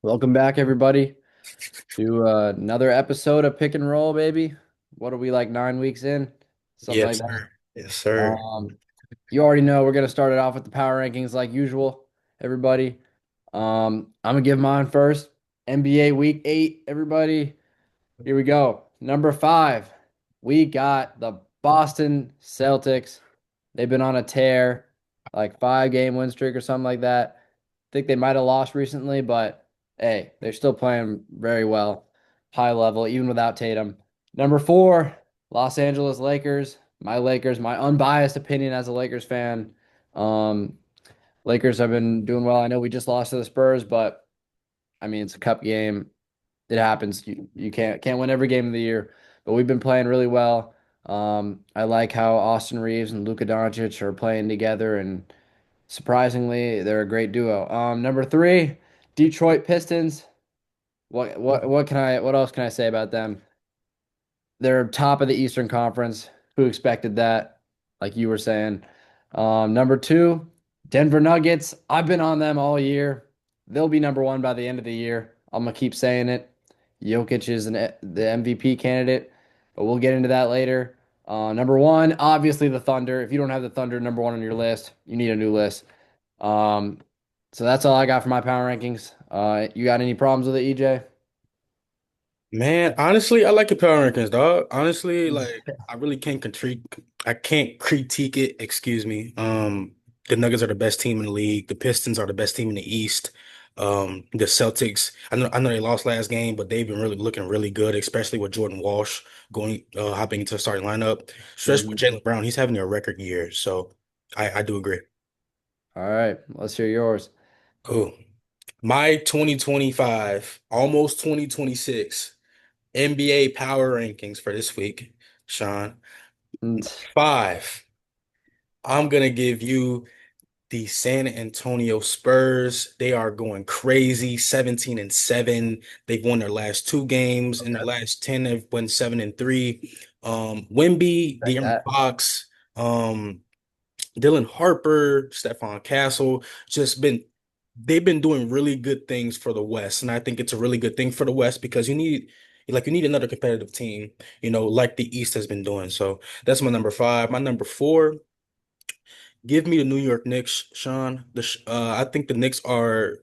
Welcome back, everybody, to another episode of Pick and Roll, baby. What are we like 9 weeks in? Something like Yes, that. sir. Yes, sir. Um, you already know we're gonna start it off with the power rankings like usual, everybody. I'm gonna give mine first. NBA Week 8, everybody. Here we go. Number 5, we got the Boston Celtics. They've been on a tear, like 5 game win streak or something like that. Think they might have lost recently, but hey, they're still playing very well, high level, even without Tatum. Number 4, Los Angeles Lakers. My Lakers, my unbiased opinion as a Lakers fan. Um, Lakers have been doing well. I know we just lost to the Spurs, but I mean it's a cup game. It happens. You can't win every game of the year, but we've been playing really well. I like how Austin Reeves and Luka Doncic are playing together, and surprisingly, they're a great duo. Number 3, Detroit Pistons. What else can I say about them? They're top of the Eastern Conference. Who expected that? Like you were saying. Number 2, Denver Nuggets. I've been on them all year. They'll be number 1 by the end of the year. I'm gonna keep saying it. Jokic is the MVP candidate, but we'll get into that later. Number 1, obviously the Thunder. If you don't have the Thunder number 1 on your list, you need a new list. Um, so that's all I got for my power rankings. You got any problems with it, EJ? Man, honestly, I like your power rankings, dog. Honestly, I really can't critique it, excuse me. The Nuggets are the best team in the league. The Pistons are the best team in the East. The Celtics, I know they lost last game, but they've been really looking really good, especially with Jordan Walsh hopping into the starting lineup. Especially with Mhm. Jaylen Brown, he's having a record year. So I do agree. All right, let's hear yours. Cool. My 2025, almost 2026 NBA power rankings for this week, Sean. Mm. Five, I'm gonna give you the San Antonio Spurs. They are going crazy, 17 and 7. They've won their last two games. In their Okay. last 10, they've won 7-3. Wemby, Like De'Aaron that. Fox, Dylan Harper, Stephon Castle, just been they've been doing really good things for the West. And I think it's a really good thing for the West because you need another competitive team, like the East has been doing. So that's my number five. My number four, give me the New York Knicks, Sean. I think the Knicks are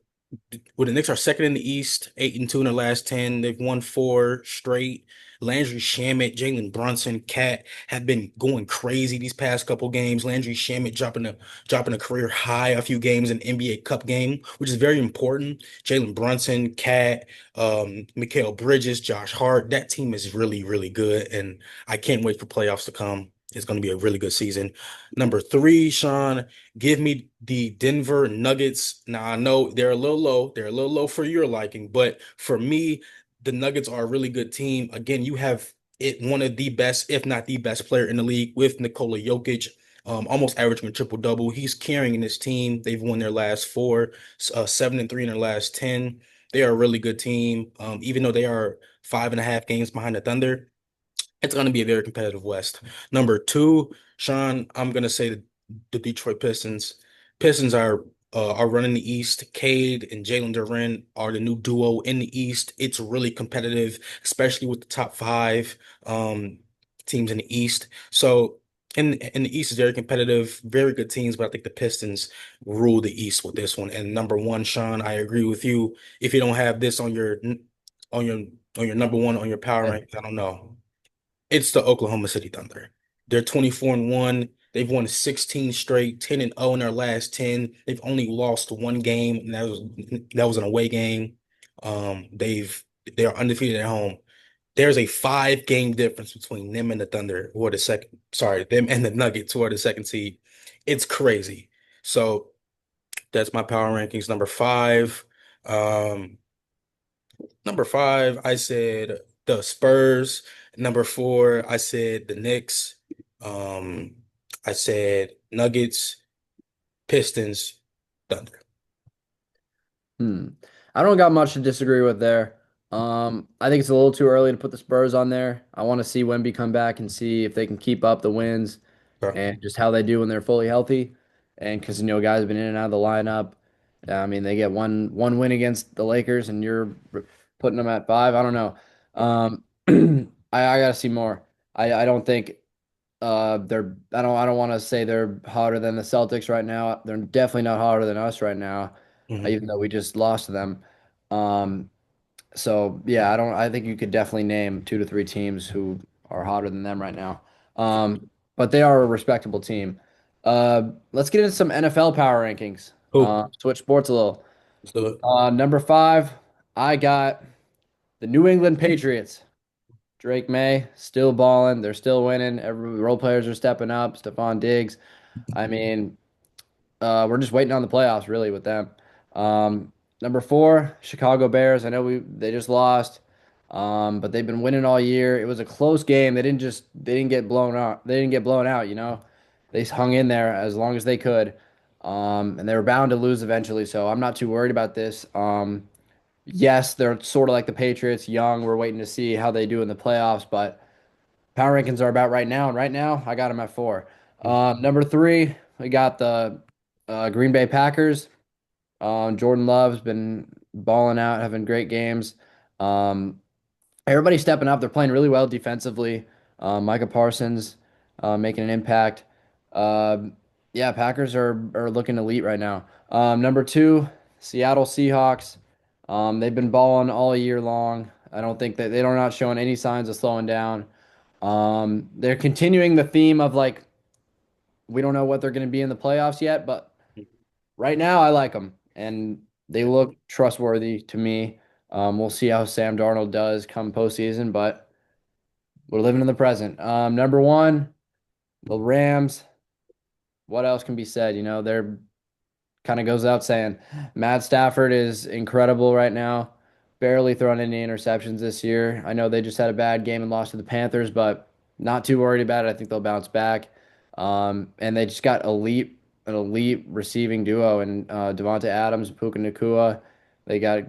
second in the East, 8-2 in the last 10. They've won four straight. Landry Shamet, Jalen Brunson, Cat have been going crazy these past couple games. Landry Shamet dropping a career high a few games in NBA Cup game, which is very important. Jalen Brunson, Cat, Mikal Bridges, Josh Hart. That team is really, really good, and I can't wait for playoffs to come. It's going to be a really good season. Number three, Sean. Give me the Denver Nuggets. Now I know they're a little low. They're a little low for your liking, but for me, the Nuggets are a really good team. Again, you have one of the best, if not the best player in the league with Nikola Jokic, almost averaging a triple double. He's carrying this team. They've won their last four, 7-3 in their last 10. They are a really good team. Even though they are 5.5 games behind the Thunder, it's going to be a very competitive West. Number two, Sean, I'm going to say the Detroit Pistons. Pistons are running the East. Cade and Jalen Duren are the new duo in the East. It's really competitive, especially with the top five teams in the East. So in the East is very competitive, very good teams, but I think the Pistons rule the East with this one. And number one, Sean, I agree with you. If you don't have this on your on your number one on your power Yeah. rank, I don't know. It's the Oklahoma City Thunder. They're 24-1. They've won 16 straight, 10-0 in their last 10. They've only lost one game, and that was an away game. They are undefeated at home. There's a 5 game difference between them and the Thunder, who are the second, sorry, them and the Nuggets, who are the second seed. It's crazy. So that's my power rankings. Number five, I said the Spurs. Number four, I said the Knicks. Um, I said Nuggets, Pistons, Thunder. Hmm. I don't got much to disagree with there. I think it's a little too early to put the Spurs on there. I want to see Wemby come back and see if they can keep up the wins Okay. and just how they do when they're fully healthy. And because guys have been in and out of the lineup. Yeah, I mean they get one win against the Lakers, and you're putting them at five. I don't know. Um, I gotta see more. I don't think they're I don't want to say they're hotter than the Celtics right now. They're definitely not hotter than us right now, Mhm. even though we just lost to them. Um, so yeah, I think you could definitely name two to three teams who are hotter than them right now. But they are a respectable team. Let's get into some NFL power rankings. Cool. Switch sports a little. Let's do it. Number five, I got the New England Patriots. Drake May still balling. They're still winning. Every role players are stepping up. Stephon Diggs. I mean, we're just waiting on the playoffs really with them. Number four, Chicago Bears. I know they just lost, but they've been winning all year. It was a close game. They didn't get blown out. They didn't get blown out. They hung in there as long as they could, and they were bound to lose eventually. So I'm not too worried about this. Yes, they're sort of like the Patriots, young. We're waiting to see how they do in the playoffs, but power rankings are about right now, and right now I got them at four. Number three, we got the Green Bay Packers. Jordan Love's been balling out, having great games. Um, Everybody's stepping up. They're playing really well defensively. Micah Parsons making an impact. Um, yeah, Packers are looking elite right now. Number two, Seattle Seahawks. They've been balling all year long. I don't think that they're not showing any signs of slowing down. They're continuing the theme of like we don't know what they're going to be in the playoffs yet, but right now I like them and they look trustworthy to me. We'll see how Sam Darnold does come postseason, but we're living in the present. Number one, the Rams. What else can be said? They're kind of goes without saying. Matt Stafford is incredible right now. Barely thrown any interceptions this year. I know they just had a bad game and lost to the Panthers, but not too worried about it. I think they'll bounce back. And they just got an elite receiving duo and Devonta Adams, Puka Nacua. They got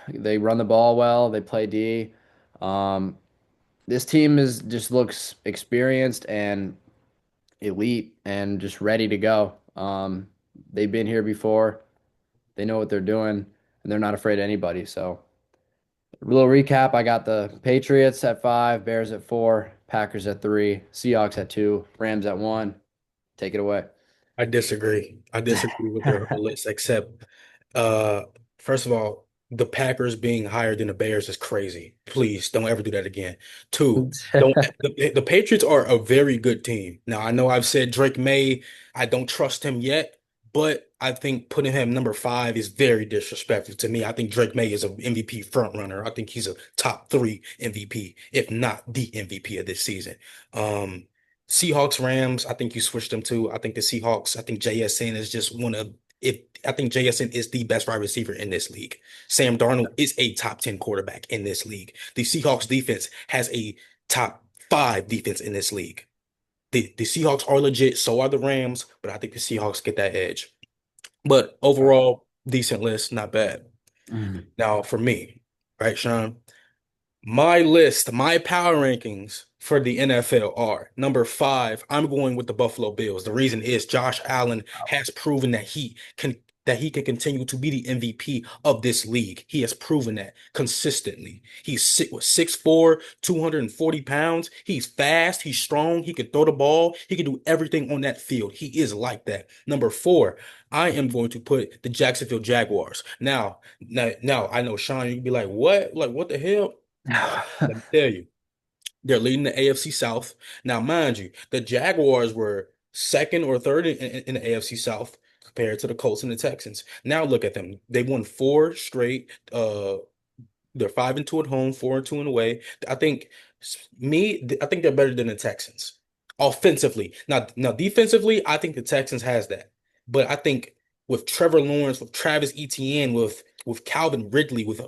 they run the ball well. They play D. Um, this team is just looks experienced and elite and just ready to go. They've been here before. They know what they're doing, and they're not afraid of anybody. So, a little recap: I got the Patriots at five, Bears at four, Packers at three, Seahawks at two, Rams at one. Take it away. I disagree. I disagree with your whole list, except uh first of all, the Packers being higher than the Bears is crazy. Please don't ever do that again. Two, don't the Patriots are a very good team. Now I know I've said Drake May, I don't trust him yet, but I think putting him number five is very disrespectful to me. I think Drake May is an MVP front runner. I think he's a top three MVP, if not the MVP of this season. Um Seahawks, Rams, I think you switched them too. I think the Seahawks, I think JSN is just one of if I think JSN is the best wide receiver in this league. Sam Darnold is a top 10 quarterback in this league. The Seahawks defense has a top five defense in this league. The Seahawks are legit, so are the Rams, but I think the Seahawks get that edge. But overall, decent list, not bad. Mhm. Now for me, right, Sean? My list, my power rankings for the NFL are number five. I'm going with the Buffalo Bills. The reason is Josh Allen has proven that he can continue to be the MVP of this league. He has proven that consistently. He's 6'4", 240 pounds. He's fast. He's strong. He can throw the ball. He can do everything on that field. He is like that. Number four, I am going to put the Jacksonville Jaguars. Now, I know Sean, you'd be like, what? Like, what the hell? Let me tell you, they're leading the AFC South. Now, mind you, the Jaguars were second or third in the AFC South compared to the Colts and the Texans. Now look at them. They won four straight. They're 5-2 at home, 4-2 away. I think they're better than the Texans offensively. Now defensively, I think the Texans has that. But I think with Trevor Lawrence, with Travis Etienne, with Calvin Ridley, with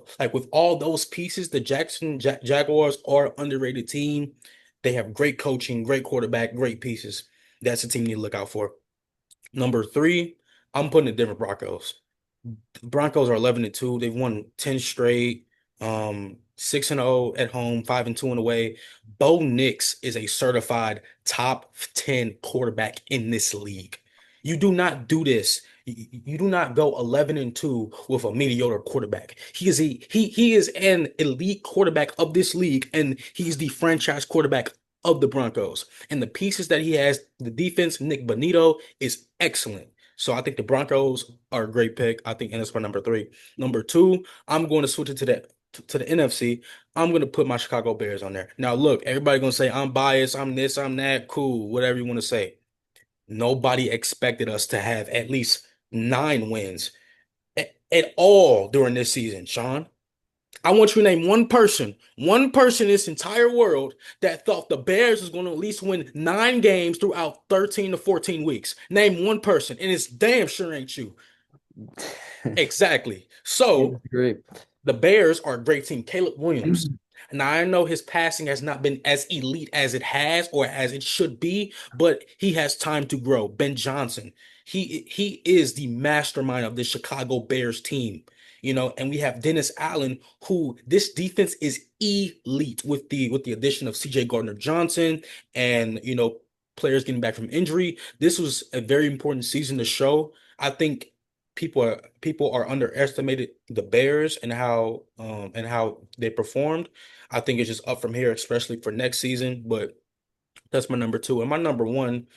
all those pieces, the Jaguars are an underrated team. They have great coaching, great quarterback, great pieces. That's the team you need to look out for. Number three, I'm putting the Denver Broncos. Broncos are 11-2. They've won 10 straight, 6-0 at home, 5-2 on the way. Bo Nix is a certified top 10 quarterback in this league. You do not do this You do not go 11-2 with a mediocre quarterback. He is an elite quarterback of this league, and he's the franchise quarterback of the Broncos. And the pieces that he has, the defense, Nick Bonito is excellent. So I think the Broncos are a great pick. I think, and that's my number three. Number two, I'm going to switch it to the NFC. I'm going to put my Chicago Bears on there. Now, look, everybody going to say I'm biased, I'm this, I'm that, cool, whatever you want to say. Nobody expected us to have at least 9 wins at all during this season, Sean. I want you to name one person in this entire world that thought the Bears was going to at least win 9 games throughout 13 to 14 weeks. Name one person, and it's damn sure ain't you. Exactly. Can't So disagree. the Bears are a great team. Caleb Williams. Now I know his passing has not been as elite as it has or as it should be, but he has time to grow. Ben Johnson. He is the mastermind of the Chicago Bears team. And we have Dennis Allen, who this defense is elite with the addition of CJ Gardner Johnson and players getting back from injury. This was a very important season to show. I think people are underestimated the Bears and how they performed. I think it's just up from here, especially for next season. But that's my number two. And my number one,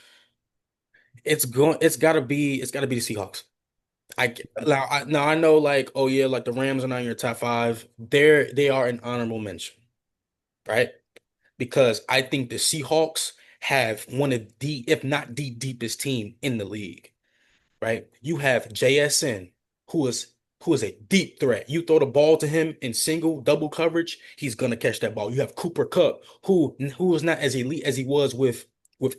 it's gotta be the Seahawks. Now I know like, oh yeah, like the Rams are not in your top five. They are an honorable mention, right? Because I think the Seahawks have one of the, if not the deepest team in the league. Right? You have JSN, who is who is a deep threat. You throw the ball to him in single, double coverage, he's gonna catch that ball. You have Cooper Kupp, who is not as elite as he was with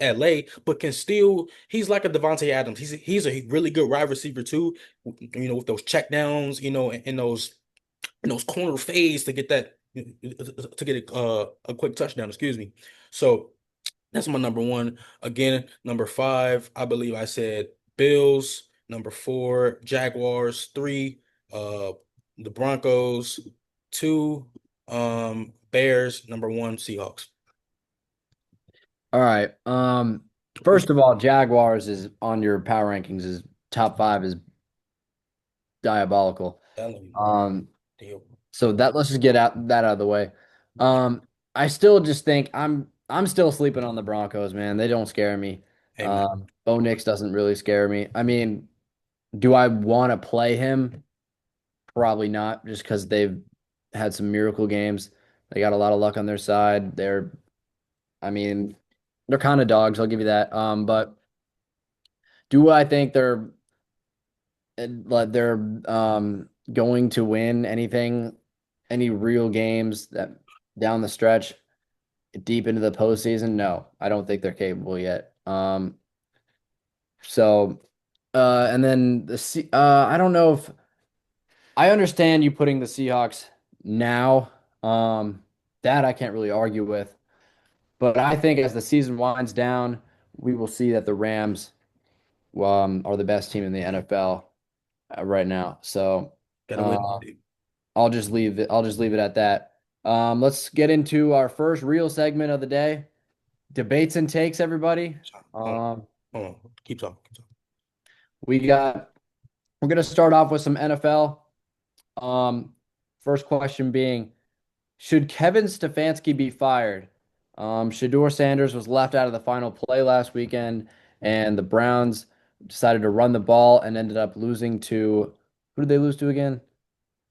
LA, but can still, he's like a Devontae Adams. He's a really good wide receiver too, with those check downs, and those corner fades to get a quick touchdown, excuse me. So that's my number one. Again, number five, I believe I said Bills. Number four, Jaguars. Three, uh, the Broncos. Two, Bears. Number one, Seahawks. All right. First of all, Jaguars is on your power rankings is top five is diabolical. Telling you, Um, deal. so that let's just get that out of the way. Um, I still just think I'm still sleeping on the Broncos, man. They don't scare me. Amen. Bo Nix doesn't really scare me. I mean, do I want to play him? Probably not, just because they've had some miracle games. They got a lot of luck on their side. I mean, they're kind of dogs. I'll give you that. But do I think they're going to win any real games that down the stretch, deep into the postseason? No, I don't think they're capable yet. So, and then I don't know if I understand you putting the Seahawks now. That I can't really argue with. But I think as the season winds down, we will see that the Rams are the best team in the NFL right now. So Gotta uh, let dude. I'll just leave it at that. Let's get into our first real segment of the day. Debates and takes, everybody. Hold on, Um, hold on. Keep talking. Keep talking. we got we're gonna start off with some NFL. Um, First question being, should Kevin Stefanski be fired? Sheduer Sanders was left out of the final play last weekend, and the Browns decided to run the ball and ended up losing to who did they lose to again?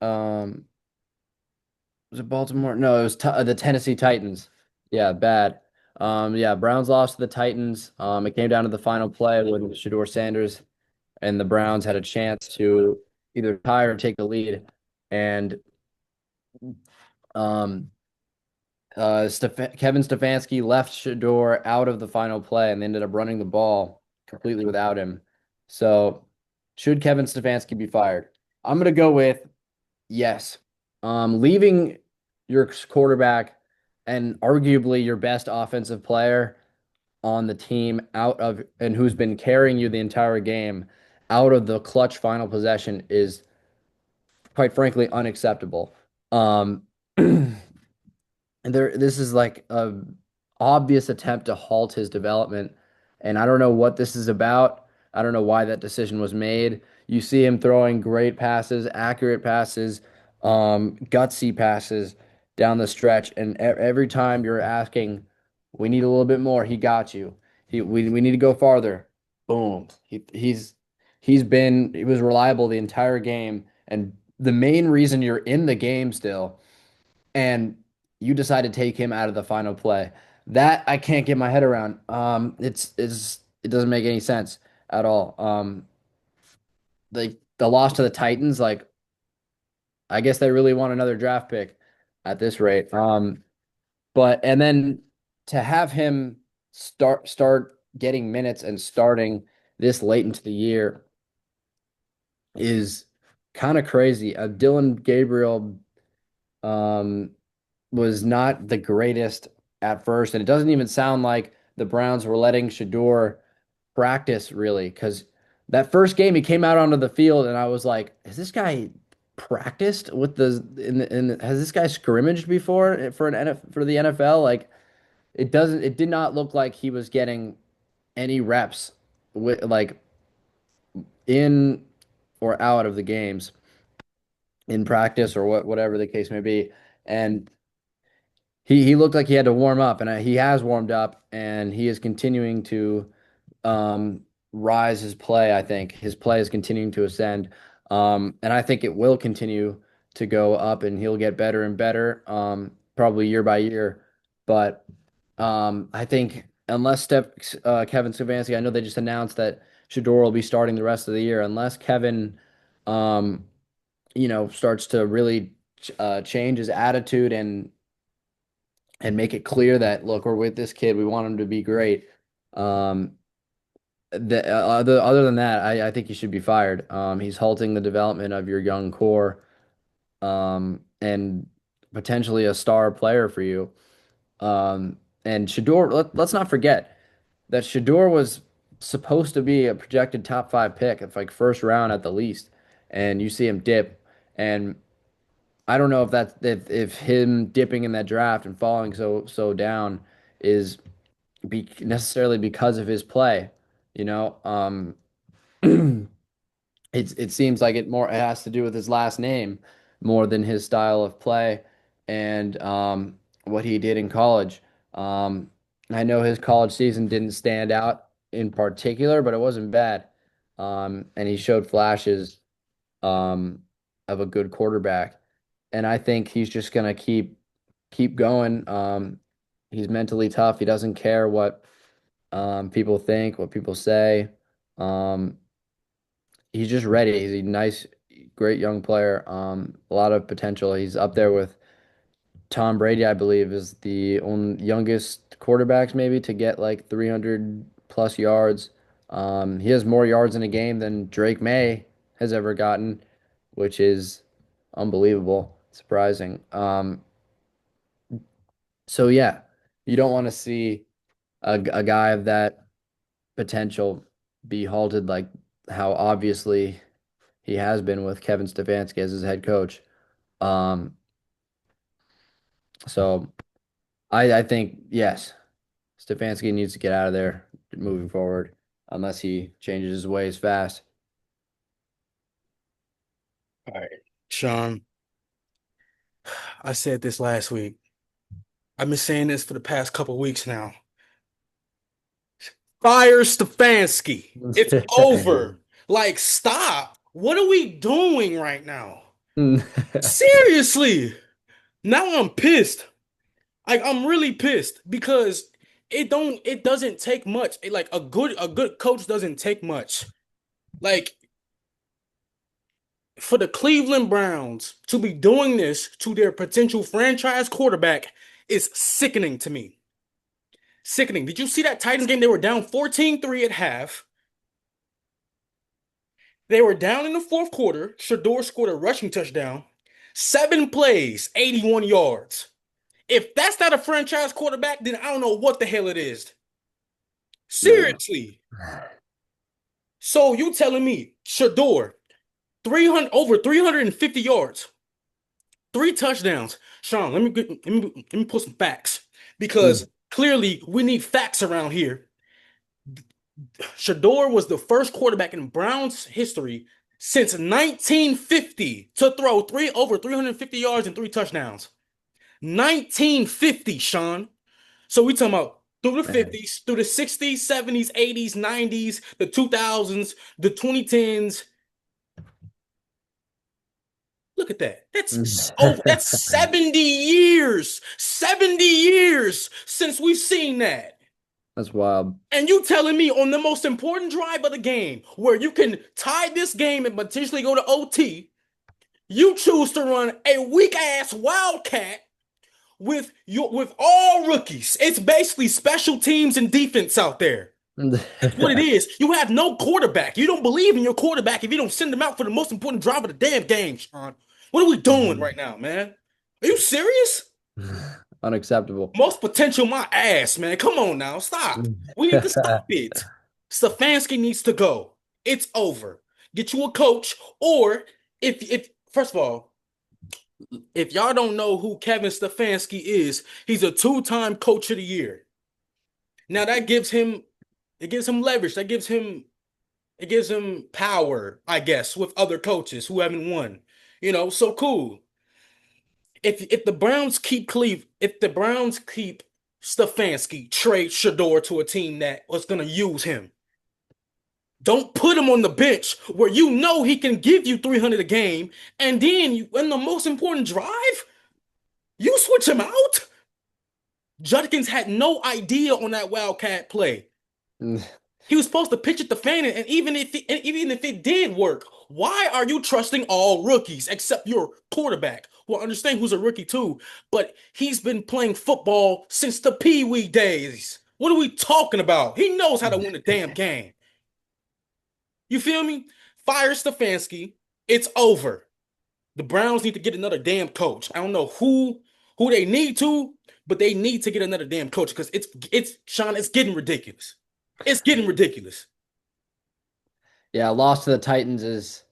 Um, was it Baltimore? No, it was the Tennessee Titans. Yeah, bad. Yeah, Browns lost to the Titans. It came down to the final play when Sheduer Sanders and the Browns had a chance to either tie or take the lead, and um, Kevin Stefanski left Shador out of the final play and they ended up running the ball completely without him. So, should Kevin Stefanski be fired? I'm going to go with yes. Leaving your quarterback and arguably your best offensive player on the team out of and who's been carrying you the entire game out of the clutch final possession is quite frankly unacceptable. Um, this is like a obvious attempt to halt his development, and I don't know what this is about. I don't know why that decision was made. You see him throwing great passes, accurate passes, gutsy passes down the stretch, and every time you're asking, we need a little bit more, he got you. We need to go farther. Boom. He was reliable the entire game, and the main reason you're in the game still, and you decide to take him out of the final play. That I can't get my head around. It doesn't make any sense at all. The loss to the Titans, like I guess they really want another draft pick at this rate. But and then to have him start getting minutes and starting this late into the year is kind of crazy. Dylan Gabriel um, was not the greatest at first, and it doesn't even sound like the Browns were letting Sheduer practice really, because that first game he came out onto the field, and I was like, "Has this guy practiced with has this guy scrimmaged before for for the NFL?" Like it did not look like he was getting any reps with like in or out of the games in practice or whatever the case may be. And he looked like he had to warm up, and he has warmed up, and he is continuing to um, rise his play. I think his play is continuing to ascend, and I think it will continue to go up, and he'll get better and better, probably year by year. But I think unless Kevin Stefanski, I know they just announced that Shador will be starting the rest of the year. Unless Kevin, um, starts to really change his attitude and make it clear that look, we're with this kid, we want him to be great. Um, other than that, I think he should be fired. He's halting the development of your young core, and potentially a star player for you. And Shador, let's not forget that Shador was supposed to be a projected top five pick, it's like first round at the least, and you see him dip. And I don't know if if him dipping in that draft and falling so down is necessarily because of his play. You know, it seems like it has to do with his last name more than his style of play and what he did in college. I know his college season didn't stand out in particular, but it wasn't bad. And he showed flashes um, of a good quarterback. And I think he's just gonna keep going. He's mentally tough. He doesn't care what people think, what people say. Um, he's just ready. He's a nice, great young player. A lot of potential. He's up there with Tom Brady, I believe, is the only youngest quarterbacks maybe to get like 300 plus yards. He has more yards in a game than Drake May has ever gotten, which is unbelievable, surprising. So yeah, you don't want to see a guy of that potential be halted like how obviously he has been with Kevin Stefanski as his head coach. Um, so I think yes, Stefanski needs to get out of there moving forward unless he changes his ways fast. All right, Sean, I said this last week. I've been saying this for the past couple weeks now. Fire Stefanski. It's over. Like, stop. What are we doing right now? Seriously. Now I'm pissed. Like, I'm really pissed because it doesn't take much. Like a good coach doesn't take much. Like for the Cleveland Browns to be doing this to their potential franchise quarterback is sickening to me. Sickening. Did you see that Titans game? They were down 14-3 at half. They were down in the fourth quarter. Shador scored a rushing touchdown. 7 plays, 81 yards. If that's not a franchise quarterback, then I don't know what the hell it is. Yeah. Seriously. So you telling me Shador, 300 over 350 yards, 3 touchdowns. Sean, let me put some facts Mm. because clearly we need facts around here. Shador was the first quarterback in Browns history since 1950 to throw three over 350 yards and three touchdowns. 1950, Sean. So we talking about through the Man. 50s, through the 60s, 70s, 80s, 90s, the 2000s, the 2010s. Look at that. That's 70 years. 70 years since we've seen that. That's wild. And you telling me on the most important drive of the game, where you can tie this game and potentially go to OT, you choose to run a weak ass wildcat with all rookies. It's basically special teams and defense out there. That's what it is. You have no quarterback. You don't believe in your quarterback if you don't send them out for the most important drive of the damn game, Sean. What are we doing right now, man? Are you serious? Unacceptable. Most potential my ass, man. Come on now. Stop. We need to stop it. Stefanski needs to go. It's over. Get you a coach, or if first of all, if y'all don't know who Kevin Stefanski is, he's a two-time coach of the year. Now that gives him it gives him leverage. It gives him power, I guess, with other coaches who haven't won. So cool. If the Browns keep Stefanski, trade Shador to a team that was gonna use him. Don't put him on the bench where you know he can give you 300 a game, and then in the most important drive, you switch him out. Judkins had no idea on that Wildcat play. He was supposed to pitch it to Fannin, and even if it did work, why are you trusting all rookies except your quarterback? Well, understand who's a rookie too, but he's been playing football since the Pee Wee days. What are we talking about? He knows how to win a damn game. You feel me? Fire Stefanski. It's over. The Browns need to get another damn coach. I don't know who they need to, but they need to get another damn coach because it's Sean. It's getting ridiculous. It's getting ridiculous. Yeah, loss to the Titans is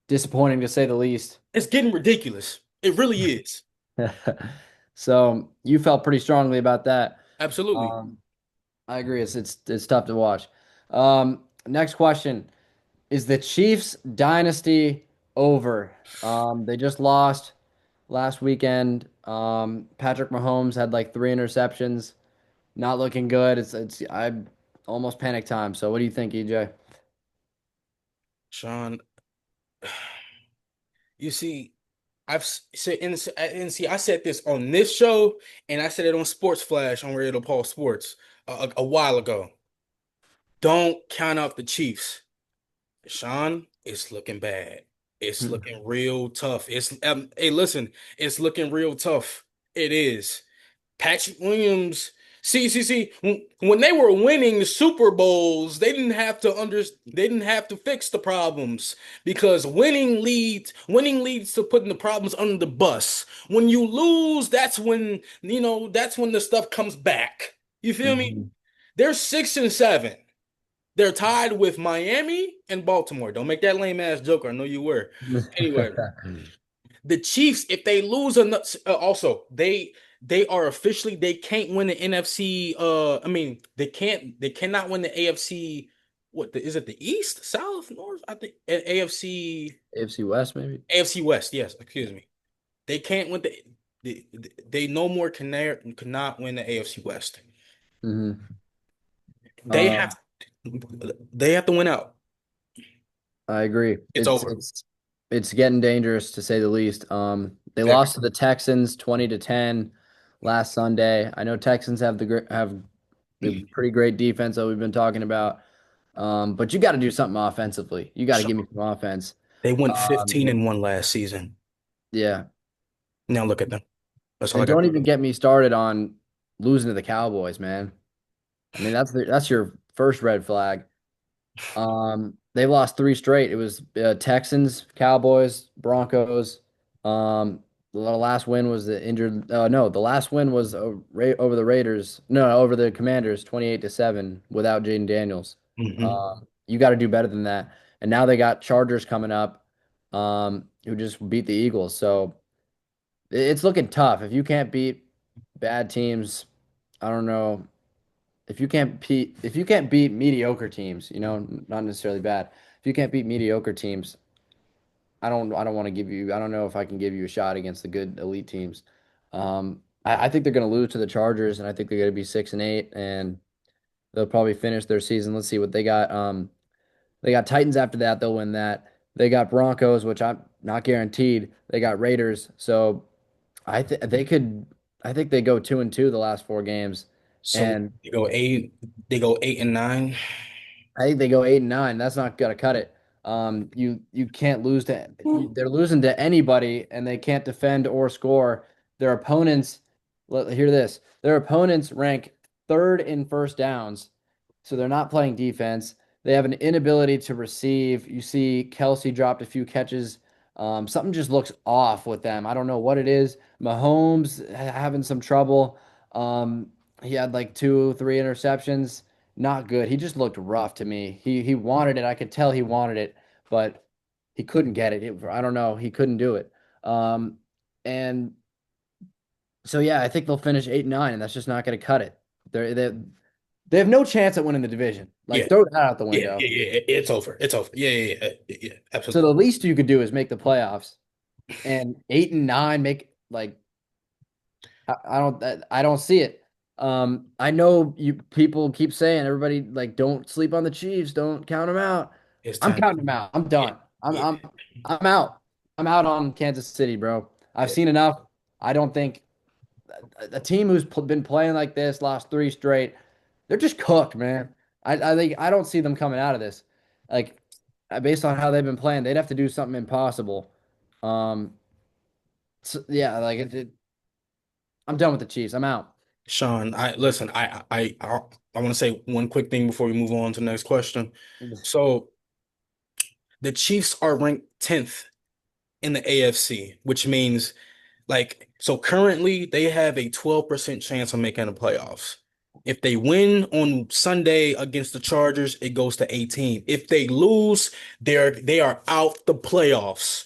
disappointing to say the least. It's getting ridiculous. It really is. So you felt pretty strongly about that. Absolutely. Um, I agree. It's tough to watch. Next question. Is the Chiefs dynasty over? They just lost last weekend. Patrick Mahomes had like three interceptions. Not looking good. It's I almost panic time. So what do you think, EJ? Sean, you see, I've said and see, I said this on this show, and I said it on Sports Flash on Radio Paul Sports a while ago. Don't count out the Chiefs. Sean, it's looking bad. It's looking real tough. Hey, listen, it's looking real tough. It is. Patrick Williams. See. When they were winning the Super Bowls, they didn't have to fix the problems because winning leads to putting the problems under the bus. When you lose, that's when the stuff comes back. You feel me? Mhm. They're 6-7. They're tied with Miami and Baltimore. Don't make that lame ass joke. I know you were. Anyway, the Chiefs, if they lose enough, also they are officially they can't win the NFC. I mean they cannot win the AFC. Is it the East, South, North? I think AFC AFC West, maybe. AFC West. Yes, excuse me. They can't win they no more cannot win the AFC West. Hmm. They Um, have they have to win out. I agree. It's over. It's getting dangerous to say the least. They lost to the Texans 20-10 last Sunday. I know Texans have the pretty great defense that we've been talking about. But you got to do something offensively. You got to give me some offense. They went Um, 15-1 last season. yeah. Now look at them. That's all I And got. don't even get me started on losing to the Cowboys, man. I mean, that's your first red flag. They lost three straight. It was Texans, Cowboys, Broncos. The last win was the injured. No, the last win was over the Raiders. No, over the Commanders, 28-7 without Jaden Daniels. Hmm. You got to do better than that. And now they got Chargers coming up, who just beat the Eagles. So it's looking tough. If you can't beat bad teams, I don't know. if you can't beat mediocre teams, not necessarily bad. If you can't beat mediocre teams, I don't want to give you I don't know if I can give you a shot against the good elite teams. I think they're going to lose to the Chargers, and I think they're going to be 6-8, and they'll probably finish their season. Let's see what they got. They got Titans after that. They'll win that. They got Broncos, which I'm not guaranteed. They got Raiders. So I think they could. I think they go 2-2 the last four games, So and they go 8-9. I think they go 8-9. That's not gonna cut it. You can't lose to. They're losing to anybody, and they can't defend or score. Their opponents. Hear this. Their opponents rank third in first downs, so they're not playing defense. They have an inability to receive. You see, Kelsey dropped a few catches. Something just looks off with them. I don't know what it is. Mahomes having some trouble. He had like two, three interceptions. Not good. He just looked rough to me. He wanted it. I could tell he wanted it, but he couldn't get it. I don't know. He couldn't do it. And so yeah, I think they'll finish 8-9, and that's just not going to cut it. They have no chance at winning the division. Yeah, Like throw that out the yeah, window. yeah, yeah. It's over. It's over. Yeah. So Absolutely. the least you could do is make the playoffs, and 8-9 make like I don't see it. I know you people keep saying everybody like don't sleep on the Chiefs, don't count them out. It's I'm time. counting them out. I'm Yeah, done. I'm yeah, I'm I'm out. I'm out on Kansas City, bro. I've yeah. seen enough. I don't think a team who's been playing like this, lost three straight, they're just cooked, man. I think I don't see them coming out of this. Like based on how they've been playing, they'd have to do something impossible. Um, yeah, like I'm done with the Chiefs. I'm out. Sean, I listen. I want to say one quick thing before we move on to the next question. So the Chiefs are ranked 10th in the AFC, which means so currently they have a 12% chance of making the playoffs. If they win on Sunday against the Chargers, it goes to 18. If they lose, they are out the playoffs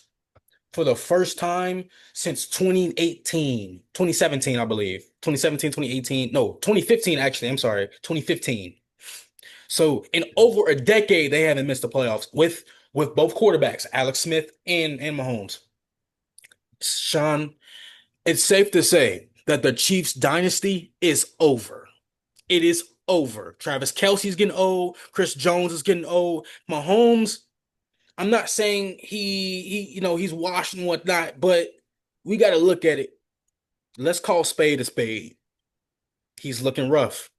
for the first time since 2018, 2017, I believe. 2017, 2018, no, 2015 actually. I'm sorry, 2015. So in over a decade, they haven't missed the playoffs with both quarterbacks, Alex Smith and Mahomes. Sean, it's safe to say that the Chiefs dynasty is over. It is over. Travis Kelce's getting old. Chris Jones is getting old. Mahomes, I'm not saying he's washed and whatnot, but we got to look at it. Let's call spade a spade. He's looking rough.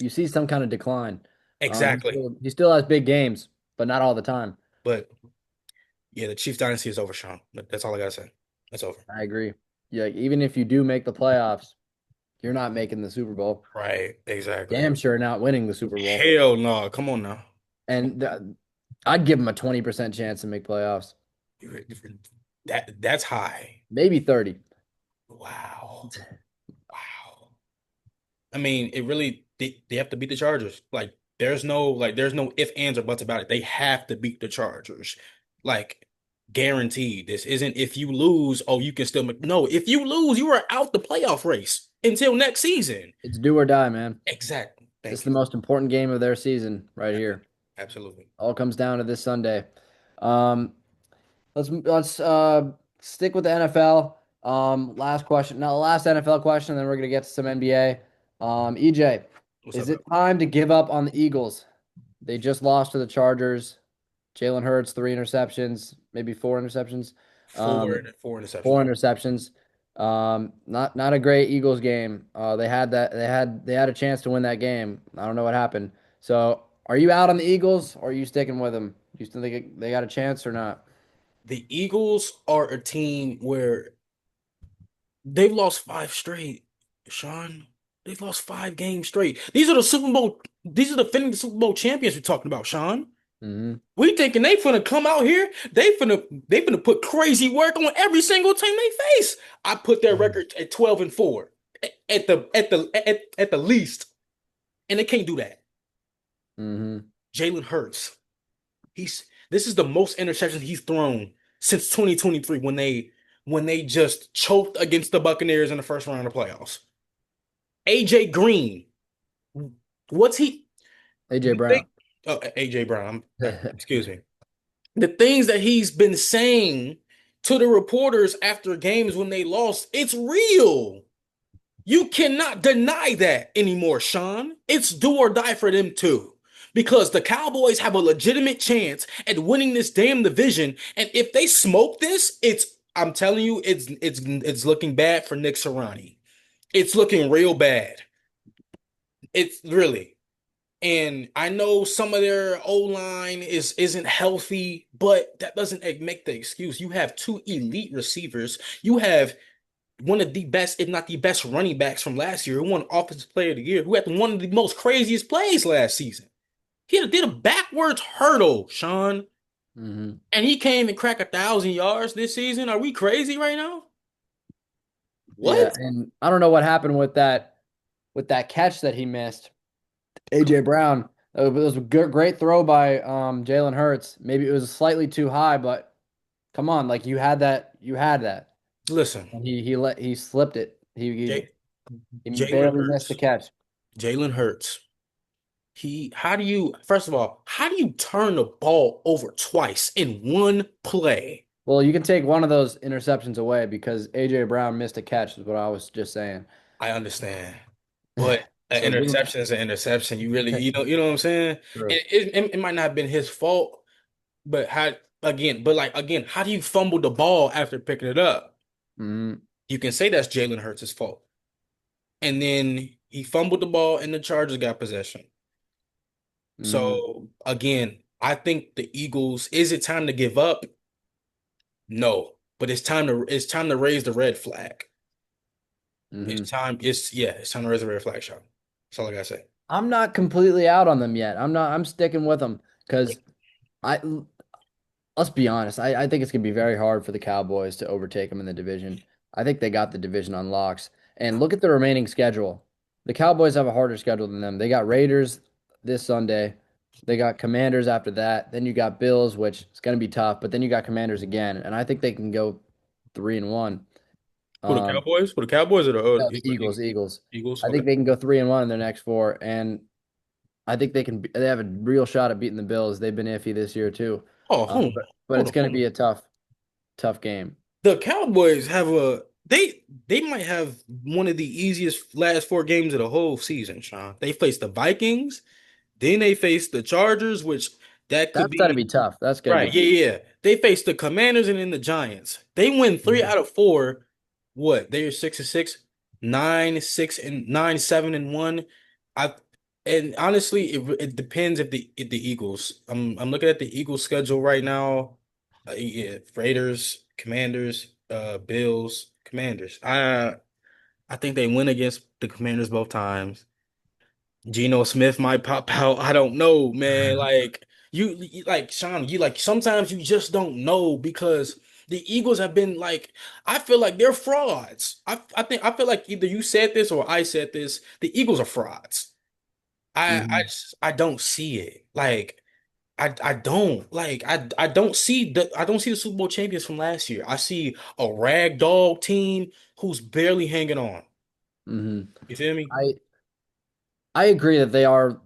You see some kind of decline. Exactly. He still has big games, but not all the time. But yeah, the Chiefs dynasty is over, Sean. That's all I gotta say. It's over. I agree. Yeah, even if you do make the playoffs, you're not making the Super Bowl. Right. Exactly. Damn sure not winning the Super Bowl. Hell no. Come on now. And I'd give them a 20% chance to make playoffs. That's high. Maybe 30. Wow. Wow. I mean, it really they have to beat the Chargers. There's no if, ands, or buts about it. They have to beat the Chargers. Like guaranteed. This isn't if you lose, oh, you can still make no, if you lose, you are out the playoff race until next season. It's do or die, man. Exactly. This is Thank the you. most important game of their season right here. Absolutely. All comes down to this Sunday. Um, let's stick with the NFL. Last question. Now, the last NFL question, then we're gonna get to some NBA. EJ, What's is up, it bro? time to give up on the Eagles? They just lost to the Chargers. Jalen Hurts, three interceptions, maybe four interceptions. Four Um, four interceptions. four interceptions. Not a great Eagles game. They had a chance to win that game. I don't know what happened. So, are you out on the Eagles, or are you sticking with them? Do you still think they got a chance or not? The Eagles are a team where they've lost five straight, Sean. They've lost 5 games straight. These are the defending Super Bowl champions we're talking about, Sean. Hmm. We thinking they finna come out here. They finna put crazy work on every single team they face. I put their record at 12-4 at the least. And they can't do that. Hmm. Jalen Hurts. This is the most interceptions he's thrown since 2023 when they just choked against the Buccaneers in the first round of playoffs. AJ Green. What's he? AJ The thing, Brown. oh, AJ Brown. Excuse me. The things that he's been saying to the reporters after games when they lost, it's real. You cannot deny that anymore, Sean. It's do or die for them too. Because the Cowboys have a legitimate chance at winning this damn division. And if they smoke this, I'm telling you, it's looking bad for Nick Sirianni. It's looking real bad. It's really. And I know some of their O line isn't healthy, but that doesn't make the excuse. You have two elite receivers. You have one of the best, if not the best, running backs from last year, who won Offensive Player of the Year, who had one of the most craziest plays last season. Did a backwards hurdle, Sean, hmm and he came and cracked 1,000 yards this season. Are we crazy right now? Yeah, What? and I don't know what happened with that catch that he missed. AJ Brown. It was a good, great throw by Jalen Hurts. Maybe it was slightly too high, but come on, like you had that, Listen, and he slipped it. J- He Jalen barely missed the Hurts. catch. Jalen Hurts. How do you, first of all, how do you turn the ball over twice in one play? Well, you can take one of those interceptions away because AJ Brown missed a catch, is what I was just saying. I understand, but an So give him interception is an interception. You know what I'm saying? true. It might not have been his fault, but again, how do you fumble the ball after picking it up? hmm You can say that's Jalen Hurts' fault. And then he fumbled the ball and the Chargers got possession. hmm So again, I think the Eagles, is it time to give up? No, but it's time to raise the red flag. hmm It's time to raise the red flag, Sean. That's all I gotta say. I'm not completely out on them yet. I'm sticking with them because I let's be honest. I think it's gonna be very hard for the Cowboys to overtake them in the division. I think they got the division on locks. And look at the remaining schedule. The Cowboys have a harder schedule than them. They got Raiders this Sunday. They got Commanders after that. Then you got Bills, which is gonna be tough. But then you got Commanders again, and I think they can go 3-1. Who the Um, Cowboys? Who the Cowboys or the no, the Eagles, Eagles. Eagles? I Okay. think they can go 3-1 in their next four, and I think they can. They have a real shot at beating the Bills. They've been iffy this year too, Oh, hold on. but Hold it's on. going to Hold be on. a tough game. The Cowboys have they might have one of the easiest last four games of the whole season, Sean. They face the Vikings, then they face the Chargers, which that could That's got to be be tough. That's going to right. be Yeah, tough. yeah. They face the Commanders and then the Giants. They win three Mhm. out of four. What? They are 6-6, 9-6 and 9-7-1. I and honestly, it depends if the Eagles. I'm looking at the Eagles schedule right now. Yeah, Raiders, Commanders, Bills, Commanders. I think they win against the Commanders both times. Geno Smith might pop out. I don't know, man. Like like Sean, you like sometimes you just don't know because the Eagles have been like, I feel like they're frauds. I feel like either you said this or I said this. The Eagles are frauds. Mhm. I don't see it. Like I don't like I don't see the Super Bowl champions from last year. I see a ragdoll team who's barely hanging on. Mhm. You feel me? I I agree that they are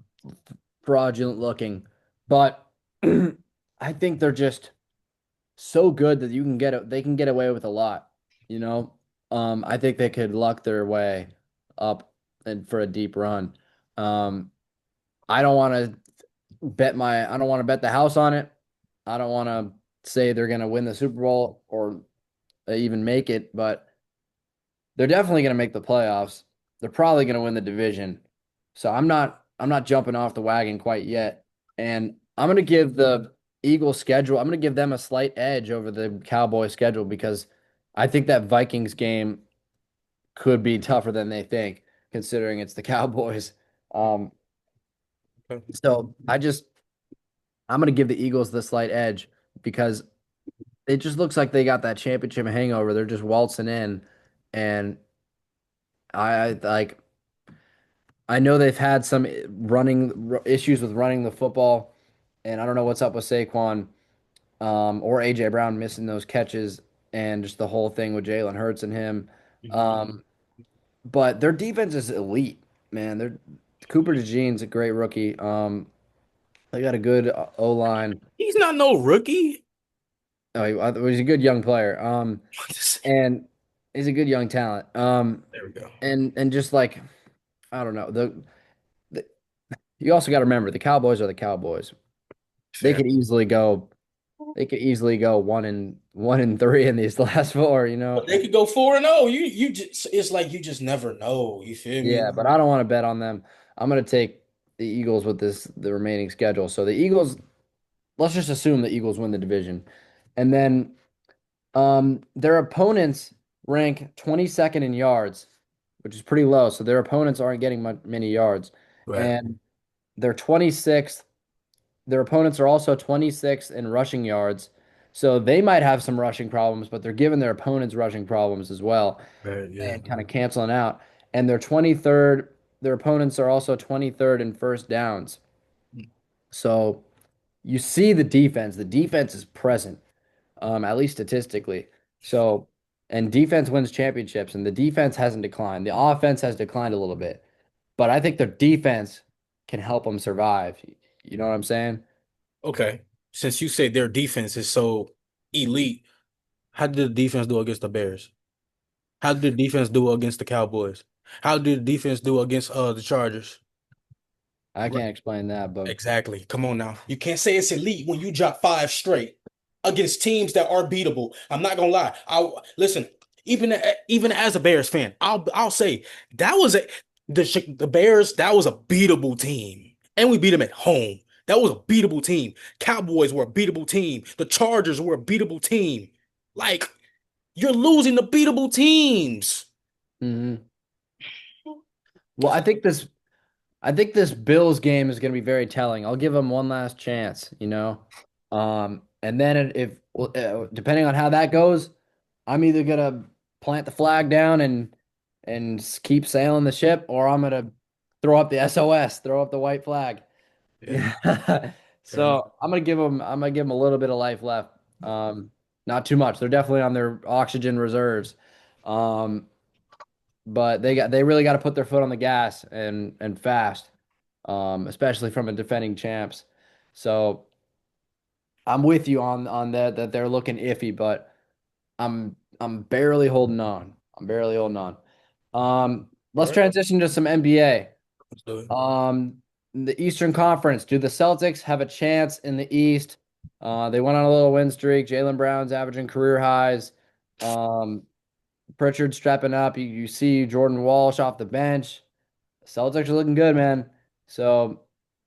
fraudulent looking, but I think they're just so good that they can get away with a lot. You know, I think they could luck their way up and for a deep run. Um, I don't want to I don't want to bet the house on it. I don't want to say they're going to win the Super Bowl or even make it, but they're definitely going to make the playoffs. They're probably going to win the division. So I'm not jumping off the wagon quite yet. And I'm going to give the Eagles schedule, I'm going to give them a slight edge over the Cowboys schedule because I think that Vikings game could be tougher than they think, considering it's the Cowboys. Um, so I'm going to give the Eagles the slight edge because it just looks like they got that championship hangover. They're just waltzing in, and like I know they've had some issues with running the football, and I don't know what's up with Saquon or AJ Brown missing those catches and just the whole thing with Jalen Hurts and him. Mhm. Um, but their defense is elite, man. They're Cooper DeJean's a great rookie. They got a good O line. He's not no rookie. Oh, he's a good young player. And he's a good young talent. There we go. And just like I don't know, the you also got to remember the Cowboys are the Cowboys. They Fair. could easily go. They could easily go 1-3 in these last four. You But know. they could go 4-0. You just it's like you just never know. You feel me? Yeah, but I don't want to bet on them. I'm gonna take the Eagles with the remaining schedule. So the Eagles, let's just assume the Eagles win the division, and then their opponents rank 22nd in yards, which is pretty low. So their opponents aren't getting many yards, Right. and they're 26th. Their opponents are also 26th in rushing yards. So they might have some rushing problems, but they're giving their opponents rushing problems as well Right. Yeah. and kind of canceling out. And they're 23rd. Their opponents are also 23rd in first downs. So you see the defense. The defense is present, at least statistically. So, and defense wins championships, and the defense hasn't declined. The offense has declined a little bit, but I think their defense can help them survive. You know what I'm saying? Okay. Since you say their defense is so elite, how did the defense do against the Bears? How did the defense do against the Cowboys? How did the defense do against the Chargers? I Right. can't explain that, but Exactly. Come on now. You can't say it's elite when you drop five straight against teams that are beatable. I'm not gonna lie. I listen. Even as a Bears fan, I'll say that was the Bears. That was a beatable team, and we beat them at home. That was a beatable team. Cowboys were a beatable team. The Chargers were a beatable team. Like you're losing the beatable teams. mhm. Well, I think this Bills game is going to be very telling. I'll give them one last chance, you know. And then if well, depending on how that goes, I'm either gonna plant the flag down and keep sailing the ship, or I'm gonna throw up the SOS, throw up the white flag. Yeah, Yeah. fair enough. So I'm gonna give them a little bit of life left. Not too much. They're definitely on their oxygen reserves. Um, but they really got to put their foot on the gas and fast, especially from a defending champs. So I'm with you on that they're looking iffy, but I'm barely holding on. I'm barely holding on. All Let's right, transition to some NBA. let's do it. Um, the Eastern Conference. Do the Celtics have a chance in the East? They went on a little win streak. Jaylen Brown's averaging career highs. Um, Pritchard stepping up. You see Jordan Walsh off the bench. Celtics are looking good, man. So,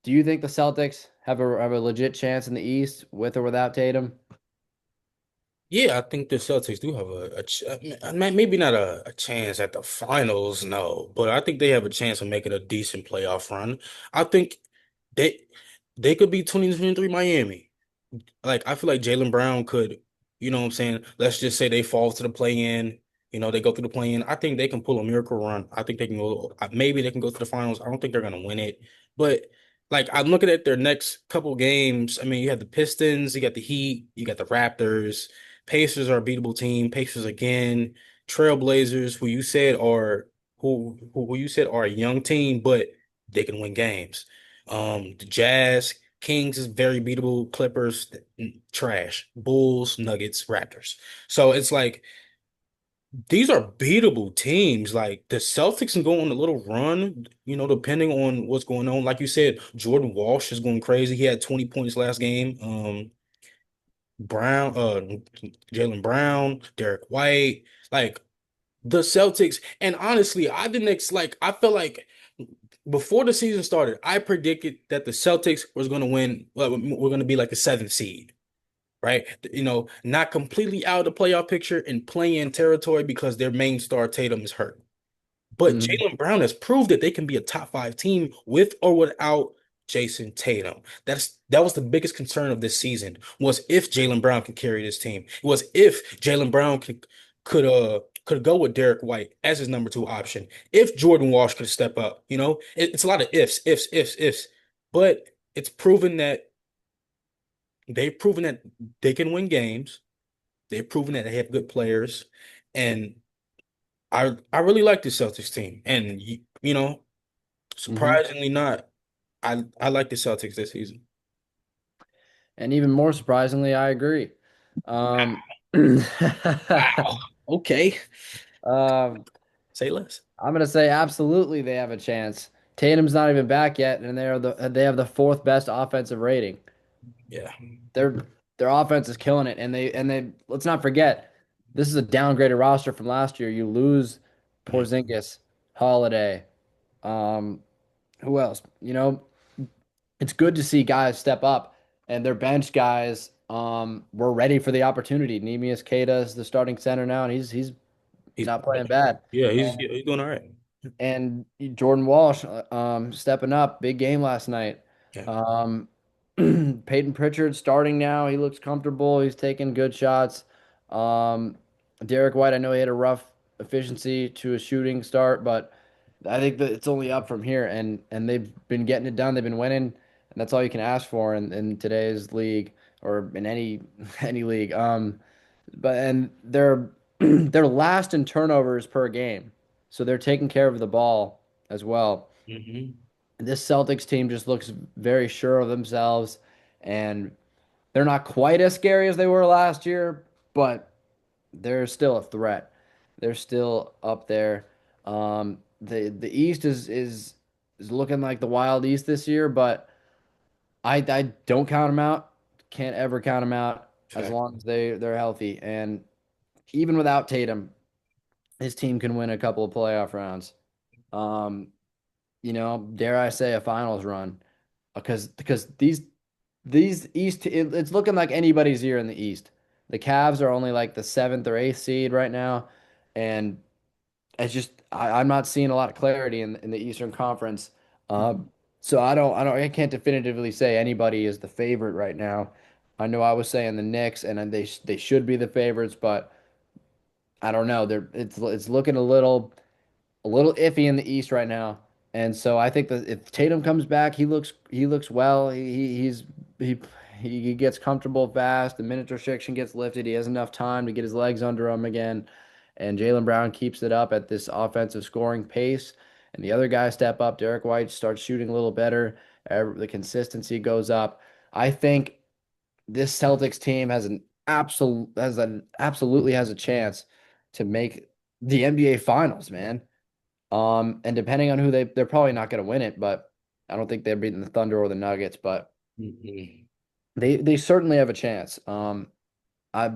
do you think the Celtics have a legit chance in the East with or without Tatum? Yeah, I think the Celtics do have maybe not a chance at the finals, no, but I think they have a chance of making a decent playoff run. I think they they could be 2023 Miami. Like I feel like Jaylen Brown could, you know what I'm saying? Let's just say they fall to the play-in, they go through the play-in. I think they can pull a miracle run. I think they can go, maybe they can go to the finals. I don't think they're gonna win it, but like I'm looking at their next couple games. I mean, you have the Pistons, you got the Heat, you got the Raptors. Pacers are a beatable team. Pacers again, Trailblazers, who you said are a young team, but they can win games. The Jazz. Kings is very beatable. Clippers, trash. Bulls, Nuggets, Raptors. So it's like these are beatable teams. Like the Celtics can go on a little run, depending on what's going on. Like you said, Jordan Walsh is going crazy. He had 20 points last game. Brown, Jaylen Brown, Derek White, like the Celtics. And honestly, I felt like before the season started, I predicted that the Celtics was going to win. Well, we're going to be like a seventh seed, right? Not completely out of the playoff picture and playing in territory because their main star Tatum is hurt. But Mhm. Jaylen Brown has proved that they can be a top five team with or without Jason Tatum. That was the biggest concern of this season was if Jaylen Brown can carry this team. It was if Jaylen Brown could go with Derek White as his number two option. If Jordan Walsh could step up, it's a lot of ifs. But it's proven that they've proven that they can win games. They've proven that they have good players, and I really like the Celtics team. And Hmm. Surprisingly not. I like the Celtics this season. And even more surprisingly, I agree. Um, Wow. Okay. um, Say less. I'm gonna say absolutely they have a chance. Tatum's not even back yet, and they have the fourth best offensive rating. Yeah. Their their offense is killing it, and they let's not forget this is a downgraded roster from last year. You lose Mm. Porzingis, Holiday, um, who else? It's good to see guys step up, and their bench guys were ready for the opportunity. Neemias Queta is the starting center now, and he's He's not playing bad. yeah, he's doing all right. And Jordan Walsh stepping up, big game last night. Yeah. Um, Peyton Pritchard starting now. He looks comfortable. He's taking good shots. Um, Derek White, I know he had a rough efficiency to a shooting start, but I think that it's only up from here. And they've been getting it done. They've been winning, and that's all you can ask for in today's league or in any any league. But and they're they're last in turnovers per game. So they're taking care of the ball as well. Hmm. This Celtics team just looks very sure of themselves, and they're not quite as scary as they were last year, but they're still a threat. They're still up there. The East is looking like the Wild East this year, but I don't count them out. Can't ever count them out as Fact. long as they're healthy. And even without Tatum, his team can win a couple of playoff rounds. Um, dare I say a finals run because these East it's looking like anybody's year in the East. The Cavs are only like the seventh or eighth seed right now, and it's just I'm not seeing a lot of clarity in the Eastern Conference. So I can't definitively say anybody is the favorite right now. I know I was saying the Knicks, and they should be the favorites, but I don't know. It's looking a little iffy in the East right now. And so I think that if Tatum comes back, he looks well. He he gets comfortable fast. The minute restriction gets lifted, he has enough time to get his legs under him again. And Jaylen Brown keeps it up at this offensive scoring pace. And the other guys step up. Derek White starts shooting a little better. The consistency goes up. I think this Celtics team absolutely has a chance to make the NBA Finals, man. And depending on who they're probably not going to win it, but I don't think they're beating the Thunder or the Nuggets, but Hmm. they certainly have a chance. I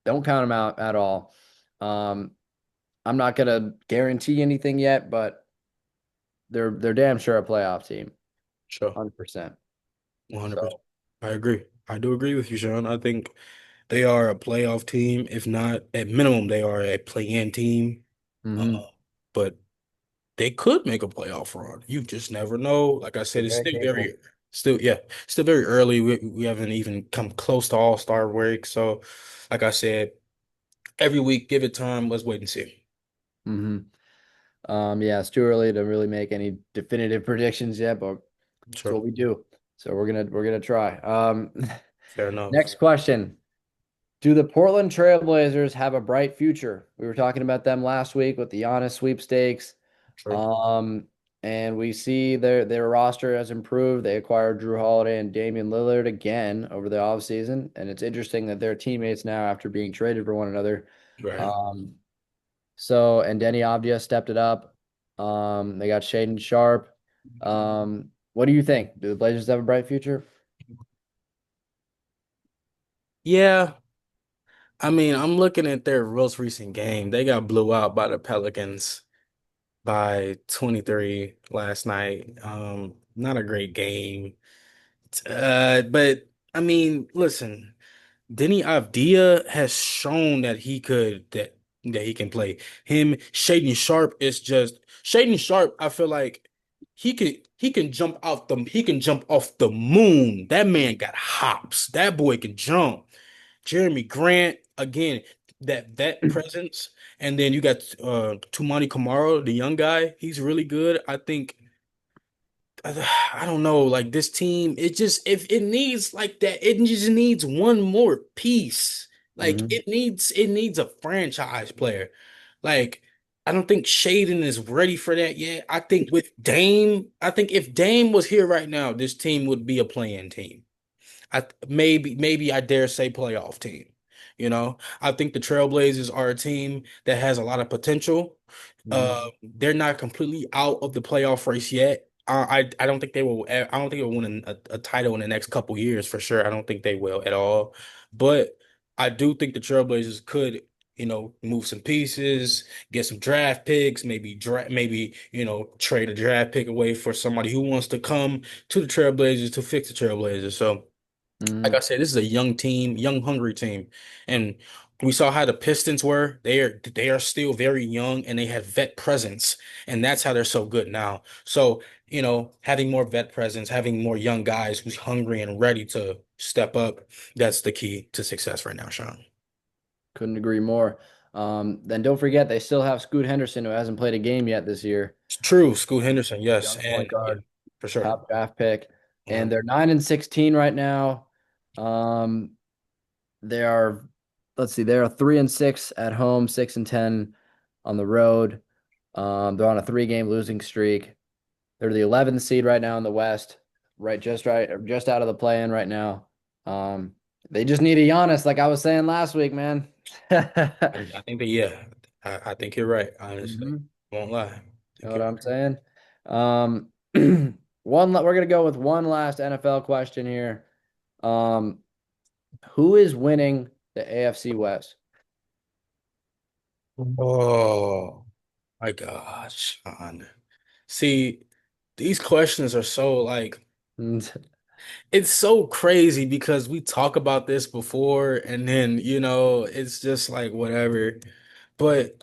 don't count them out at all. Um, I'm not going to guarantee anything yet, but they're damn sure a playoff team, Sure. 100%. 100%. So, I agree. I do agree with you, Sean. I think they are a playoff team. If not, at minimum, they are a play-in team. hmm. Uh, but they could make a playoff run. You just never know. Like I They're said, it's very capable. still very early. We haven't even come close to All-Star break. So, like I said, every week, give it time. Let's wait and see. hmm. Yeah, it's too early to really make any definitive predictions yet, but it's Sure. what we do. So we're gonna try. Fair enough. Next question. Do the Portland Trailblazers have a bright future? We were talking about them last week with the Giannis sweepstakes. True. Um, and we see their roster has improved. They acquired Drew Holiday and Damian Lillard again over the offseason. And it's interesting that they're teammates now after being traded for one another. Right. Um, and Denny Avdia stepped it up. They got Shaden Sharp. What do you think? Do the Blazers have a bright future? Yeah. I mean, I'm looking at their most recent game. They got blew out by the Pelicans by 23 last night. Not a great game. But I mean, listen, Denny Avdia has shown that he can play. Him, Shaden Sharp, I feel like he can jump off the moon. That man got hops. That boy can jump. Jeremy Grant, again, that presence. And then you got Tumani Kamara, the young guy. He's really good. I think I don't know, like this team, it just if it needs like that, it just needs one more piece. Like Hmm. it needs a franchise player. Like I don't think Shaden is ready for that yet. I think with Dame, I think if Dame was here right now, this team would be a playing team. Maybe I dare say playoff team. I think the Trailblazers are a team that has a lot of potential. Mhm. They're not completely out of the playoff race yet. I don't think they will. I don't think they'll win a title in the next couple years for sure. I don't think they will at all. But I do think the Trailblazers could, move some pieces, get some draft picks, maybe trade a draft pick away for somebody who wants to come to the Trailblazers to fix the Trailblazers. So like I Mhm. said, this is a young team, young, hungry team. And we saw how the Pistons were. They are still very young and they have vet presence. And that's how they're so good now. So, having more vet presence, having more young guys who's hungry and ready to step up, that's the key to success right now, Sean. Couldn't agree more. Then don't forget they still have Scoot Henderson who hasn't played a game yet this year. It's true, Scoot Henderson, yes. Young point And yeah, guard, for sure. top draft pick, Uh-huh. and they're 9-16 right now. Um, they are, let's see, they are 3-6 at home, 6-10 on the road. They're on a three-game losing streak. They're the 11th seed right now in the West, right, or just out of the play-in right now. Um, they just need a Giannis, like I was saying last week, man. I think that, yeah, I think you're right, honestly. Mhm. Won't lie. I Know think what you're I'm saying? Um, we're gonna go with one last NFL question here. Um, who is winning the AFC West? right. Oh. My gosh, Sean. See, these questions are so like it's so crazy because we talk about this before and then, it's just like whatever. But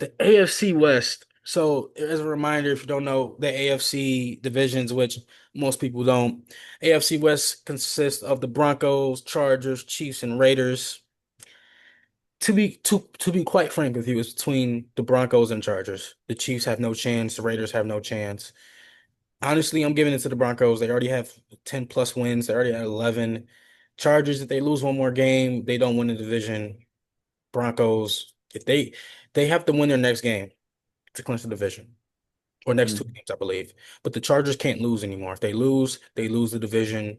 the AFC West, so as a reminder, if you don't know, the AFC divisions, which most people don't, AFC West consists of the Broncos, Chargers, Chiefs, and Raiders. To be quite frank with you, it's between the Broncos and Chargers. The Chiefs have no chance. The Raiders have no chance. Honestly, I'm giving it to the Broncos. They already have 10 plus wins. They already have 11. Chargers, if they lose one more game, they don't win the division. Broncos, if they have to win their next game to clinch the division, or next two Mhm. games, I believe. But the Chargers can't lose anymore. If they lose, they lose the division.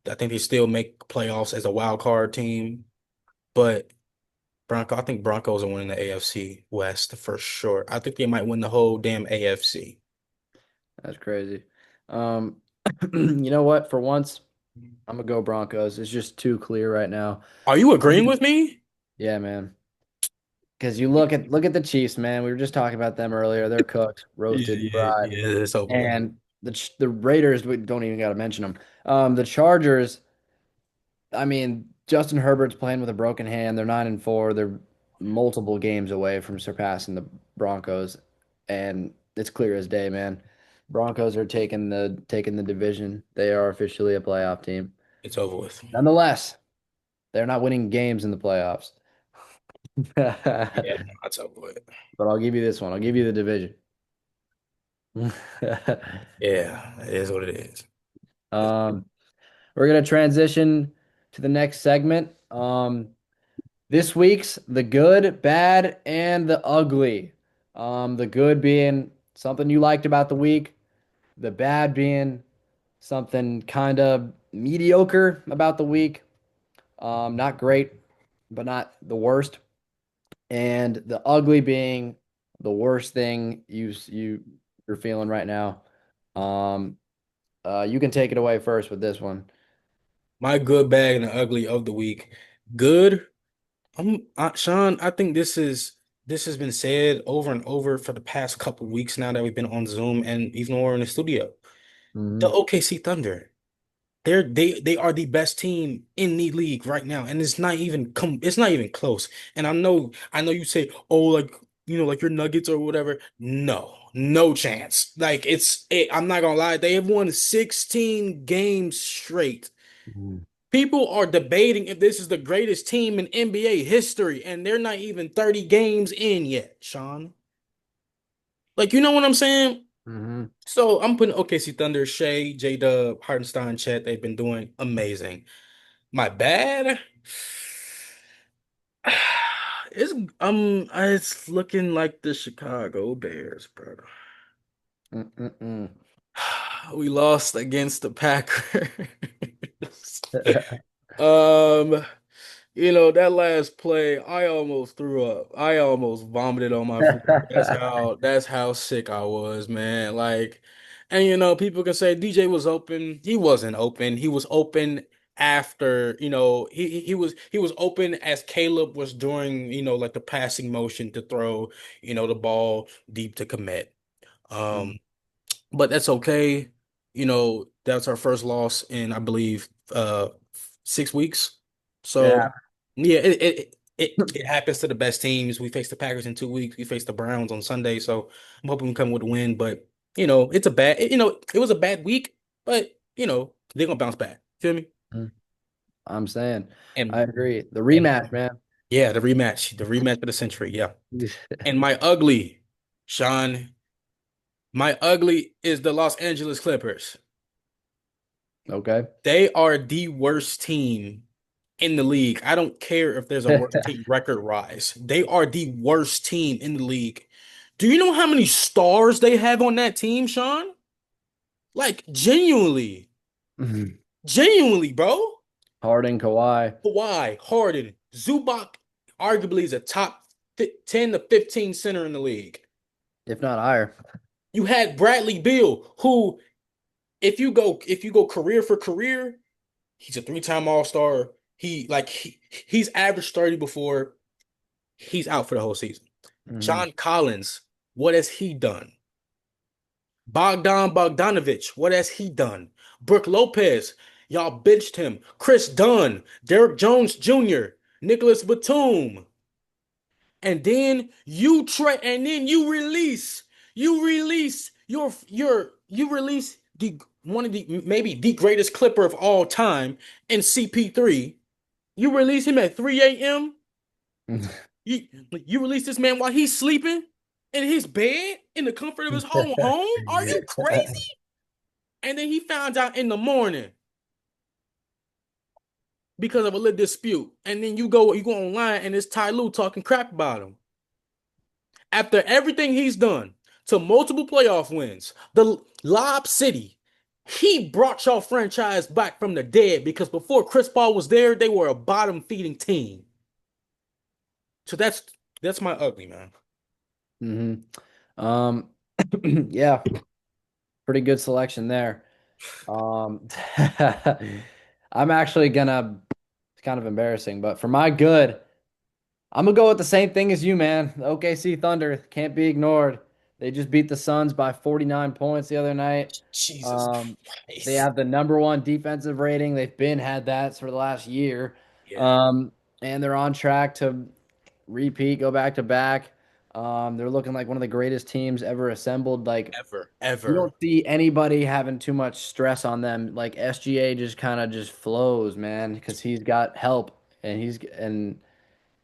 I think they still make playoffs as a wild card team. But I think Broncos are winning the AFC West for sure. I think they might win the whole damn AFC. That's crazy. Um, you know what? For once, I'm gonna go Broncos. It's just too clear right now. Are you agreeing with me? Yeah, man. Because you look at the Chiefs, man. We were just talking about them earlier. They're cooked, Yeah, roasted, yeah, fried, yeah. It's over with. and the Raiders. We don't even got to mention them. The Chargers. I mean, Justin Herbert's playing with a broken hand. They're 9-4. They're multiple games away from surpassing the Broncos, and it's clear as day, man. Broncos are taking the division. They are officially a playoff team. It's over with. Nonetheless, they're not winning games in the playoffs. Yeah, no, it's over with. But I'll give you this one. I'll give you the division. Yeah, it is what it is. Um, we're gonna transition to the next segment. This week's the good, bad, and the ugly. The good being something you liked about the week, the bad being something kind of mediocre about the week. Not great, but not the worst. And the ugly being the worst thing you're feeling right now. Um, you can take it away first with this one. My good, bad, and the ugly of the week. Good. Sean. I think this has been said over and over for the past couple weeks now that we've been on Zoom and even when we're in the studio. The Hmm. OKC Thunder. They are the best team in the league right now, and it's not even close. And I know you say, oh, like like your Nuggets or whatever. No, no chance. I'm not gonna lie, they have won 16 games straight. People are debating if this is the greatest team in NBA history, and they're not even 30 games in yet, Sean. Like, you know what I'm saying? Hmm. So I'm putting OKC Thunder, Shea, J-Dub, Hartenstein, Chet. They've been doing amazing. My bad. It's it's looking like the Chicago Bears, bro. Mm-mm-mm. We lost against the Packers. Um, that last play, I almost threw up. I almost vomited on my floor. That's how sick I was, man. Like, and people can say DJ was open. He wasn't open. He was open after, he was open as Caleb was doing, like the passing motion to throw, the ball deep to commit. Um, Mm. but that's okay. That's our first loss in, I believe, 6 weeks. So Yeah. yeah, it happens to the best teams. We face the Packers in 2 weeks. We face the Browns on Sunday. So I'm hoping we come with a win. But it was a bad week, but they're gonna bounce back. Feel me? Mm. I'm saying, I And agree. The and rematch, man. yeah, the rematch of the century. Yeah. And Sean, my ugly is the Los Angeles Clippers. Okay. They are the worst team in the league. I don't care if there's a worst team record rise. They are the worst team in the league. Do you know how many stars they have on that team, Sean? Like genuinely, bro. Harden, Kawhi, Kawhi, Harden, Zubac, arguably is a top 10 to 15 center in the league. if not higher. You had Bradley Beal, who, if you go career for career, he's a three-time All-Star. He's averaged 30 before. He's out for the whole season. Hmm. John Collins, what has he done? Bogdan Bogdanovic, what has he done? Brooke Lopez, y'all benched him. Chris Dunn, Derrick Jones Jr., Nicholas Batum. And then you release the one of the maybe the greatest Clipper of all time in CP3. You release him at 3 a.m. You you release this man while he's sleeping in his bed in the comfort of his own home? Are you crazy? And then he found out in the morning because of a little dispute. And then you go online and it's Ty Lue talking crap about him. After everything he's done to multiple playoff wins, the Lob City, he brought y'all franchise back from the dead because before Chris Paul was there, they were a bottom feeding team. So that's my ugly, man. Hmm. Um, yeah, pretty good selection there. Um, I'm actually gonna, it's kind of embarrassing, but for my good, I'm gonna go with the same thing as you, man. The OKC Thunder can't be ignored. They just beat the Suns by 49 points the other night. Jesus Um, they Christ. have the number one defensive rating. They've been had that for the last year. Yeah, Um, and they're on track to repeat, go back to back. They're looking like one of the greatest teams ever assembled. Like ever, you ever. don't see anybody having too much stress on them. Like SGA just kind of just flows, man, because he's got help and he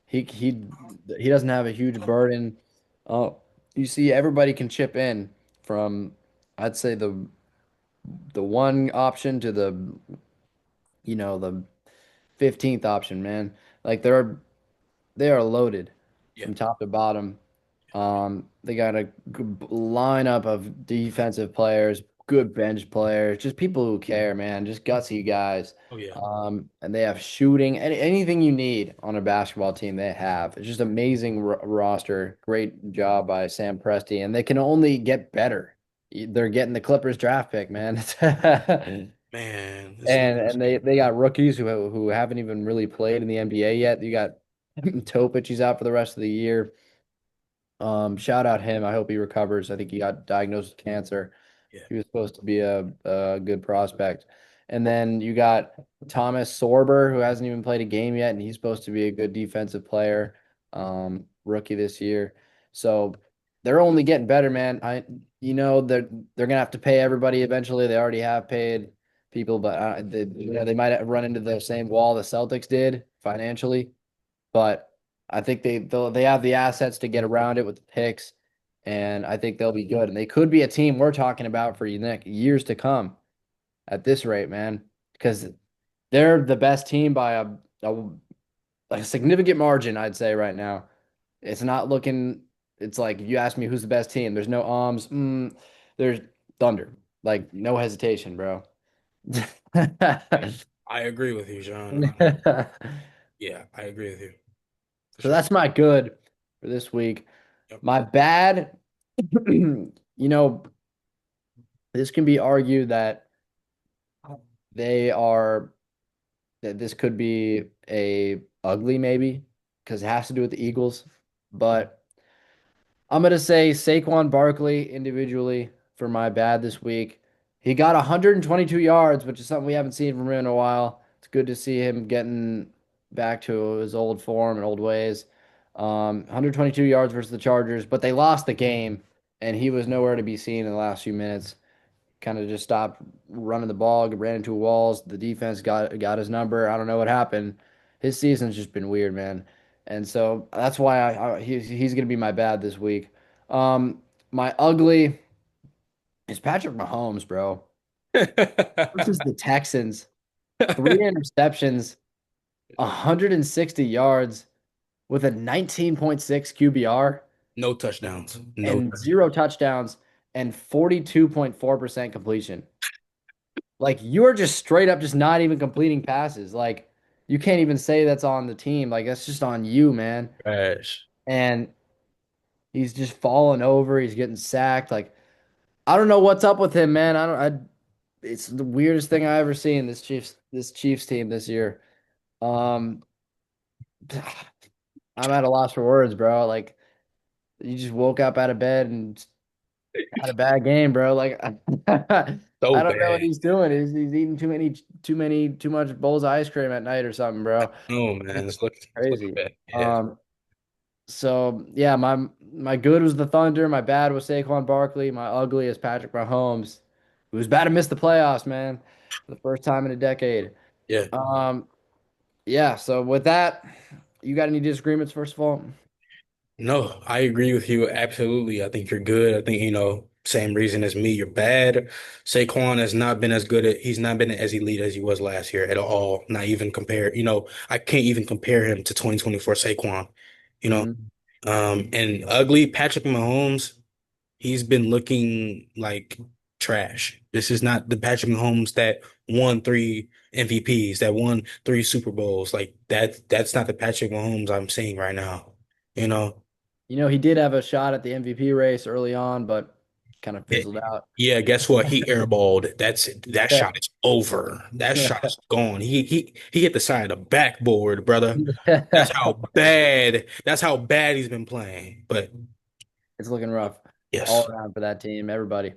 he doesn't have a huge burden. Oh, you see, everybody can chip in from I'd say the one option to the 15th option, man. Like they are loaded Yeah, from top to bottom. They got a good lineup of defensive players, good bench players, just people who care, man, just gutsy guys. oh yeah, And they have shooting, anything you need on a basketball team, they have. It's just amazing roster. Great job by Sam Presti, and they can only get better. They're getting the Clippers draft pick, man. man. This is And they got rookies who haven't even really played in the NBA yet. You got Topic, he's out for the rest of the year. Shout out him. I hope he recovers. I think he got diagnosed with cancer. yeah, He was supposed to be a good prospect. And then you got Thomas Sorber, who hasn't even played a game yet, and he's supposed to be a good defensive player, rookie this year. So they're only getting better, man. They're gonna have to pay everybody eventually. They already have paid people, but they might run into the same wall the Celtics did financially. But I think they have the assets to get around it with the picks, and I think they'll be good. And they could be a team we're talking about for next years to come at this rate, man, because they're the best team by a significant margin, I'd say right now. It's not looking. It's like if you ask me who's the best team. There's no arms. There's Thunder. Like no hesitation, bro. I agree with you, John. So Yeah, I agree with you for sure. that's my good for this week. Yep. My bad, know, this can be argued that they are that this could be a ugly maybe because it has to do with the Eagles. But I'm gonna say Saquon Barkley individually for my bad this week. He got 122 yards, which is something we haven't seen from him in a while. It's good to see him getting back to his old form and old ways. 122 yards versus the Chargers, but they lost the game, and he was nowhere to be seen in the last few minutes. Kind of just stopped running the ball, ran into walls. The defense got his number. I don't know what happened. His season's just been weird, man. And so that's why he's gonna be my bad this week. My ugly is Patrick Mahomes, bro. Versus the Texans. Three interceptions, 160 yards with a 19.6 QBR No touchdowns. No and touchdowns. zero touchdowns and 42.4% completion. Like you are just straight up just not even completing passes. Like you can't even say that's on the team. Like that's just on you, man. Trash. And he's just falling over. He's getting sacked. Like I don't know what's up with him, man. I don't. It's the weirdest thing I ever seen. This Chiefs team this year. Um, I'm at a loss for words, bro. Like you just woke up out of bed and had a bad game, bro. Like I So don't know what bad. he's doing. He's eating too much bowls of ice cream at night or something, bro. Oh man, it's looking Crazy. bad. Yeah. Um, so yeah, my good was the Thunder, my bad was Saquon Barkley, my ugly is Patrick Mahomes, who's about to miss the playoffs, man, for the first time in a decade. Yeah. Um, yeah, so with that, you got any disagreements, first of all? No, I agree with you absolutely. I think you're good. I think, same reason as me, you're bad. Saquon has not been as good he's not been as elite as he was last year at all. Not even compare, I can't even compare him to 2024 Saquon, you know. Mhm. And ugly Patrick Mahomes, he's been looking like trash. This is not the Patrick Mahomes that won three MVPs, that won three Super Bowls. Like that's not the Patrick Mahomes I'm seeing right now. You know. He did have a shot at the MVP race early on, but kind of Yeah, fizzled out. yeah, guess what? He airballed. That's it. That shot is over. That shot is gone. He hit the side of the backboard, brother. That's how bad he's been playing. But It's looking rough all yes. around for that team, everybody.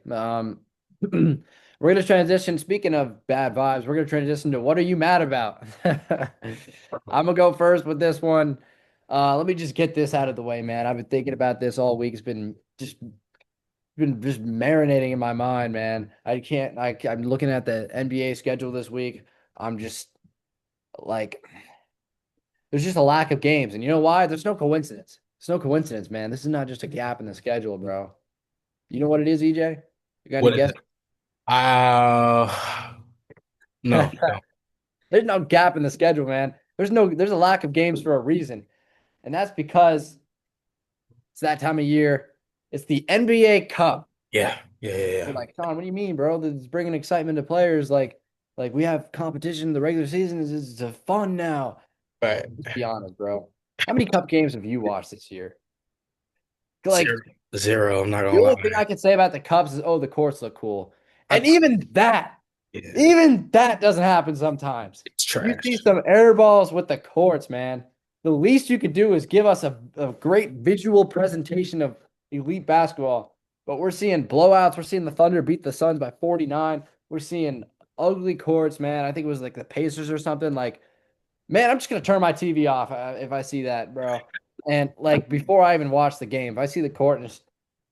We're going to transition. Speaking of bad vibes, we're going to transition to what are you mad about? I'm going to go first with this one. Let me just get this out of the way, man. I've been thinking about this all week. It's been just marinating in my mind, man. I can't. I'm looking at the NBA schedule this week. I'm just like, there's just a lack of games, and you know why? There's no coincidence. It's no coincidence, man. This is not just a gap in the schedule, bro. You know what it is, EJ? You got any What is guess? it? Uh no, no. There's no gap in the schedule, man. There's a lack of games for a reason. And that's because it's that time of year. It's the NBA Cup. Yeah, yeah, yeah, You're yeah. like, Sean, what do you mean, bro? This is bringing excitement to players. Like we have competition. The regular season is fun now. Right. Let's be honest, bro. How many cup games have you watched this year? Like Zero. Zero, I'm not the gonna only thing lie. I can say about the Cubs is, oh, the courts look cool. I, And yeah, even that doesn't happen sometimes. it's You see trash. some air balls with the courts, man. The least you could do is give us a great visual presentation of elite basketball. But we're seeing blowouts. We're seeing the Thunder beat the Suns by 49. We're seeing ugly courts, man. I think it was like the Pacers or something. Like, man, I'm just gonna turn my TV off if I see that, bro. And like before I even watch the game, if I see the court and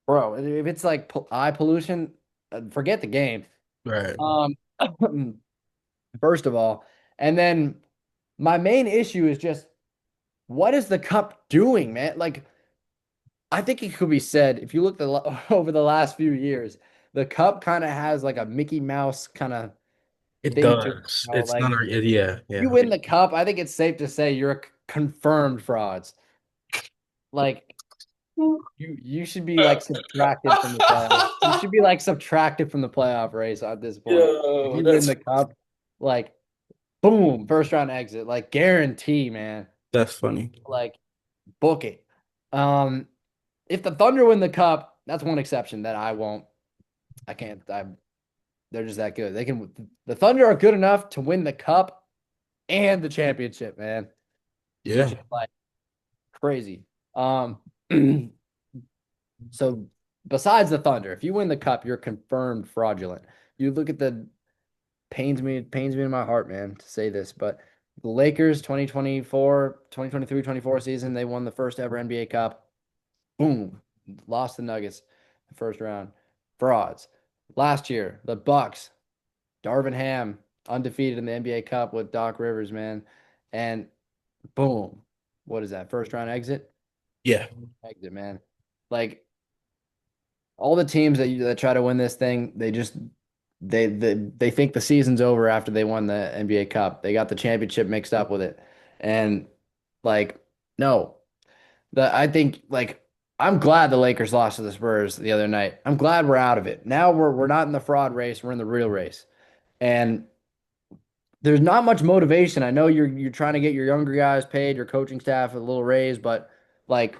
bro, if it's like eye pollution, forget the game. Right. Um, first of all, and then my main issue is just what is the cup doing, man? Like I think it could be said if you look over the last few years, the cup kind of has like a Mickey Mouse kind of It thing to it. does. It's not yeah, You yeah. win the cup, I think it's safe to say you're confirmed frauds. Like you should be like subtracted from the playoff. You should be like subtracted from the playoff race at this point. If Yo, you win that's the cup, like boom, first round exit, like guarantee, man. that's funny. Like book it. Um, if the Thunder win the cup, that's one exception that I won't. I can't. They're just that good. They can. The Thunder are good enough to win the cup and the championship, man, which Yeah. is like crazy. Um, so besides the Thunder, if you win the cup, you're confirmed fraudulent. You look at the pains me in my heart, man, to say this, but the Lakers 2024 season, they won the first ever NBA Cup. Boom, lost the Nuggets the first round. Frauds. Last year, the Bucks, Darvin Ham, undefeated in the NBA Cup with Doc Rivers, man. And boom, what is that? First round exit? Yeah. Exit, man. Like all the teams that try to win this thing, they think the season's over after they won the NBA Cup. They got the championship mixed up with it. And like, no. I think like I'm glad the Lakers lost to the Spurs the other night. I'm glad we're out of it. Now we're not in the fraud race, we're in the real race. And there's not much motivation. I know you're trying to get your younger guys paid, your coaching staff a little raise, but like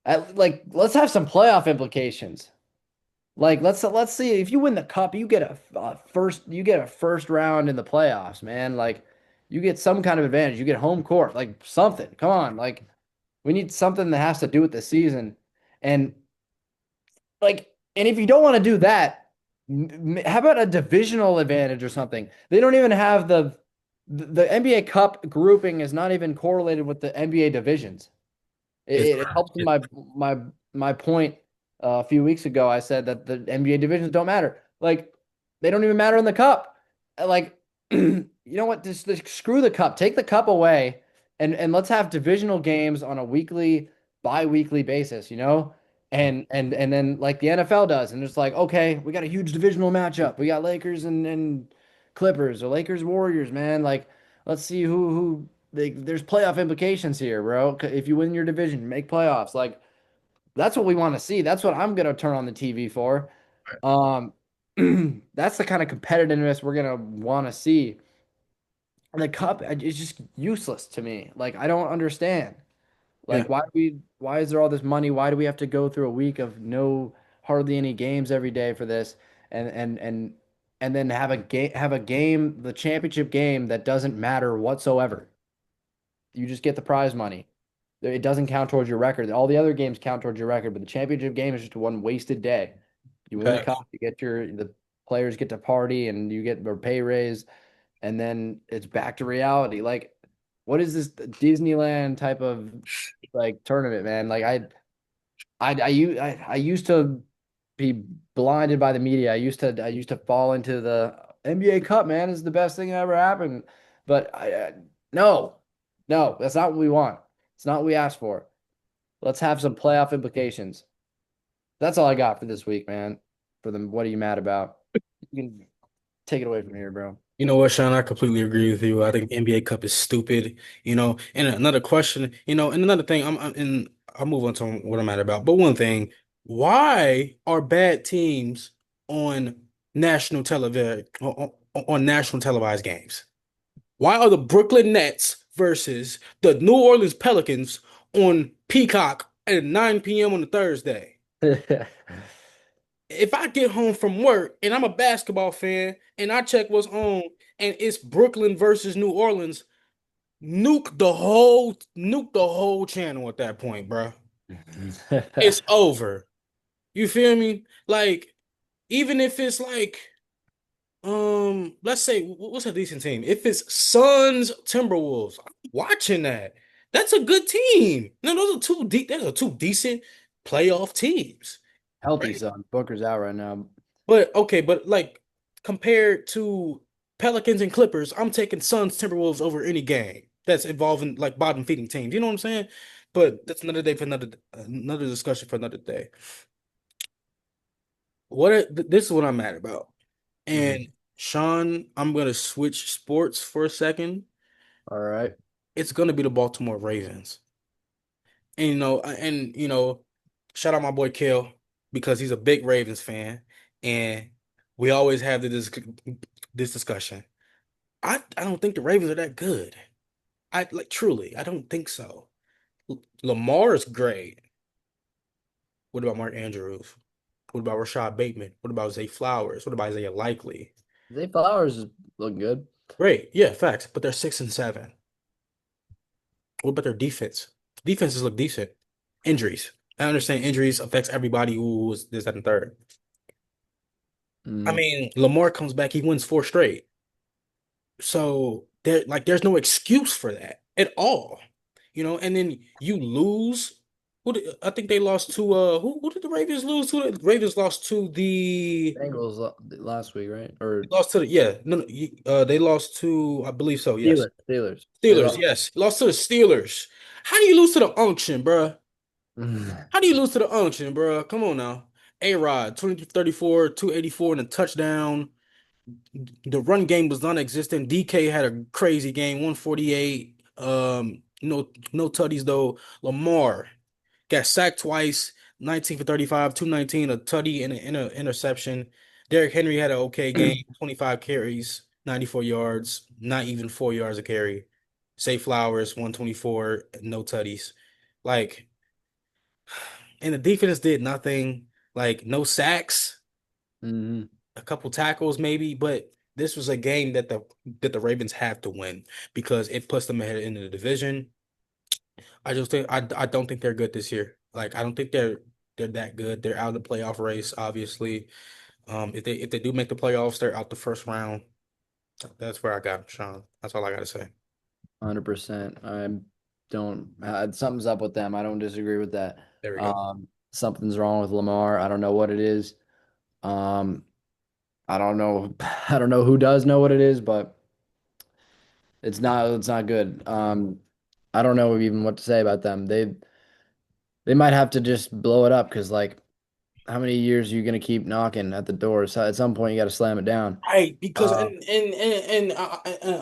let's have some playoff implications. Like let's see if you win the cup, you get a first round in the playoffs, man. Like you get some kind of advantage. You get home court, like something. Come on, like we need something that has to do with the season. And and if you don't want to do that, how about a divisional advantage or something? They don't even have the NBA Cup grouping is not even correlated with the NBA divisions. It's It helps my my point a few weeks ago. I said that the NBA divisions don't matter. Like they don't even matter in the cup. Like you know what? Just screw the cup. Take the cup away and let's have divisional games on a weekly, bi-weekly basis, you know? And then like the NFL does, and it's like, okay, we got a huge divisional matchup. We got Lakers and Clippers or Lakers Warriors, man. Like, let's see there's playoff implications here, bro. If you win your division, make playoffs. Like that's what we want to see. That's what I'm gonna turn on the TV for. Um, that's the kind of competitiveness we're gonna want to see. And the cup is just useless to me. Like I don't understand. yeah. Like why is there all this money? Why do we have to go through a week of no hardly any games every day for this? And and and and then have a game, the championship game that doesn't matter whatsoever. You just get the prize money. It doesn't count towards your record. All the other games count towards your record, but the championship game is just one wasted day. You win the Facts. cup, the players get to party and you get a pay raise, and then it's back to reality. Like, what is this Disneyland type of like tournament, man? Like I used to be blinded by the media. I used to fall into the NBA Cup, man, is the best thing that ever happened. But no, no, that's not what we want. It's not what we asked for. Let's have some playoff implications. That's all I got for this week, man. For them, what are you mad about? You can take it away from here, bro. You know what, Sean? I completely agree with you. I think NBA Cup is stupid, And another question, and another thing, and I'll move on to what I'm mad about. But one thing, why are bad teams on on national televised games? Why are the Brooklyn Nets versus the New Orleans Pelicans on Peacock at 9 p.m. on a Thursday? If I get home from work and I'm a basketball fan and I check what's on and it's Brooklyn versus New Orleans, nuke the whole channel at that point, bro. It's over. You feel me? Like, even if it's like, let's say what's a decent team? If it's Suns Timberwolves, I'm watching that. That's a good team. No, those are two decent playoff teams. Healthy Right? son. Booker's out right now. But okay, but like compared to Pelicans and Clippers, I'm taking Suns Timberwolves over any game that's involving like bottom feeding teams. You know what I'm saying? But that's another day for another discussion for another day. This is what I'm mad about. Mhm. And Sean, I'm gonna switch sports for a second. All right. It's gonna be the Baltimore Ravens. And shout out my boy Kill because he's a big Ravens fan, and we always have this discussion. I don't think the Ravens are that good. I like truly, I don't think so. Lamar is great. What about Mark Andrews? What about Rashad Bateman? What about Zay Flowers? What about Isaiah Likely? Zay Flowers is looking good. Great, yeah, facts. But they're 6-7. What about their defense? Defenses look decent. Injuries. I understand injuries affects everybody who was this, that, and third. I Mm. mean, Lamar comes back, he wins four straight. So there's no excuse for that at all. And then you lose. I think they lost to who did the Ravens lose to? The Ravens lost to the Bengals last week, right? Or lost to the yeah, no, no, they lost to I believe so, yes. Steelers. Steelers. They Steelers, lost. yes. Lost to the Steelers. How do you lose to the unction, bruh? How do you lose to the unction, bruh? Come on now. A-Rod, 20-34, 284 and a touchdown. The run game was non-existent. DK had a crazy game, 148. No tutties though. Lamar got sacked twice, 19 for 35, 219, a tutty and an interception. Derrick Henry had an okay game, 25 carries, 94 yards, not even 4 yards a carry. Say Flowers, 124, no tutties. Like, and the defense did nothing. Like, no sacks, Hmm. a couple tackles maybe, but this was a game that the Ravens have to win because it puts them ahead in the division. I don't think they're good this year. Like I don't think they're that good. They're out of the playoff race, obviously. If they do make the playoffs, they're out the first round. That's where I got them, Sean. That's all I gotta say. 100%. I don't, something's up with them. I don't disagree with that. There we go. Something's wrong with Lamar. I don't know what it is. Um, I don't know. I don't know who does know what it is, but it's not good. I don't know even what to say about them. They might have to just blow it up because like how many years are you gonna keep knocking at the door? So at some point you got to slam it down. Right, because Uh,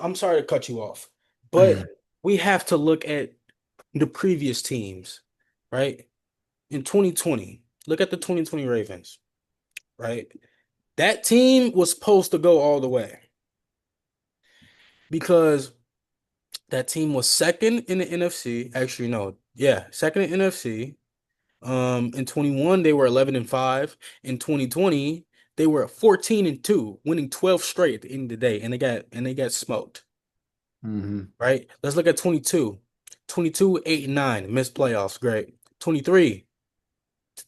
I'm sorry to cut you off, but we have to look at the previous teams, right? In 2020, look at the 2020 Ravens, right? That team was supposed to go all the way because that team was second in the NFC. Actually, no, yeah, second in NFC. In 21, they were 11-5. In 2020, they were 14-2, winning 12 straight at the end of the day, and they got smoked. hmm Right? Let's look at 22. 22, 8-9, missed playoffs. Great. 23,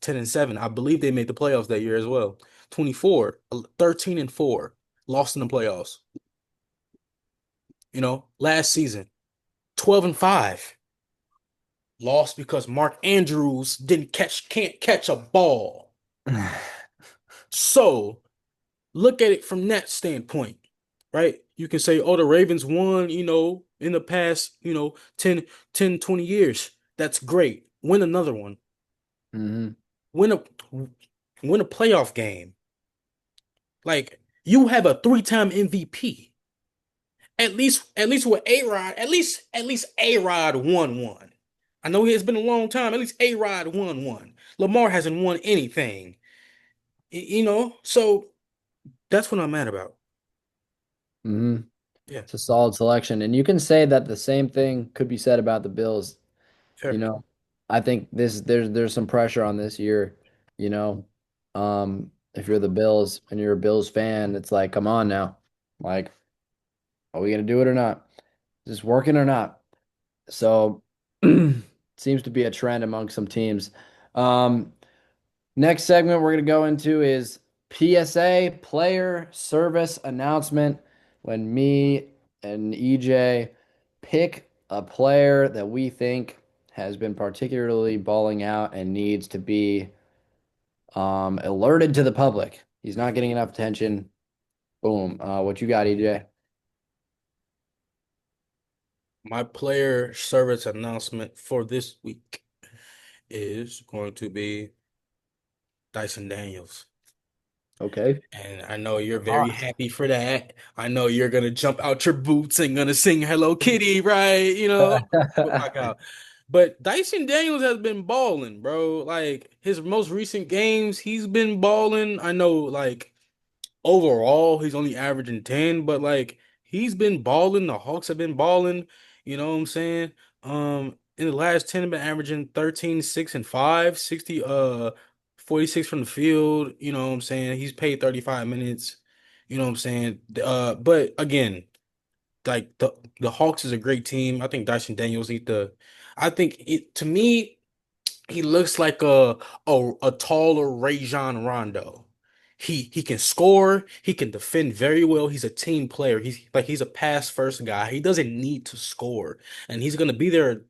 10-7. I believe they made the playoffs that year as well. 24, 13-4, lost in the playoffs. Last season, 12-5. Lost because Mark Andrews can't catch a ball. So look at it from that standpoint, right? You can say, oh, the Ravens won, in the past, 10, 20 years. That's great. Win another one. hmm Win a win a playoff game. Like you have a three-time MVP. At least with A-Rod, at least A-Rod won one. I know it's been a long time. At least A-Rod won one. Lamar hasn't won anything. So that's what I'm mad about. hmm Yeah, It's a solid selection. And you can say that the same thing could be said about the Bills. You sure. know, I think there's some pressure on this year, you know. If you're the Bills and you're a Bills fan, it's like, come on now. Like, are we gonna do it or not? Is this working or not? So seems to be a trend among some teams. Um, Next segment we're going to go into is PSA, player service announcement. When me and EJ pick a player that we think has been particularly balling out and needs to be alerted to the public. He's not getting enough attention. Boom. What you got, EJ? My player service announcement for this week is going to be Dyson Daniels. Okay. And I know you're very Hot. happy for that. I know you're gonna jump out your boots and gonna sing Hello Kitty, right? With my cow. But Dyson Daniels has been balling, bro. Like his most recent games, he's been balling. I know, like overall, he's only averaging 10, but like he's been balling. The Hawks have been balling. You know what I'm saying? In the last 10, been averaging 13, 6, and 5, 60, 46 from the field. You know what I'm saying? He's paid 35 minutes. You know what I'm saying? But again, like the Hawks is a great team. I think Dyson Daniels need to. I think it to me he looks like a taller Rajon Rondo. He can score. He can defend very well. He's a team player. He's a pass first guy. He doesn't need to score, and he's gonna be there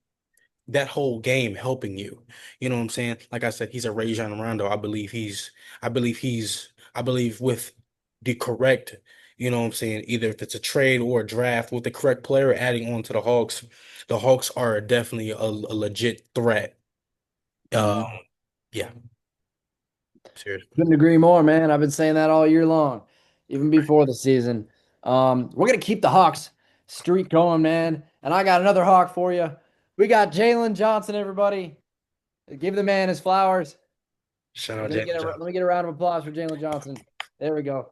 that whole game helping you. You know what I'm saying? Like I said, he's a Rajon Rondo. I believe with the correct, you know what I'm saying, either if it's a trade or a draft with the correct player adding on to the Hawks are definitely a legit threat. Um, Mhm. yeah, seriously. Couldn't agree more, man. I've been saying that all year long, even before the season. We're gonna keep the Hawks streak going, man. And I got another Hawk for you. We got Jalen Johnson, everybody. Give the man his flowers. Shout out Let me Jalen get a let Johnson. me get a round of applause for Jalen Johnson. There we go.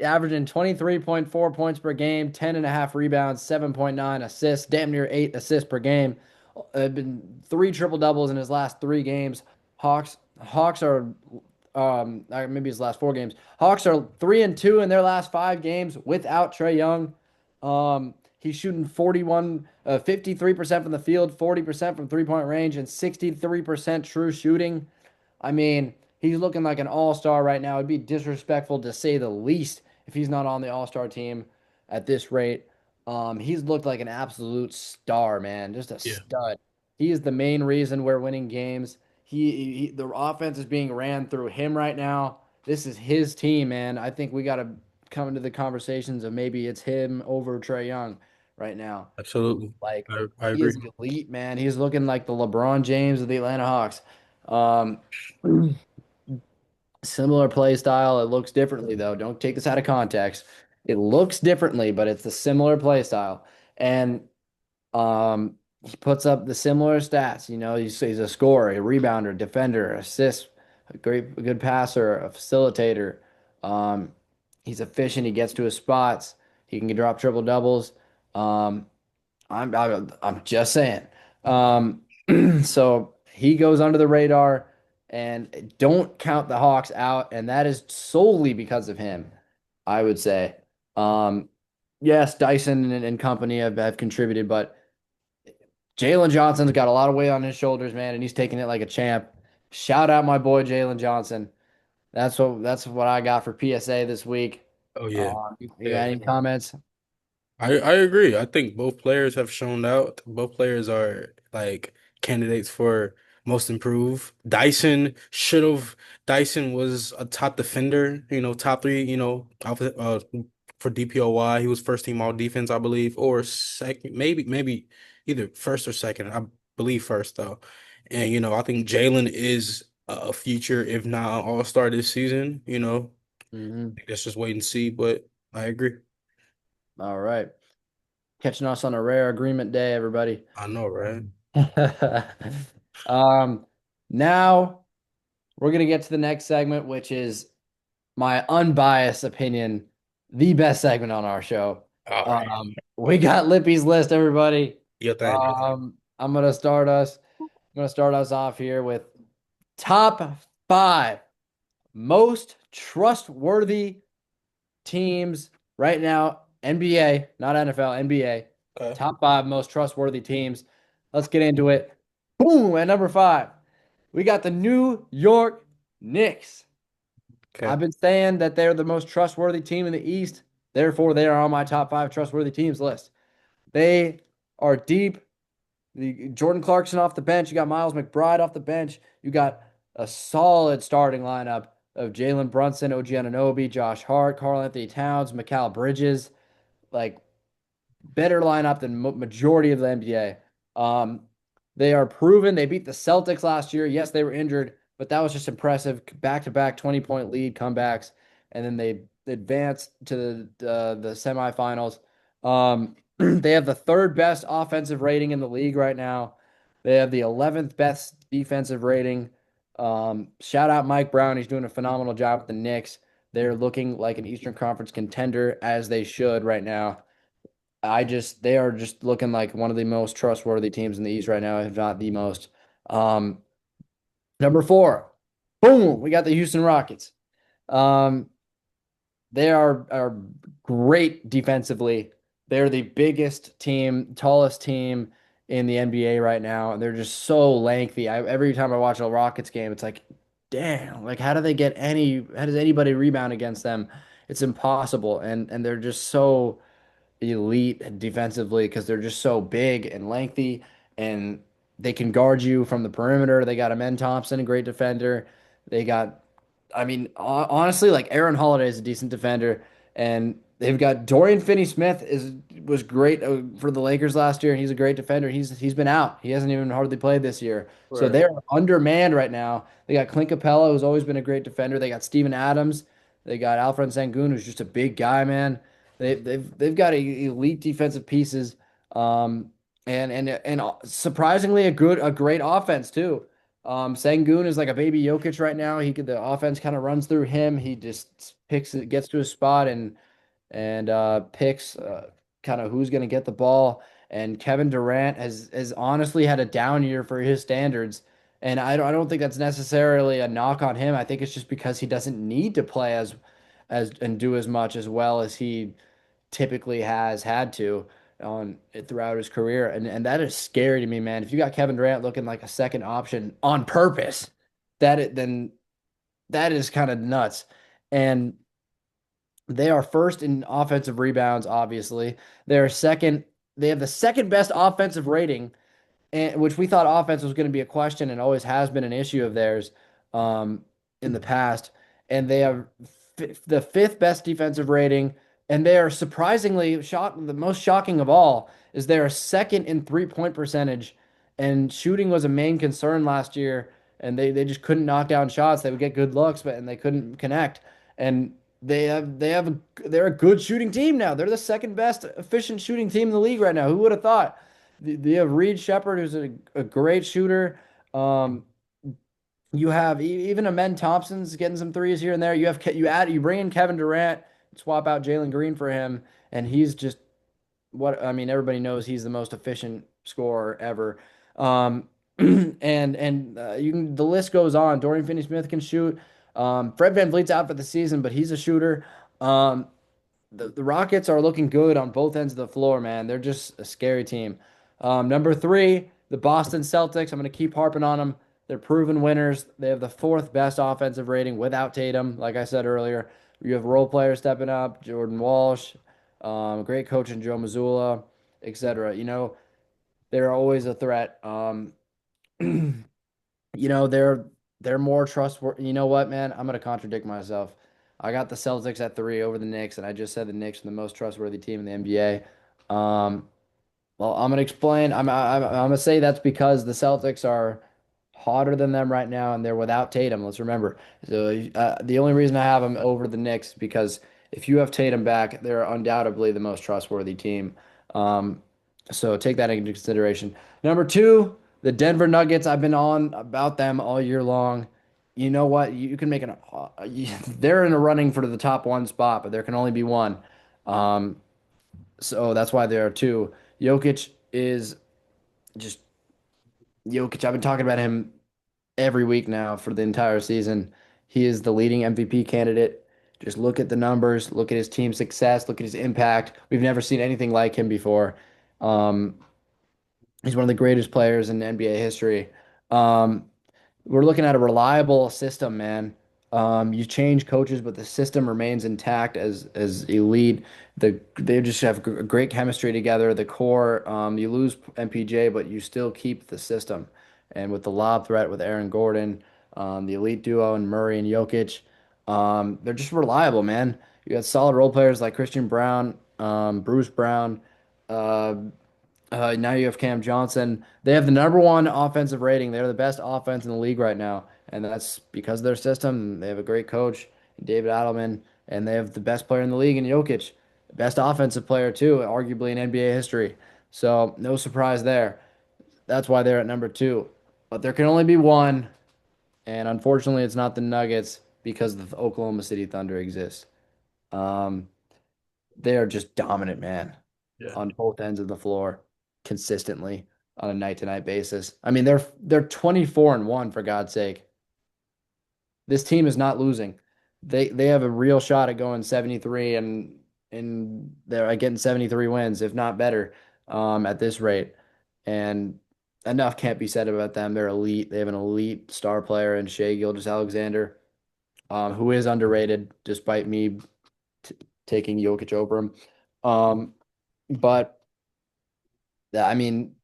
Averaging 23.4 points per game, 10 and a half rebounds, 7.9 assists, damn near 8 assists per game. Been three triple doubles in his last 3 games. Hawks are maybe his last 4 games. Hawks are 3-2 in their last 5 games without Trae Young. He's shooting 53% from the field, 40% from 3-point range, and 63% true shooting. I mean, he's looking like an all-star right now. It'd be disrespectful to say the least if he's not on the all-star team at this rate. He's looked like an absolute star, man, just a Yeah, stud. He is the main reason we're winning games. The offense is being ran through him right now. This is his team, man. I think we got to come into the conversations of maybe it's him over Trae Young right now. absolutely. Like I he is agree. elite, man. He's looking like the LeBron James of the Atlanta Hawks. Um, Similar play style. It looks differently though. Don't take this out of context. It looks differently, but it's a similar play style. And he puts up the similar stats. You know, he's a scorer, a rebounder, defender, assist, a good passer, a facilitator. Um, he's efficient. He gets to his spots. He can drop triple doubles. Um, I'm just saying. Um, so he goes under the radar, and don't count the Hawks out, and that is solely because of him, I would say. Um, yes, Dyson and company have contributed, but Jalen Johnson's got a lot of weight on his shoulders, man, and he's taking it like a champ. Shout out my boy Jalen Johnson. That's what I got for PSA this week. Oh yeah. You got Yeah. any comments? I agree. I think both players have shown out. Both players are like candidates for most improved. Dyson was a top defender, top three, for DPOY. He was first team all defense, I believe, or second, maybe either first or second. I believe first though. And I think Jalen is a future, if not an all-star this season, Hmm. Let's just wait and see, but I agree. All right. Catching us on a rare agreement day, everybody. I know, right? Um, Now we're gonna get to the next segment, which is my unbiased opinion, the best segment on our show. All right. We got Lippy's list, everybody. Your thing. I'm gonna start us. I'm gonna start us off here with top 5 most trustworthy teams right now, NBA, not NFL, NBA. Okay. Top 5 most trustworthy teams. Let's get into it. Boom! At number 5, we got the New York Knicks. Okay. I've been saying that they're the most trustworthy team in the East. Therefore, they are on my top 5 trustworthy teams list. They are deep. The Jordan Clarkson off the bench. You got Miles McBride off the bench. You got a solid starting lineup of Jalen Brunson, OG Anunoby, Josh Hart, Karl Anthony Towns, Mikal Bridges. Like better lineup than majority of the NBA. Um, they are proven. They beat the Celtics last year. Yes, they were injured, but that was just impressive. Back-to-back 20-point lead comebacks, and then they advanced to the semifinals. They have the third best offensive rating in the league right now. They have the 11th best defensive rating. Shout out Mike Brown. He's doing a phenomenal job with the Knicks. They're looking like an Eastern Conference contender, as they should right now. They are just looking like one of the most trustworthy teams in the East right now, if not the most. Um, Number four, boom, we got the Houston Rockets. Um, they are great defensively. They're the biggest team, tallest team in the NBA right now, and they're just so lengthy. Every time I watch a Rockets game, it's like, damn, like how does anybody rebound against them? It's impossible. And they're just so elite defensively because they're just so big and lengthy and they can guard you from the perimeter. They got Amen Thompson, a great defender. They got, I mean, honestly, like Aaron Holiday is a decent defender, and they've got Dorian Finney-Smith was great for the Lakers last year, and he's a great defender. He's been out. He hasn't even hardly played this year, so Right. they're undermanned right now. They got Clint Capella, who's always been a great defender. They got Steven Adams. They got Alfred Sengun, who's just a big guy, man. They've got elite defensive pieces, um, and surprisingly a great offense too. Sengun is like a baby Jokic right now. The offense kind of runs through him. He just picks it, gets to his spot and picks kind of who's going to get the ball. And Kevin Durant has honestly had a down year for his standards. And I don't think that's necessarily a knock on him. I think it's just because he doesn't need to play as and do as much as well as he typically has had to on throughout his career. And that is scary to me, man. If you got Kevin Durant looking like a second option on purpose, then that is kind of nuts. And they are first in offensive rebounds, obviously. They're second, they have the second best offensive rating, and which we thought offense was going to be a question and always has been an issue of theirs um, in the past. And they have the fifth best defensive rating, and they are surprisingly shocked. The most shocking of all is they are second in 3-point percentage, and shooting was a main concern last year, and they just couldn't knock down shots. They would get good looks, but and they couldn't connect. And they're a good shooting team now. They're the second best efficient shooting team in the league right now. Who would have thought? They have Reed Shepard, who's a great shooter. Um, you have even Amen Thompson's getting some threes here and there. You bring in Kevin Durant, swap out Jalen Green for him, and he's just what I mean. Everybody knows he's the most efficient scorer ever. Um, and you can the list goes on. Dorian Finney-Smith can shoot. Fred VanVleet's out for the season, but he's a shooter. Um, the Rockets are looking good on both ends of the floor, man. They're just a scary team. Number three, the Boston Celtics. I'm going to keep harping on them. They're proven winners. They have the fourth best offensive rating without Tatum, like I said earlier. You have role players stepping up, Jordan Walsh, great coach in Joe Mazzulla, etc. They're always a threat. You know, they're more trustworthy. You know what, man? I'm gonna contradict myself. I got the Celtics at three over the Knicks, and I just said the Knicks are the most trustworthy team in the NBA. Um, well, I'm gonna explain. I'm gonna say that's because the Celtics are hotter than them right now, and they're without Tatum. Let's remember. So the only reason I have them over the Knicks is because if you have Tatum back, they're undoubtedly the most trustworthy team. Um, so take that into consideration. Number two, the Denver Nuggets. I've been on about them all year long. You know what? You can make an. They're in a running for the top one spot, but there can only be one. Um, so that's why there are two. Jokic is just Jokic. I've been talking about him every week now for the entire season. He is the leading MVP candidate. Just look at the numbers, look at his team success, look at his impact. We've never seen anything like him before. Um, he's one of the greatest players in NBA history. Um, we're looking at a reliable system, man. You change coaches, but the system remains intact as elite. They just have great chemistry together. The core, you lose MPJ, but you still keep the system. And with the lob threat with Aaron Gordon, the elite duo and Murray and Jokic, they're just reliable, man. You got solid role players like Christian Brown, Bruce Brown. Uh, now you have Cam Johnson. They have the number one offensive rating. They're the best offense in the league right now, and that's because of their system. They have a great coach, David Adelman, and they have the best player in the league in Jokic, best offensive player too, arguably in NBA history. So no surprise there. That's why they're at number two. But there can only be one, and unfortunately, it's not the Nuggets because the Oklahoma City Thunder exists. Um, they are just dominant, man, Yeah. on both ends of the floor consistently on a night-to-night basis. I mean, they're 24-1 for God's sake. This team is not losing. They have a real shot at going 73 and they're getting 73 wins, if not better, at this rate. And enough can't be said about them. They're elite. They have an elite star player in Shea Gilgeous-Alexander, who is underrated despite me t taking Jokic over him. Um, but I mean,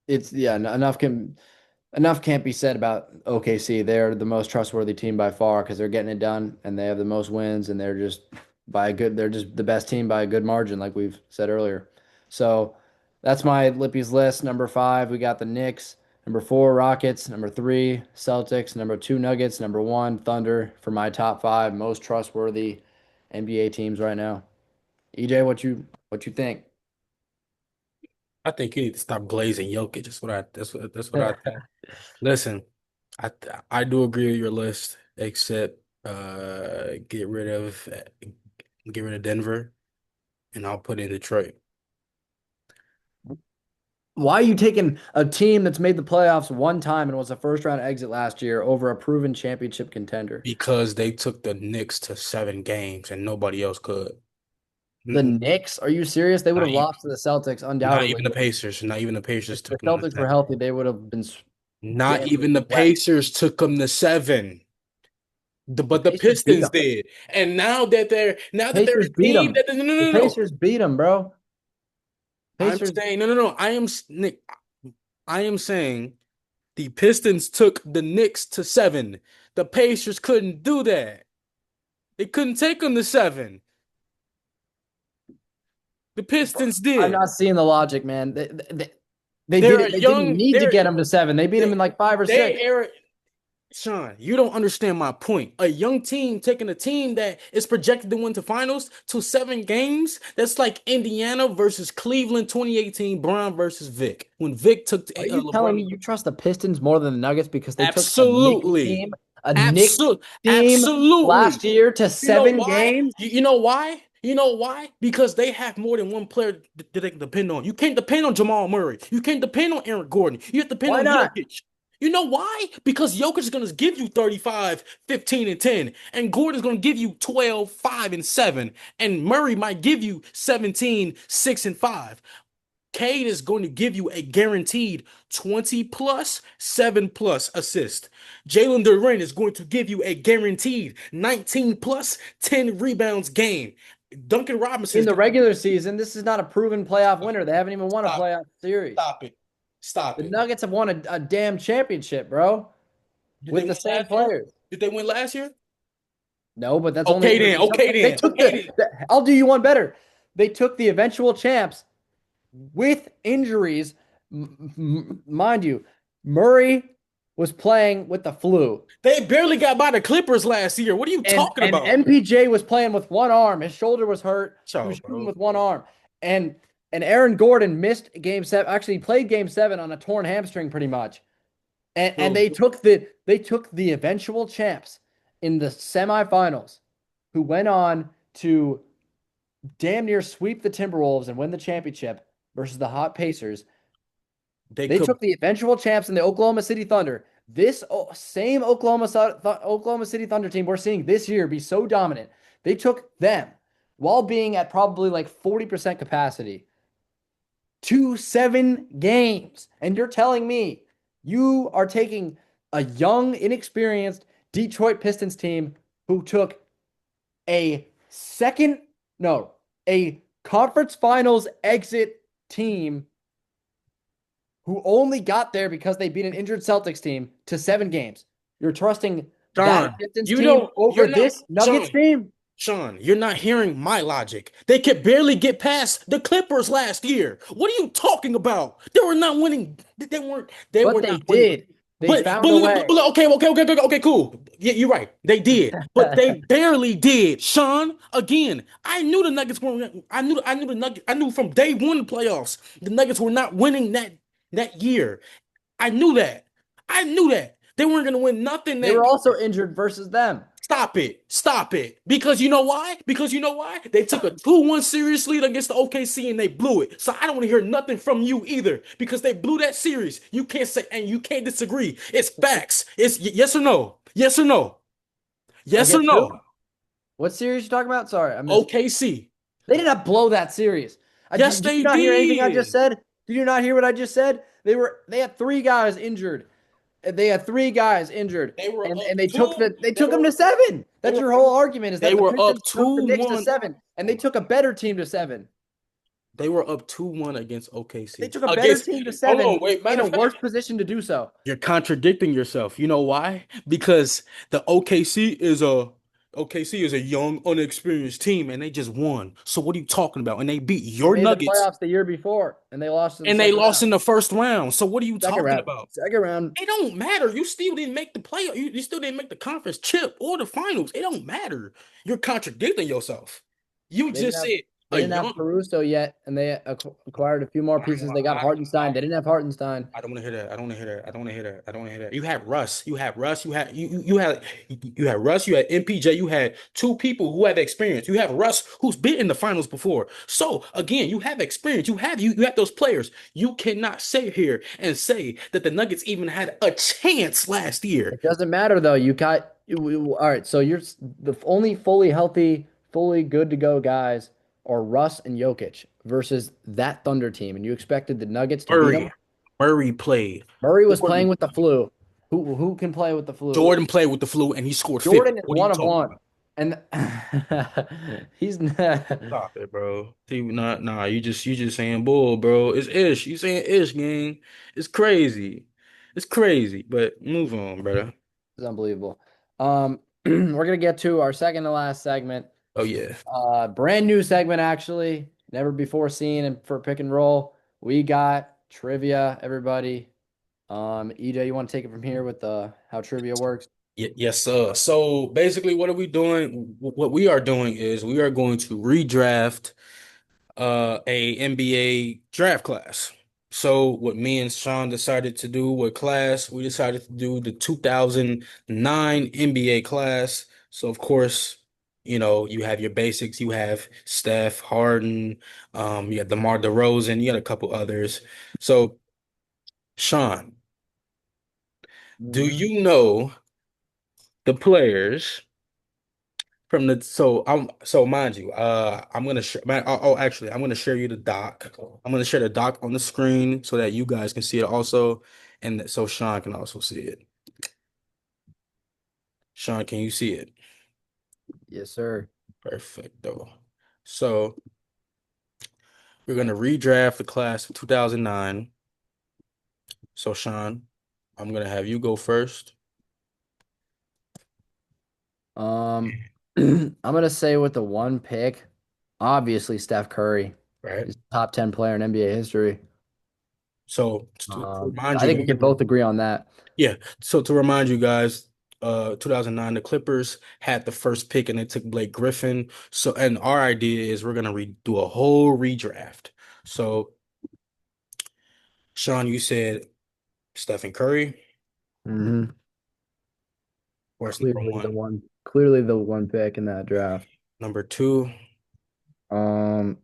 it's yeah, enough can't be said about OKC. They're the most trustworthy team by far because they're getting it done and they have the most wins and they're just the best team by a good margin, like we've said earlier. So that's my Lippy's list. Number five, we got the Knicks. Number four, Rockets. Number three, Celtics. Number two, Nuggets. Number one, Thunder for my top five most trustworthy NBA teams right now. EJ, what you think? I think you need to stop glazing Jokic. That's what I think. Listen, I do agree with your list, except get rid of Denver, and I'll put in Detroit Why are you taking a team that's made the playoffs one time and was a first round exit last year over a proven championship contender? because they took the Knicks to 7 games and nobody else could. The Mm-mm. Knicks? Are you serious? They would Not have even, lost to the Celtics not undoubtedly. even the Pacers. Not even the If Pacers the took them to Celtics were 7. healthy, they would have been Not damn near even the swept. Pacers took them to 7. The But the Pacers beat Pistons them. did. And now that they're Pacers a beat team them. that no no The no no. Pacers beat them, bro. I'm Pacers. saying no. Nick, I am saying the Pistons took the Knicks to 7. The Pacers couldn't do that. They couldn't take them to 7. The Pistons I'm did. not seeing the logic, man. They did They're it. a They didn't young. need to get them to seven. They beat them They in like five or they six. are Sean. You don't understand my point. A young team taking a team that is projected to win the finals to 7 games. That's like Indiana versus Cleveland 2018. Brown versus Vic. When Vic took Are you telling me LeBron. you trust the Pistons more than the Nuggets because they took Absolutely. A Knicks Absolutely. team Absolutely. last year to You know seven why? games? You know why? You know why? Because they have more than one player that they can depend on. You can't depend on Jamal Murray. You can't depend on Aaron Gordon. You have to depend Why on not? Jokic. You know why? Because Jokic is going to give you 35, 15, and 10. And Gordon is going to give you 12, 5, and 7. And Murray might give you 17, 6, and 5. Cade is going to give you a guaranteed 20 plus, 7 plus assist. Jalen Duren is going to give you a guaranteed 19 plus, 10 rebounds game. Duncan Robinson In is the going to regular season, this is not a proven playoff stop, winner. They haven't even won a stop, playoff series. stop it. Stop The it. Nuggets have won a damn championship, bro, Did they with win the same last year? players. Did they win last year? No, but that's only Okay but then. they took Okay then. Okay then. I'll do you one better. They took the eventual champs with injuries. Mind you, Murray was playing with the flu, They barely got by the Clippers last year. What are you talking and about? MPJ was playing with one arm. His shoulder was hurt. He Ciao, was shooting bro. with one arm, and Aaron Gordon missed game seven. Actually, he played game seven on a torn hamstring, pretty much. And Bro, they took the eventual champs in the semifinals, who went on to damn near sweep the Timberwolves and win the championship versus the hot Pacers. they They could took the eventual champs in the Oklahoma City Thunder. This same Oklahoma City Thunder team we're seeing this year be so dominant. They took them while being at probably like 40% capacity to 7 games. And you're telling me you are taking a young, inexperienced Detroit Pistons team who took a second, no, a conference finals exit team who only got there because they beat an injured Celtics team to 7 games. You're trusting that Sean, Pistons you team don't, over you're not, this Nuggets team? Sean, you're not hearing my logic. They could barely get past the Clippers last year. What are you talking about? They were not winning. They But were they not winning. did. They found a way. Okay, cool. Yeah, you're right. They did, but they barely did. Sean, again, I knew the Nuggets weren't. I knew the Nuggets. I knew from day one of the playoffs the Nuggets were not winning that year. I knew that. I knew that. They weren't gonna win nothing They that were also year. injured versus them. Stop it. Stop it. Because you know why? Because you know why? They took a 2-1 series lead against the OKC and they blew it. So I don't want to hear nothing from you either because they blew that series. You can't say and you can't disagree. It's facts. It's yes or no. Yes or no. Yes or Against who? no. What series you talking about? Sorry, I missed. OKC. They did not blow that series. Yes, Did you they not hear anything I just did. said? Did you not hear what I just said? They had three guys injured. They had three guys injured, They were and up they they they took them were to seven. they That's were your whole argument is they that the were up Pistons took the Knicks to 2-1. seven, and they took a better team to seven. They were up 2-1 against They OKC. took a better Against team to hold seven on, wait, in matter a of fact. worse position to do so. You're contradicting yourself. You know why? Because the OKC is a young, unexperienced team, and they just won. So what are you talking about? And they beat They your made the Nuggets, playoffs the year before, and they lost in the and they second lost round. in the first round. So what are you Second talking round. about? Second round It don't matter. You still didn't make the play. You still didn't make the conference chip or the finals. It don't matter. You're contradicting yourself. You They didn't just have said they a didn't have young. Caruso yet, and they acquired a few more pieces. They got Hartenstein. They didn't have Hartenstein. I don't want to hear that. I don't want to hear that. I don't want to hear that. I don't want to hear that. You had Russ. You had Russ. You had Russ. You had MPJ. You had two people who have experience. You have Russ, who's been in the finals before. So again, you have experience. You have those players. You cannot sit here and say that the Nuggets even had a chance last year. It doesn't matter though. All right. So you're the only fully healthy, fully good to go guys are Russ and Jokic versus that Thunder team, and you expected the Nuggets to beat them. Murray, Murray played. Murray was playing Jordan, with the flu. Who can play with the flu? Jordan played with the flu and he scored 50. Jordan is What are you one of talking one, about? and he's not. Stop it, bro. See, nah, you just saying bull, bro. It's ish. You saying ish, gang. It's crazy. It's crazy. But move on, brother. It's unbelievable. We're gonna get to our second to last segment. Oh yeah. Brand new segment actually, never before seen and for pick and roll. We got trivia, everybody. EJ, you want to take it from here with how trivia works? Yes, sir. So basically, what are we doing? What we are doing is we are going to redraft a NBA draft class. So what me and Sean decided to do with class, we decided to do the 2009 NBA class. So of course, you have your basics. You have Steph, Harden, you got DeMar DeRozan, you got a couple others. So Sean, do Mhm. you know the players? From the so mind you, I'm gonna share. Actually, I'm gonna share you the doc. I'm gonna share the doc on the screen so that you guys can see it also, and so Sean can also see it. Sean, can you see it? Yes, sir. Perfecto. So we're gonna redraft the class of 2009. So Sean, I'm gonna have you go first. Um, I'm gonna say with the one pick, obviously Steph Curry. Right. He's a top 10 player in NBA history. So to remind I you think we guys. can both agree on that. Yeah. So to remind you guys, 2009, the Clippers had the first pick and they took Blake Griffin. So, and our idea is we're gonna do a whole redraft. So, Sean, you said Stephen Curry. hmm Where's number one? Clearly the one pick in that draft. Number two. Um,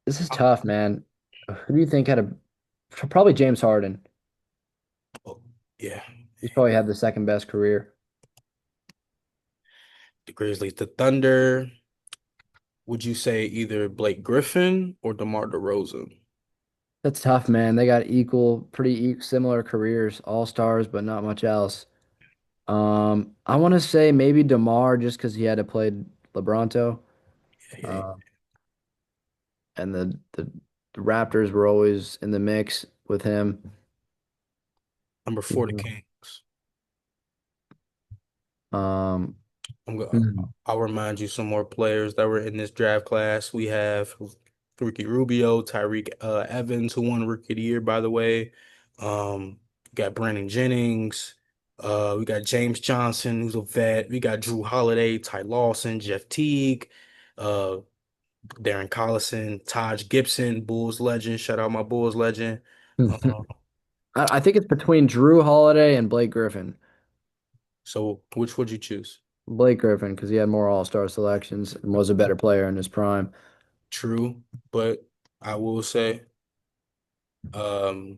this is tough, man. Who do you think had probably James Harden? Oh, yeah, He's probably had the second best career. the Grizzlies, the Thunder. Would you say either Blake Griffin or DeMar DeRozan? That's tough, man. They got similar careers, all stars, but not much else. I want to say maybe DeMar just because he had to play LeBronto. Yeah, yeah, yeah. Uh, and the Raptors were always in the mix with him. Number four, the Yeah. Kings. Um, I'm go hmm. I'll remind you some more players that were in this draft class. We have Ricky Rubio, Tyreek Evans, who won Rookie of the Year, by the way. We got Brandon Jennings. We got James Johnson, who's a vet. We got Drew Holiday, Ty Lawson, Jeff Teague, uh, Darren Collison, Taj Gibson, Bulls legend. Shout out my Bulls legend. Uh, I think it's between Drew Holiday and Blake Griffin. So which would you choose? Blake Griffin, because he had more All-Star selections and was a better player in his prime. True, but I will say, um,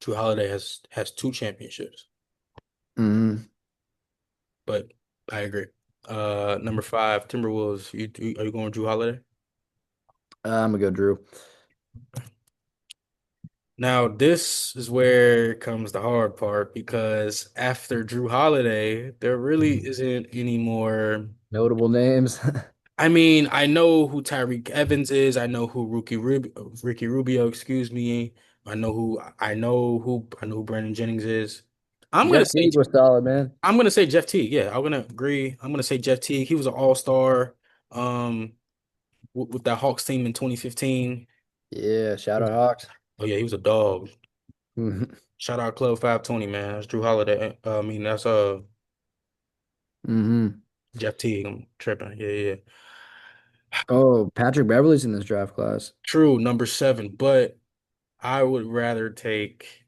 Drew Holiday has two championships. Hmm. But I agree. Number five, Timberwolves. Are you going Drew Holiday? I'm gonna go Drew. Now, this is where comes the hard part because after Drew Holiday, there really isn't any more. Notable names. I mean, I know who Tyreek Evans is. I know who Ricky Rubio, excuse me. I know who Brandon Jennings is. I'm gonna Jeff say Teague was solid, man. I'm gonna say Jeff Teague. Yeah, I'm gonna agree. I'm gonna say Jeff Teague. He was an all-star um with that Hawks team in 2015. Yeah, shout out Hawks. Oh yeah, he was a dog. Hmm. Shout out Club 520, man. That's Drew Holiday. I mean, that's Hmm. Jeff Teague. I'm tripping. Yeah, yeah. Oh, Patrick Beverly's in this draft class. True, number seven, but I would rather take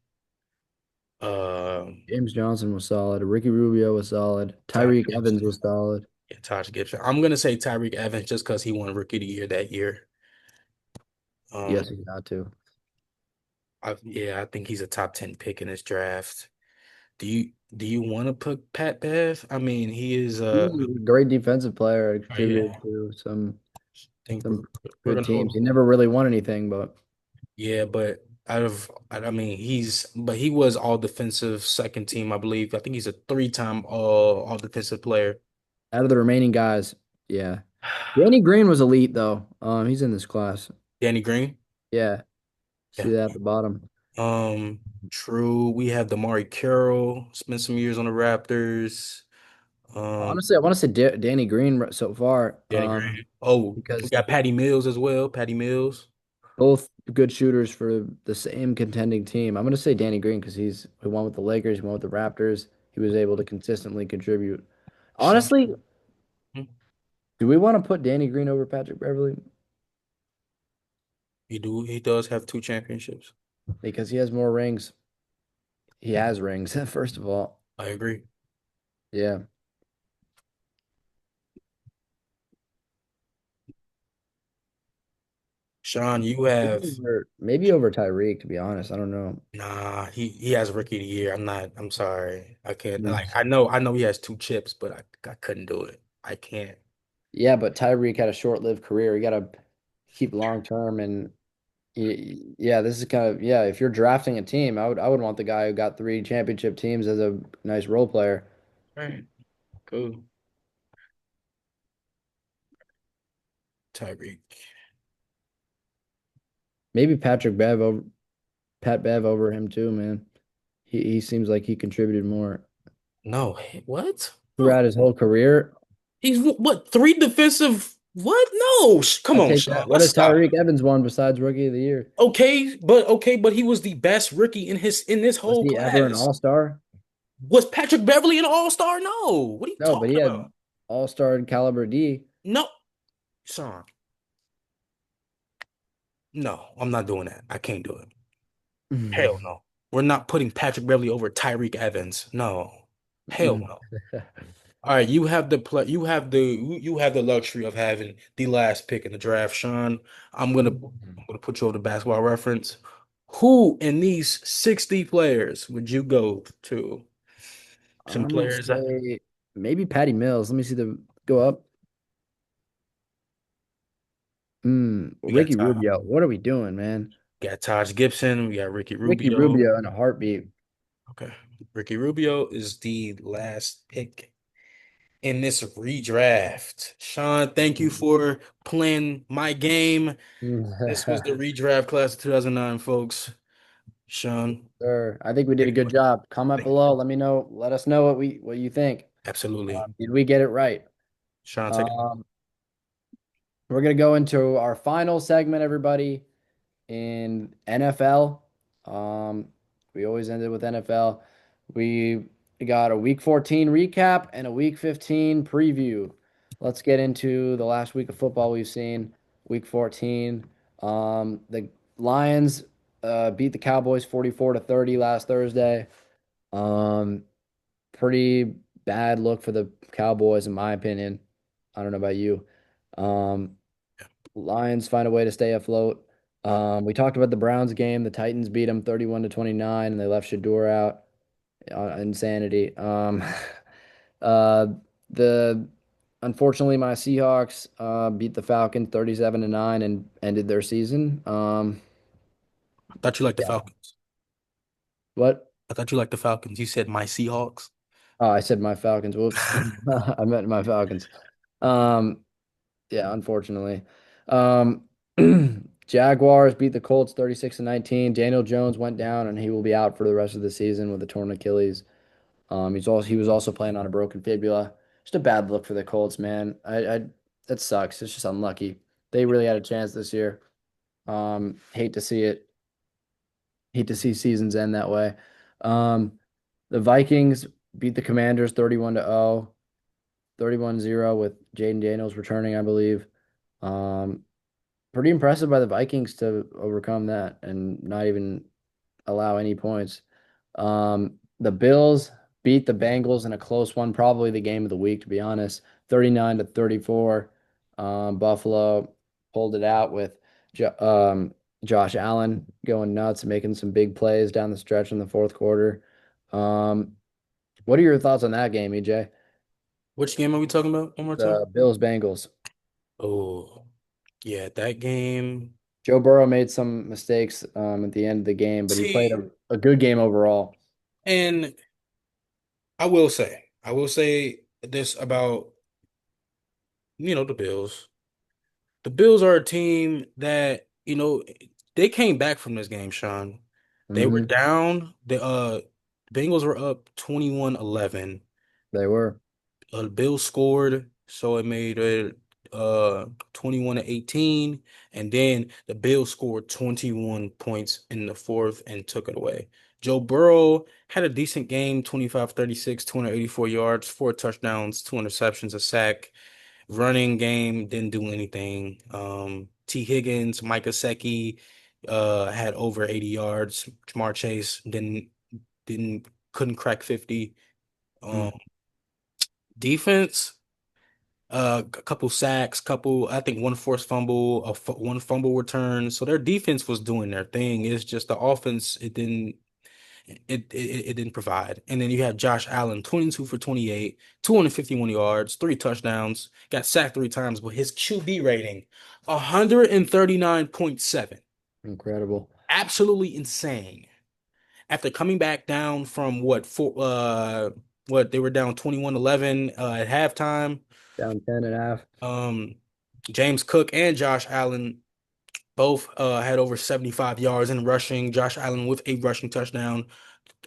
um James Johnson was solid. Ricky Rubio was solid. Taj Tyreek Evans Gibson. was solid. Yeah, Taj Gibson. I'm gonna say Tyreek Evans just because he won Rookie of the Year that year. Um, Yes, he got to. I think he's a top 10 pick in this draft. Do you want to put Pat Bev? I mean, he is He was a great defensive player and oh contributed yeah. to I think some we're good gonna teams. go. He never really won anything, but Yeah, but I mean, he was all defensive second team, I believe. I think he's a three-time all defensive player. out of the remaining guys, yeah. Danny Green was elite though. He's in this class. Danny Green. Yeah, see Yeah. that at the bottom. Um, True. We have Damari Carroll, spent some years on the Raptors. Um, Honestly, I want to say Danny Green so far, Danny Green. Oh, we because got Patty Mills as well. Patty Mills. both good shooters for the same contending team. I'm going to say Danny Green because he won with the Lakers, he won with the Raptors. He was able to consistently contribute. Sean. Honestly, do we want to put Danny Green over Patrick Beverly? He does have two championships. Because he has more rings. He has rings, first of all. I agree. Yeah. Sean, you have Maybe over Tyreek, to be honest. I don't know. nah, he has rookie of the year. I'm sorry. I can't Mm. I know he has two chips, but I couldn't do it. I can't. Yeah, but Tyreek had a short-lived career. You got to keep long term and yeah, this is kind of yeah, if you're drafting a team, I would want the guy who got three championship teams as a nice role player. Right. Cool. Tyreek. Maybe Pat Bev over him too, man. He seems like he contributed more No, what? No. throughout his whole career. He's what, three defensive? What? No. Come I on, take Sean. that. What Let's has stop. Tyreek Evans won besides Rookie of the Year? Okay, but he was the best rookie in this Was whole he ever an class. All-Star? Was Patrick Beverly an all-star? No. What are you No, but he talking had about? All-Star caliber D. No, Sean. No, I'm not doing that. I can't do it. Hell no. We're not putting Patrick Beverly over Tyreek Evans. No. Hell no. All right, you have the luxury of having the last pick in the draft, Sean. I'm gonna put you over the basketball reference. Who in these 60 players would you go to? Some I'm gonna players that say maybe Patty Mills. Let me see the go up. we got Ricky Rubio. What are we doing, man? Taj Gibson, we got Ricky Ricky Rubio. Rubio in a heartbeat. Okay. Ricky Rubio is the last pick in this redraft. Sean, thank you for playing my game. This was the redraft class of 2009, folks. Sean, Sir, I think we did a thank good job. Comment you. below. Let us know what you think. Absolutely. Did we get it right? Sean, take it. Um, we're gonna go into our final segment, everybody, in NFL. Um, we always ended with NFL. We got a week 14 recap and a week 15 preview. Let's get into the last week of football we've seen. Week 14. The Lions. beat the Cowboys 44-30 last Thursday. Um, Pretty bad look for the Cowboys, in my opinion. I don't know about you. Um, Lions find a way to stay afloat. We talked about the Browns game. The Titans beat them 31-29, and they left Sheduer out. Insanity. Uh, the Unfortunately, my Seahawks beat the Falcons 37-9 and ended their season. I thought you liked the Yeah. Falcons. What? I thought you liked the Falcons. You said my Seahawks. Oh, I said my Falcons. Whoops. I meant my Falcons. Um, yeah, unfortunately. Um, Jaguars beat the Colts 36-19. Daniel Jones went down and he will be out for the rest of the season with a torn Achilles. He was also playing on a broken fibula. Just a bad look for the Colts, man. I That sucks. It's just unlucky. They really had a chance this year. Hate to see it. Hate to see seasons end that way. Um, the Vikings beat the Commanders 31-0, 31-0 with Jaden Daniels returning, I believe. Um, Pretty impressive by the Vikings to overcome that and not even allow any points. The Bills beat the Bengals in a close one, probably the game of the week, to be honest, 39-34. Buffalo pulled it out with jo Josh Allen going nuts, making some big plays down the stretch in the fourth quarter. Um, what are your thoughts on that game, EJ? Which game are we talking about? One more time. The Bills Bengals. Oh, yeah, that game. Joe Burrow made some mistakes at the end of the game, but he played See, a good game overall. and I will say this about, the Bills. The Bills are a team that, they came back from this game, Sean. They were Hmm. down. The Bengals were up 21-11. They were. Bills scored, so it made it 21-18, and then the Bills scored 21 points in the fourth and took it away. Joe Burrow had a decent game, 25-36, 284 yards, four touchdowns, two interceptions, a sack. Running game didn't do anything. T. Higgins, Mike Gesicki had over 80 yards. Jamar Chase didn't couldn't crack 50. Um, Mm. defense. A couple sacks, I think one forced fumble, one fumble return. So their defense was doing their thing. It's just the offense, it didn't provide. And then you had Josh Allen, 22 for 28, 251 yards, three touchdowns, got sacked three times, but his QB rating, 139.7. Incredible. Absolutely insane. After coming back down from what they were down 21-11 at halftime. Down 10.5. Um, James Cook and Josh Allen both had over 75 yards in rushing. Josh Allen with a rushing touchdown.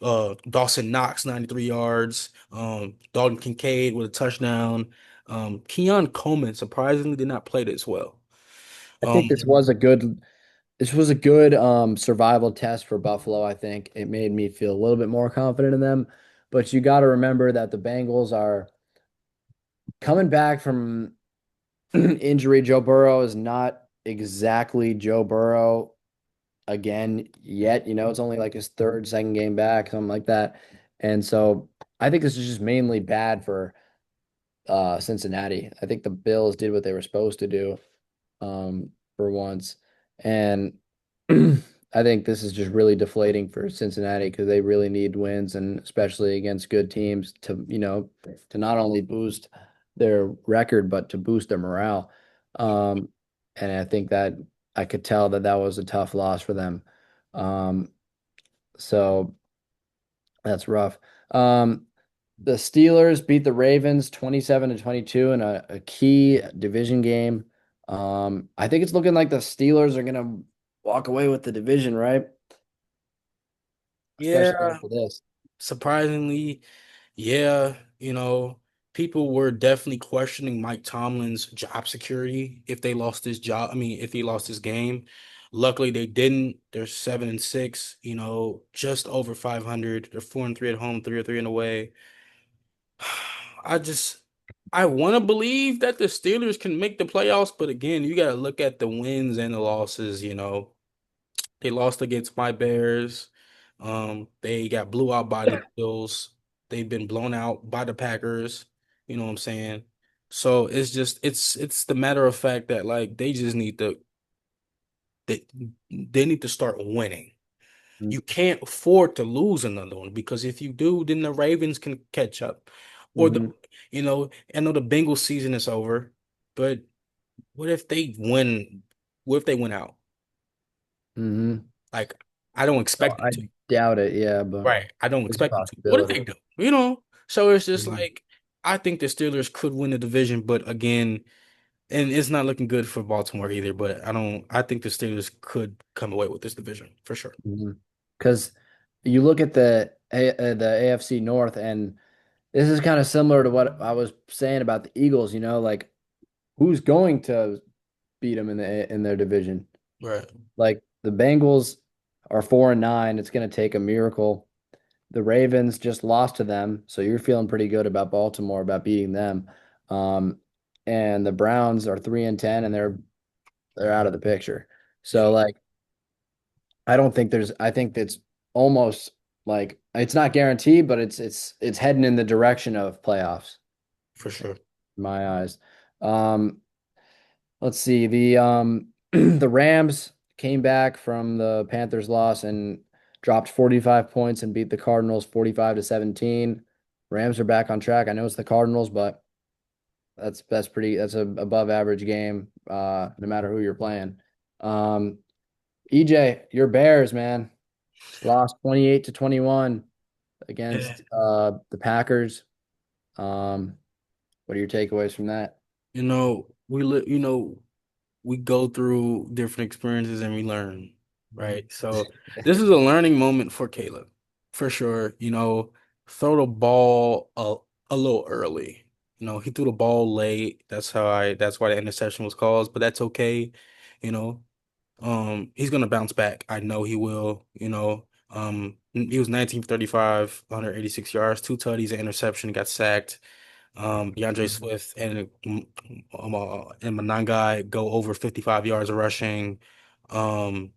Dawson Knox, 93 yards. Dalton Kincaid with a touchdown. Keon Coleman surprisingly did not play this well. I Um, think this was a good survival test for Buffalo. I think it made me feel a little bit more confident in them. But you got to remember that the Bengals are coming back from injury. Joe Burrow is not exactly Joe Burrow again yet. It's only like his third, second game back, something like that. And so I think this is just mainly bad for Cincinnati. I think the Bills did what they were supposed to do for once. And I think this is just really deflating for Cincinnati because they really need wins and especially against good teams to not only boost their record but to boost their morale. Um, and I think that I could tell that that was a tough loss for them. Um, so that's rough. The Steelers beat the Ravens 27-22 in a key division game. I think it's looking like the Steelers are gonna walk away with the division, right? Especially yeah, after this. surprisingly, yeah, people were definitely questioning Mike Tomlin's job security if they lost his job. I mean, if he lost his game. Luckily, they didn't. They're 7-6, just over 500. They're 4-3 at home, 3-3 in away. I just I want to believe that the Steelers can make the playoffs, but again, you got to look at the wins and the losses. They lost against my Bears. They got blew out by the Bills. They've been blown out by the Packers. You know what I'm saying? So it's just it's the matter of fact that like they just need to they they need to start winning. You can't afford to lose another one because if you do, then the Ravens can catch up. Or Mm-hmm. I know the Bengals season is over, but what if they win? What if they win out? Mm-hmm. Like, I don't expect them I to. doubt it, yeah, but Right. I don't it's a expect them to. What if possibility. they do? You know? So it's just Mhm. like I think the Steelers could win the division, but again, and it's not looking good for Baltimore either, but I think the Steelers could come away with this division for sure. Mhm. Because you look at the AFC North, and this is kind of similar to what I was saying about the Eagles. Like who's going to beat them in their division? Right. Like the Bengals are 4-9. It's going to take a miracle. The Ravens just lost to them, so you're feeling pretty good about Baltimore about beating them. Um, and the Browns are 3-10, and they're out of the picture. Yeah, So like I don't think there's I think it's almost like it's not guaranteed, but it's heading in the direction of playoffs for sure. in my eyes. Um, let's see. The the Rams came back from the Panthers loss and dropped 45 points and beat the Cardinals 45-17. Rams are back on track. I know it's the Cardinals, but that's a above average game, no matter who you're playing. EJ, your Bears, man. Lost 28-21 Yeah. against the Packers. Um, what are your takeaways from that? We go through different experiences and we learn, right? So this is a learning moment for Caleb, for sure. Throw the ball a little early. He threw the ball late. That's why the interception was called, but that's okay. You know, he's gonna bounce back. I know he will. He was 19 for 35, 186 yards, two tutties, an interception, got sacked. DeAndre Swift and Manangai go over 55 yards rushing. Um,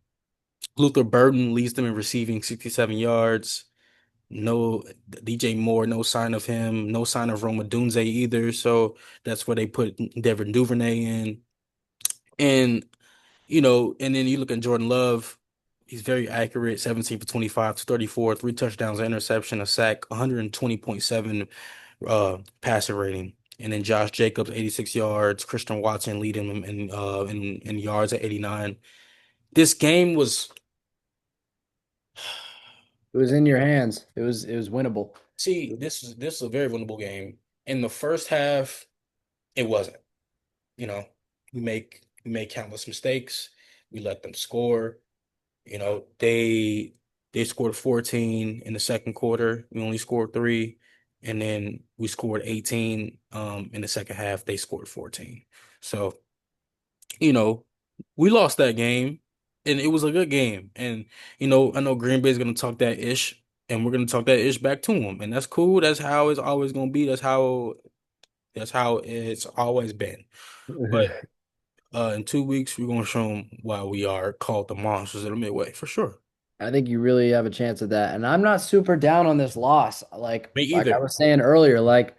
Luther Burden leads them in receiving 67 yards. No DJ Moore, no sign of him, no sign of Roma Dunze either. So that's where they put Devin Duvernay in. And and then you look at Jordan Love, he's very accurate, 17 for 25 to 34, three touchdowns, an interception, a sack, 120.7 passer rating. And then Josh Jacobs, 86 yards, Christian Watson leading him in yards at 89. This game was It was in your hands. It was winnable. see, this is a very winnable game. In the first half, it wasn't. You know, we made countless mistakes. We let them score. They scored 14 in the second quarter. We only scored three, and then we scored 18 in the second half. They scored 14. So, you know, we lost that game, and it was a good game. And I know Green Bay's gonna talk that ish, and we're gonna talk that ish back to them, and that's cool. That's how it's always gonna be. That's how it's always been. But in 2 weeks, we're gonna show them why we are called the monsters of the Midway for sure. I think you really have a chance at that. And I'm not super down on this loss. Like Me like I either. was saying earlier, like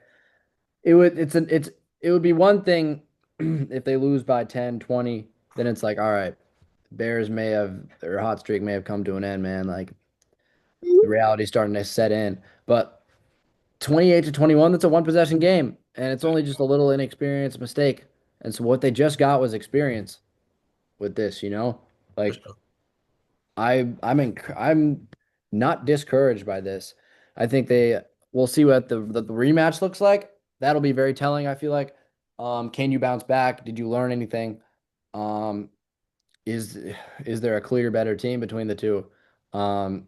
it would be one thing if they lose by 10, 20, then it's like, all right, Bears may have their hot streak may have come to an end, man. Like the reality's starting to set in. But 28-21, that's a one possession game. And it's only just a little inexperienced mistake. And so what they just got was experience with this. For Like sure. I'm not discouraged by this. I think we'll see what the rematch looks like. That'll be very telling, I feel like. Can you bounce back? Did you learn anything? Um, is is there a clear better team between the two? Um,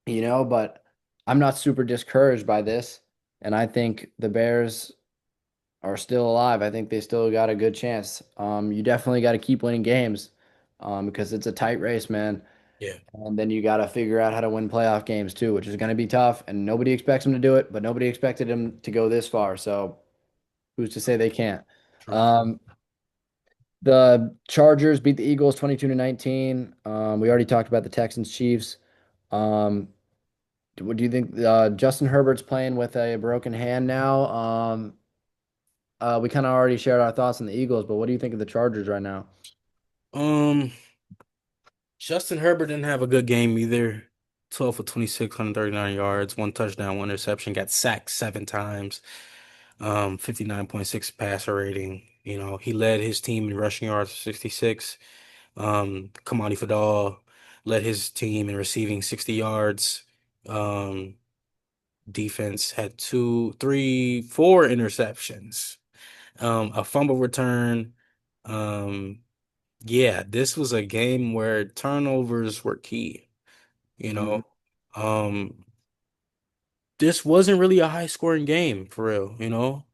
but I'm not super discouraged by this, and I think the Bears are still alive. I think they still got a good chance. You definitely got to keep winning games, because it's a tight race, man. Yeah, And then you got to figure out how to win playoff games too, which is going to be tough. And nobody expects them to do it, but nobody expected them to go this far. So who's to say they can't? true. Um, The Chargers beat the Eagles 22-19. We already talked about the Texans Chiefs. Um, what do you think? Justin Herbert's playing with a broken hand now. We kind of already shared our thoughts on the Eagles, but what do you think of the Chargers right now? Um, Justin Herbert didn't have a good game either. 12 for 26, 139 yards, one touchdown, one interception, got sacked 7 times. 59.6 passer rating. You know, he led his team in rushing yards, 66. Kamani Fadal led his team in receiving 60 yards. Um, Defense had two, three, four interceptions. A fumble return. Um, yeah, this was a game where turnovers were key, you Hmm. know. Um, this wasn't really a high scoring game for real, you know.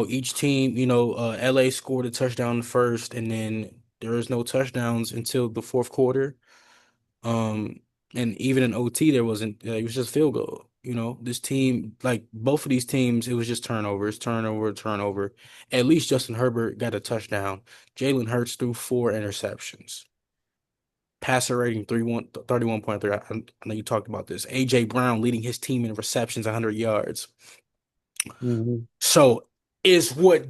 Each team, LA scored a touchdown first, and then there was no touchdowns until the fourth quarter. Um, and even in OT, there wasn't, it was just field goal. This team, like both of these teams, it was just turnovers, turnover, turnover. At least Justin Herbert got a touchdown. Jalen Hurts threw four interceptions. Passer rating 31.3. I know you talked about this. AJ Brown leading his team in receptions, 100 yards. Hmm. So is what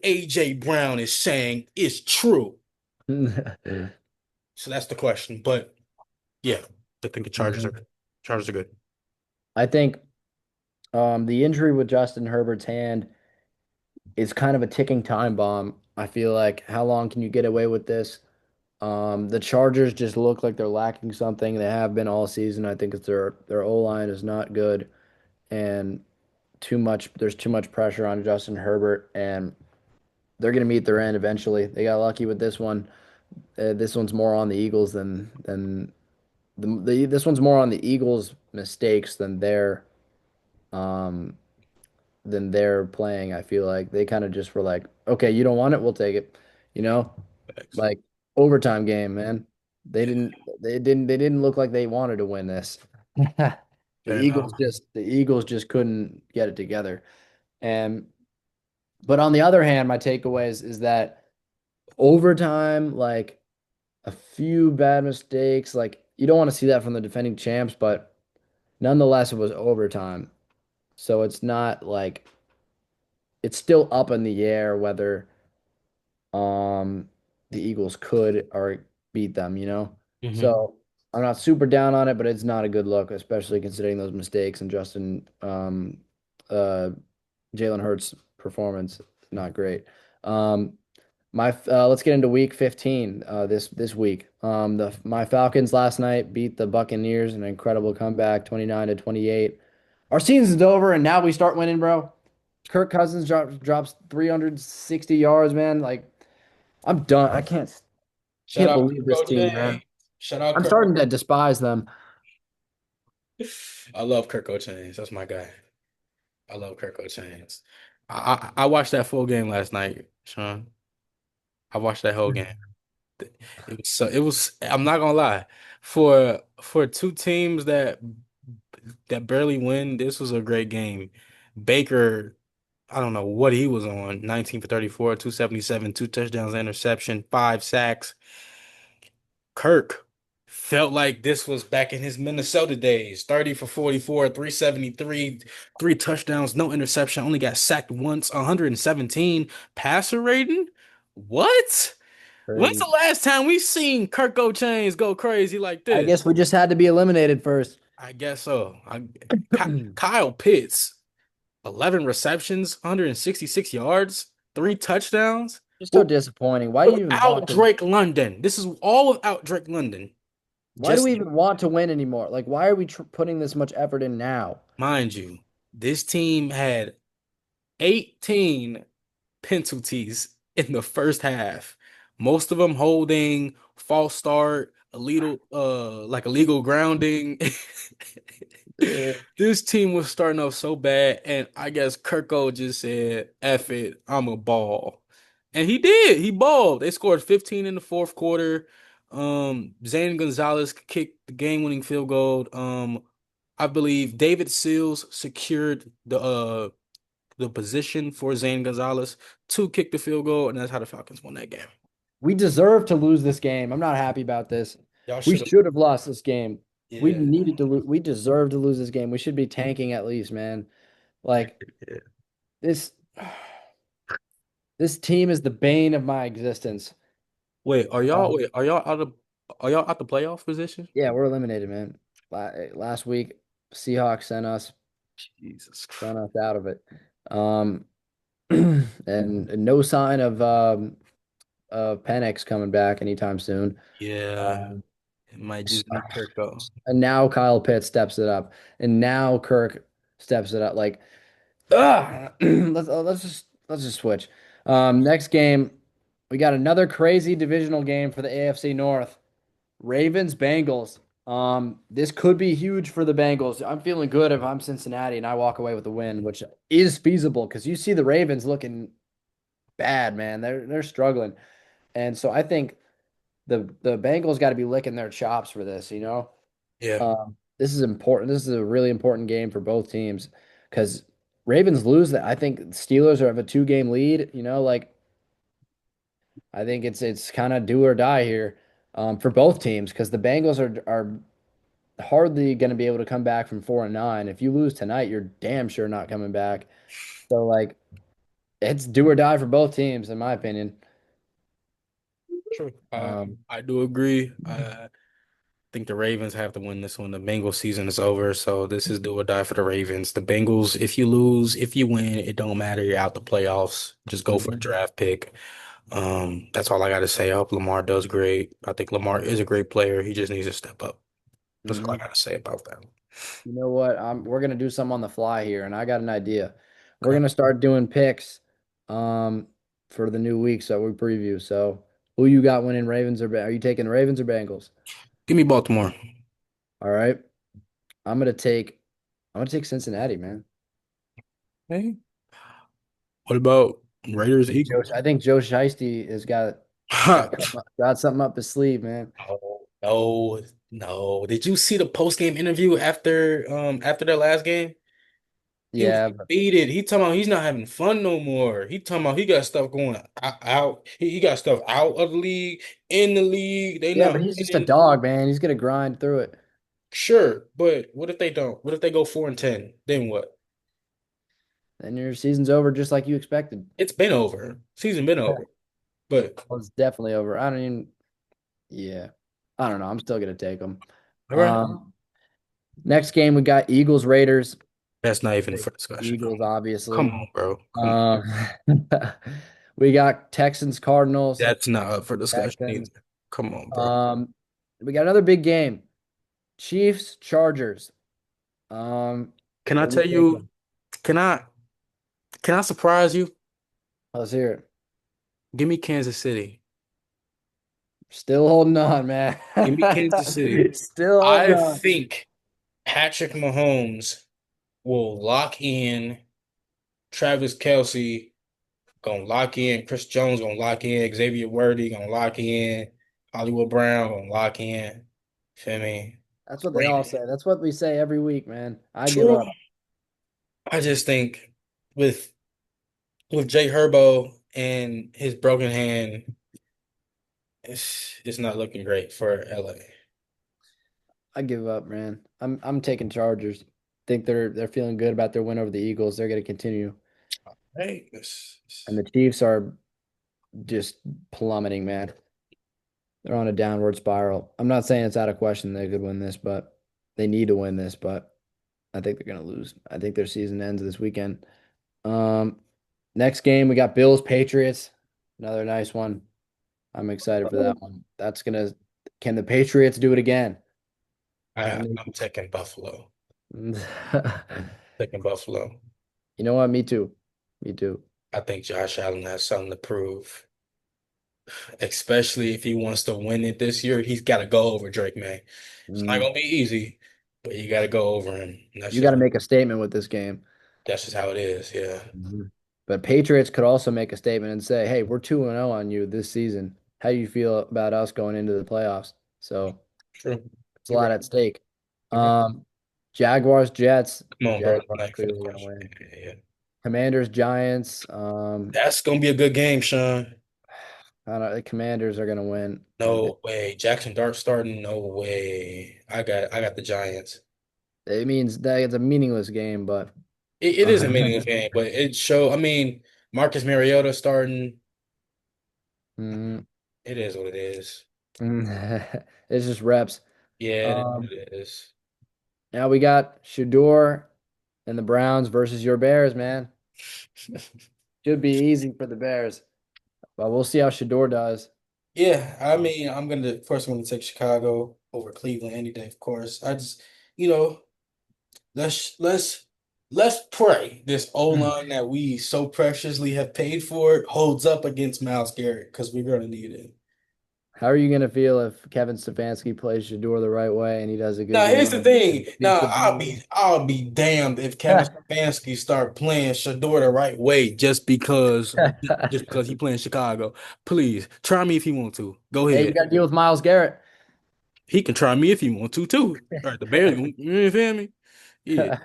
AJ Brown is saying is true? So that's the question. But yeah, I think the Chargers are Mhm. good. Chargers are good. I think the injury with Justin Herbert's hand is kind of a ticking time bomb. I feel like how long can you get away with this? The Chargers just look like they're lacking something. They have been all season. I think it's their O-line is not good and too much there's too much pressure on Justin Herbert and they're going to meet their end eventually. They got lucky with this one. This one's more on the Eagles than this one's more on the Eagles' mistakes um than they're playing. I feel like they kind of just were like, okay, you don't want it, we'll take it. You know, Facts. like overtime game, man. They Yeah, didn't they didn't look like they wanted to win this. fair enough. The Eagles just couldn't get it together. And but on the other hand, my takeaways is that overtime, like a few bad mistakes, like you don't want to see that from the defending champs, but nonetheless, it was overtime. So it's not like it's still up in the air whether the Eagles could or beat them, you know? Hmm. So I'm not super down on it, but it's not a good look, especially considering those mistakes and uh Jalen Hurts' performance not great. Um my let's get into week 15 this week. The my Falcons last night beat the Buccaneers, an incredible comeback, 29-28. Our season's over and now we start winning, bro. Kirk Cousins drops 360 yards, man. Like I'm done. I Shout can't out believe this Kirk team, Coach. man. Shout out I'm Kirk. starting to despise them. I love Kirk Chains. That's my guy. I love Kirk Chains. I watched that full game last night, Sean. I watched that whole game. I'm not gonna lie. For two teams that barely win, this was a great game. Baker, I don't know what he was on. 19 for 34, 277, two touchdowns, interception, five sacks. Kirk felt like this was back in his Minnesota days. 30 for 44, 373, three touchdowns, no interception, only got sacked once, 117 passer rating. What? When's Crazy. the last time we seen Kirk Chains go crazy like I this? guess we just had to be eliminated first. I guess so. Kyle Pitts, 11 receptions, 166 yards, three touchdowns. Just so Well, disappointing. Why do you even without want to? Drake London. This is all without Drake London. Why do we Just even want to win anymore? Like, why are we tr putting this much effort in now? mind you, this team had 18 penalties in the first half. Most of them holding, false start, illegal grounding. Uh, This team was starting off so bad, and I guess Kirko just said, F it, I'm a ball. And he did. He balled. They scored 15 in the fourth quarter. Zane Gonzalez kicked the game-winning field goal. I believe David Seals secured the position for Zane Gonzalez to kick the field goal, and that's how the Falcons won that game. We deserve to lose this game. I'm not happy about this. Y'all We should have. should have lost this game. We Yeah. needed to lose. We deserve to lose this game. We should be tanking at least, man. Like Yeah. this this team is the bane of my existence. Wait, are y'all out the playoff position? Yeah, we're eliminated, man. Last week, Seahawks Jesus sent Christ. us out of it. Um, and no sign of Penix coming back anytime soon. Yeah. Um, It might just be Kirk though. and now Kyle Pitts steps it up, and now Kirk steps it up. Like, let's just switch. Next game, we got another crazy divisional game for the AFC North. Ravens Bengals. This could be huge for the Bengals. I'm feeling good if I'm Cincinnati and I walk away with a win, which is feasible because you see the Ravens looking bad, man. They're struggling. And so I think the Bengals got to be licking their chops for this, you know? Yeah. This is important. This is a really important game for both teams because Ravens lose that. I think Steelers are have a 2 game lead, you know, like I think it's kind of do or die here for both teams because the Bengals are hardly going to be able to come back from 4-9. If you lose tonight, you're damn sure not coming back. So like it's do or die for both teams, in my opinion. True. Um, I do agree. I think the Ravens have to win this one. The Bengals season is over, so this is do or die for the Ravens. The Bengals, if you lose, if you win, it don't matter. You're out the playoffs. Just go for a mhm, draft pick. That's all I got to say. I hope Lamar does great. I think Lamar is a great player. He just needs to step up. That's all I mhm. got to say about that. You know what? We're gonna do something on the fly here, and I got an idea. We're Okay. gonna start doing picks um for the new week, so we preview. So who you got winning Ravens are you taking the Ravens or Bengals? Give me Baltimore. All right. I'm gonna take I'm gonna take Cincinnati, man. Hey, what about Raiders Eagles? I think Joe Shiesty has got something up his sleeve, man. No, no, no. Did you see the post game interview after their last game? He was Yeah, defeated. He talking about he's not having fun no more. He talking about he got stuff going out. He got stuff out of the league, in the league. They yeah, not but he's just a winning. dog, man. He's gonna grind through it. Sure, but what if they don't? What if they go 4-10? Then what? And your season's over just like you expected. It's been over. Season been Yeah. over. But Well, it's definitely over. I don't even. Yeah, I don't know. I'm still gonna take them. all right, Next game we got Eagles Raiders. that's not even for discussion. Eagles, Come obviously. on, bro. Come on. Um, we got Texans Cardinals. That's not up for discussion Texans. either. Come on, bro. Um, we got another big game. Chiefs Chargers. Can I What are we tell you? thinking? Can I can I surprise you? Let's hear it. Give me Kansas City. Still holding on, man. Give me Kansas City. Still holding I on. think Patrick Mahomes will lock in Travis Kelce, gonna lock in Chris Jones, gonna lock in Xavier Worthy, gonna lock in Hollywood Brown, gonna lock in. Feel me? That's what they all Great. say. That's what we say every week, man. I give True. up. I just think with with Jay Herbo and his broken hand, it's not looking great for LA. I give up, man. I'm taking Chargers. Think they're feeling good about their win over the Eagles. They're going to continue. Hey, And the Chiefs are just plummeting, man. They're on a downward spiral. I'm not saying it's out of question they could win this, but they need to win this, but I think they're going to lose. I think their season ends this weekend. Um, Next game we got Bills Patriots. Another nice one. I'm excited for that one. That's gonna Can the Patriots do it again? Can I'm taking Buffalo. they? Taking Buffalo. You know what? Me too. Me too. I think Josh Allen has something to prove, especially if he wants to win it this year. He's got to go over Drake May. It's not Mm. gonna be easy, but you got to go over him. You got to make a statement with this game. That's just how it is. Yeah. Mhm. But Patriots could also make a statement and say, "Hey, we're 2-0 on you this season. How do you feel about us going into the playoffs?" So True. it's a You're lot right. at stake. You're right. Um, Jaguars Jets. Come on, bro. Jaguars Not even for the clearly gonna question. win. Yeah, yeah. Commanders, Giants. That's gonna be a good game, Sean. I don't know. The Commanders are gonna win. No way. Jackson Dart starting? No way. I got the Giants. It means that it's a meaningless game, but It is a meaningless game, but I mean, Marcus Mariota starting. mm, It is what it is. it's just reps. Yeah, it is what Um, it is. Now we got Shador and the Browns versus your Bears, man. Should be easy for the Bears, but we'll see how Shador does. Yeah, I Um, mean, first I'm gonna take Chicago over Cleveland any day, of course. You know, let's let's pray this O-line that we so preciously have paid for holds up against Myles Garrett because we're gonna need it. How are you gonna feel if Kevin Stefanski plays Shador the right way and he does a good Now game here's the thing. and beats Now the Bears? I'll be damned if Kevin Stefanski start playing Shador the right way just because he playing Chicago. Please try me if he want to. Go Hey, you ahead. got to deal with Miles Garrett. He can try me if he want to too. All right, the Bears, you feel me? Yeah.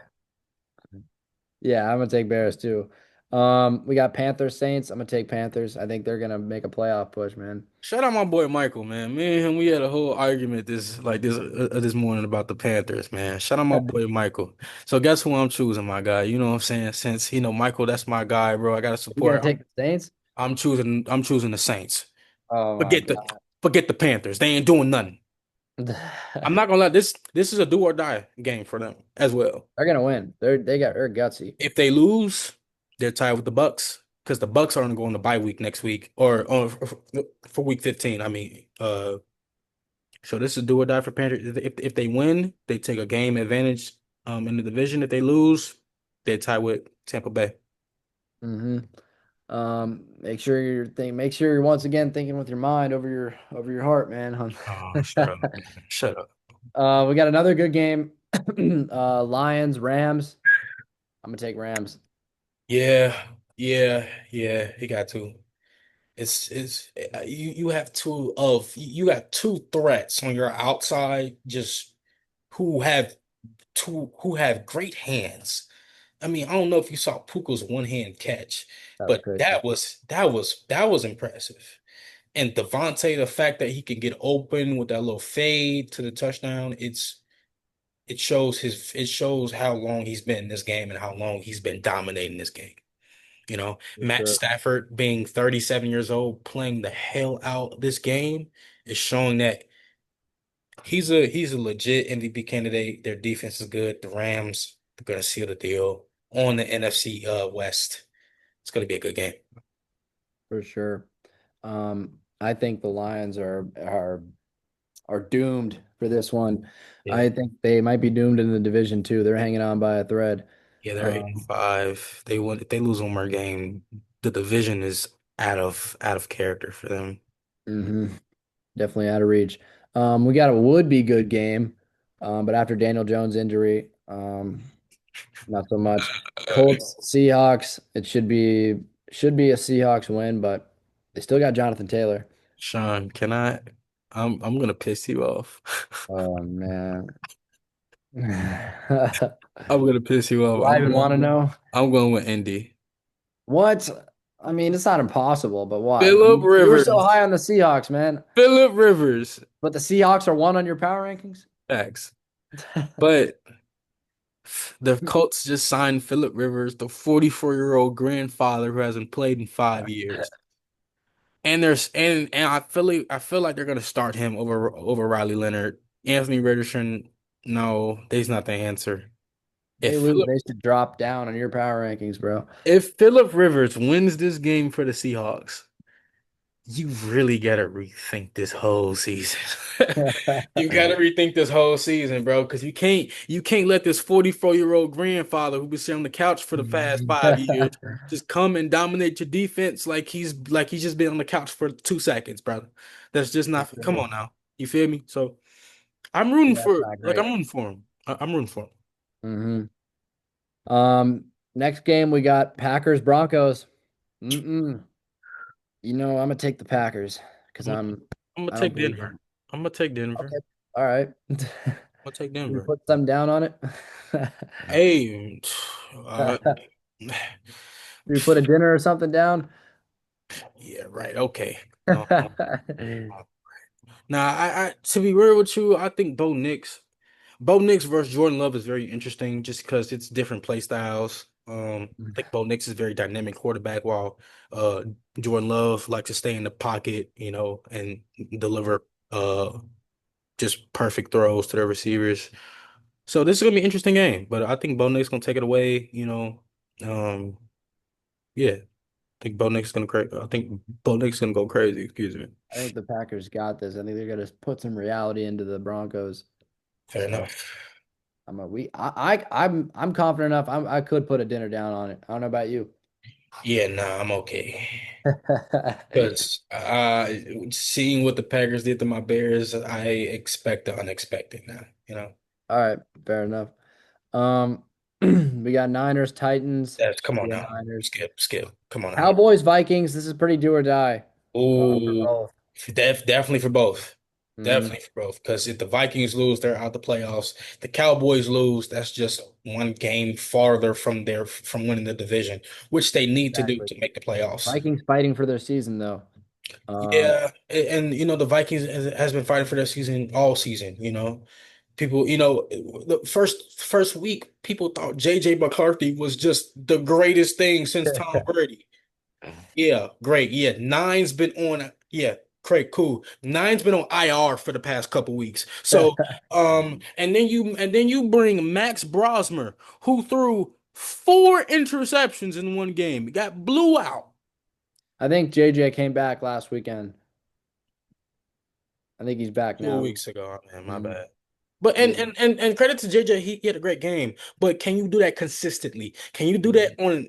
Yeah, I'm gonna take Bears too. We got Panthers Saints. I'm gonna take Panthers. I think they're gonna make a playoff push, man. Shout out my boy Michael, man. Me and him, we had a whole argument this morning about the Panthers, man. Shout out my boy Michael. So guess who I'm choosing, my guy? You know what I'm saying? Since Michael, that's my guy, bro. I gotta You gonna support. take the Saints? I'm choosing the Saints. Oh my Forget the God. forget the Panthers. They ain't doing nothing. I'm They're not gonna let this is a do or die game for them as well. gonna win. They're gutsy. If they lose, they're tied with the Bucks because the Bucks aren't going to bye week next week or for week 15. I mean, so this is do or die for Panthers. If they win, they take a game advantage in the division. If they lose, they tie with Tampa Bay. hmm make sure you're once again thinking with your mind over your heart, man. Oh, shut up, man. Shut up. We got another good game. Lions, Rams. I'm gonna take Rams. Yeah, yeah. He got to. It's you got two threats on your outside just who have who have great hands. I mean, I don't know if you saw Puka's one hand catch, That was but crazy that was impressive. And Devontae, the fact that he can get open with that little fade to the touchdown, it shows how long he's been in this game and how long he's been dominating this game. for Matt sure. Stafford being 37 years old, playing the hell out this game is showing that he's a legit MVP candidate. Their defense is good. The Rams are gonna seal the deal on the NFC West. It's gonna be a good game. For sure. I think the Lions are doomed for this one. Yeah. I think they might be doomed in the division too. They're hanging on by a thread. Yeah, they're 8 and Um, 5. They win if they lose one more game, the division is out of character for them. mhm, definitely out of reach. We got a would be good game, but after Daniel Jones' injury, not so much. Colts, Seahawks. It should be a Seahawks win, but they still got Jonathan Taylor. Sean, can I? I'm gonna piss you off. Oh man. I'm gonna piss you Do off. I even want to know? I'm going with Indy. What? I mean, it's not impossible, but why? Philip You were so Rivers. high on the Seahawks, man. Philip Rivers. But the Seahawks are one on your power rankings? Facts. But the Colts just signed Philip Rivers, the 44-year-old grandfather who hasn't played in 5 years. And I feel like they're gonna start him over Riley Leonard. Anthony Richardson, no, he's not the answer. They If lose, Philip they should drop down on your power rankings, bro. if Philip Rivers wins this game for the Seahawks, you really gotta rethink this whole season. You gotta rethink this whole season, bro, because you can't let this 44-year-old grandfather who been sitting on the couch for the past 5 years just come and dominate your defense like he's just been on the couch for 2 seconds, brother. That's just not. Come on now, you feel me? So I'm rooting Yeah, that's for not like great. I'm rooting for him. I'm rooting for him. hmm Next game we got Packers Broncos. Mm-mm. I'm gonna take the Packers because I'm gonna, I'm gonna I don't take believe Denver. in. I'm gonna take Denver. Okay, all right. I'm gonna take Can you Denver. put some down on it? Hey, uh, we put a dinner or something down? Yeah, right. Okay. Now, I to be real with you, I think Bo Nix versus Jordan Love is very interesting just because it's different play styles. I think Bo Nix is a very dynamic quarterback, while uh Jordan Love likes to stay in the pocket, and deliver just perfect throws to their receivers. So this is gonna be an interesting game, but I think Bo Nix gonna take it away. Um, yeah, I think Bo Nix gonna I think Bo Nix gonna go crazy. Excuse me. I think the Packers got this. I think they're gonna put some reality into the Broncos. Fair So enough. I'm confident enough. I could put a dinner down on it. I don't know about you. Yeah, nah, I'm okay. All Because seeing what the Packers did to my Bears, I expect the unexpected now. right, fair enough. Um, we got Niners, Titans. Come Give on me the now. Niners. Skip. Come on now. Cowboys, Vikings. This is pretty do or die for Ooh, both. definitely for both. Mhm, Definitely for both. Because if the Vikings lose, they're out the playoffs. The Cowboys lose, that's just one game farther from winning the division, which they need to do exactly. to make the playoffs. Vikings fighting for their season though. Um, Yeah, and the Vikings has been fighting for their season all season. People, the first week, people thought JJ McCarthy was just the greatest thing since Tom Brady. Yeah, great. Yeah, nine's been on. Yeah, great, cool. Nine's been on IR for the past couple weeks. So, and then you bring Max Brosmer, who threw 4 interceptions in one game, got blew out I think JJ came back last weekend. I think he's back 2 now. weeks ago. Man, my Mhm. bad. But and Yeah, and and, and credit to JJ, he had a great game. But can you do that consistently? Can you do that Mhm. on?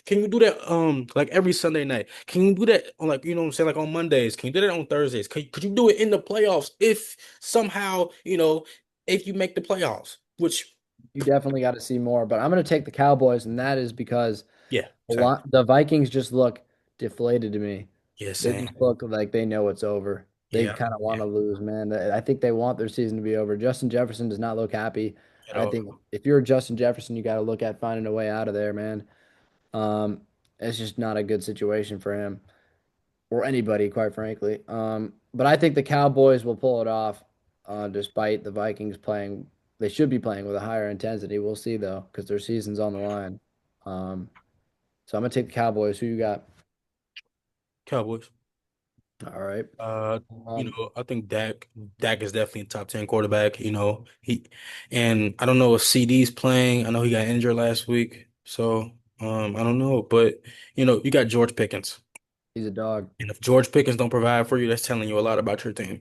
Can you do that like every Sunday night? Can you do that on, like, what I'm saying, like on Mondays? Can you do that on Thursdays? Could you do it in the playoffs if somehow if you make the playoffs? Which, You definitely got to see more, but I'm going to take the Cowboys, and that is because yeah, a same. lot the Vikings just look deflated to me. Yeah, They same. just look like they know it's over. They Yeah, kind of want yeah, to lose, man. I think they want their season to be over. Justin Jefferson does not look happy. at I all. think if you're Justin Jefferson, you got to look at finding a way out of there, man. Um, it's just not a good situation for him or anybody, quite frankly. But I think the Cowboys will pull it off, despite the Vikings playing. They should be playing with a higher intensity. We'll see though, because their season's on the line. Um, so I'm gonna take the Cowboys. Who you got? Cowboys. All right. Uh, Um, I think Dak is definitely a top 10 quarterback. And I don't know if CD's playing. I know he got injured last week, so I don't know, but you got George Pickens, he's a dog. and if George Pickens don't provide for you, that's telling you a lot about your team.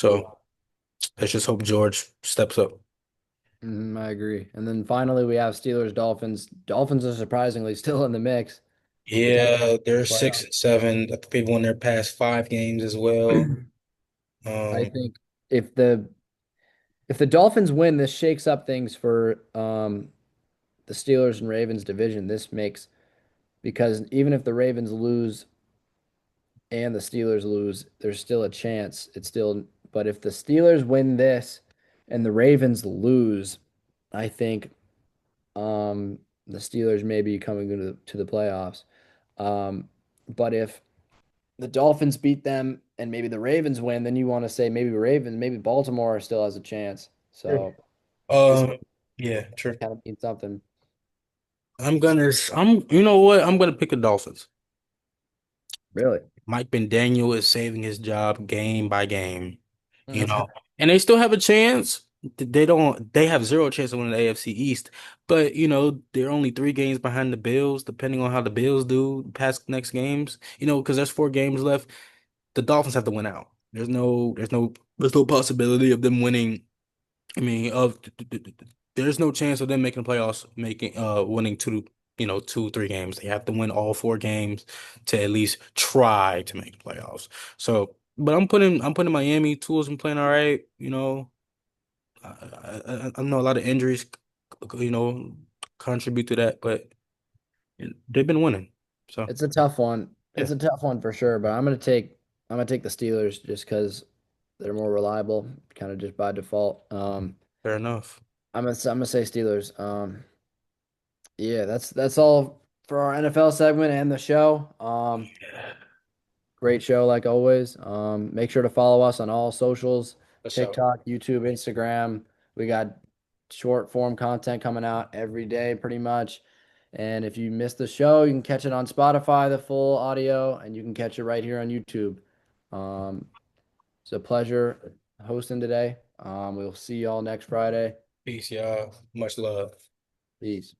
True. So let's just hope George steps up. I agree. And then finally, we have Steelers, Dolphins. Dolphins are surprisingly still in the mix, potentially Yeah, in the they're playoffs. 6-7. I think they've won their past 5 games as well. I Um, think if the if the Dolphins win, this shakes up things for the Steelers and Ravens division. This makes because even if the Ravens lose and the Steelers lose, there's still a chance. It's still, but if the Steelers win this and the Ravens lose, I think the Steelers may be coming to the playoffs. Um, but if the Dolphins beat them and maybe the Ravens win, then you want to say maybe Ravens, maybe Baltimore still has a chance. True. So this um, yeah, true. kind of means something. You know what? I'm gonna pick the Dolphins. Really? Mike McDaniel is saving his job game by game, you Mhm. know, and they still have a chance. They have zero chance of winning the AFC East, but they're only 3 games behind the Bills, depending on how the Bills do past next games, because there's 4 games left. The Dolphins have to win out. There's no possibility of them winning. I mean, there's no chance of them making the playoffs, winning 2, 3 games. They have to win all 4 games to at least try to make the playoffs. So, but I'm putting Miami. Tools been playing all right. I know a lot of injuries, you know, contribute to that, but they've been winning. So, It's a tough one. yeah, It's a tough one for sure, but I'm gonna take the Steelers just because they're more reliable, kind of just by default. fair enough. I'm gonna say Steelers. Yeah, that's all. for our NFL segment and the show. Great show like always. Make sure to follow us on all socials, So TikTok, YouTube, Instagram. We got short form content coming out every day pretty much. And if you missed the show, you can catch it on Spotify, the full audio, and you can catch it right here on YouTube. Um, it's a pleasure hosting today. We'll see y'all next Friday. peace, y'all. Much love. Peace.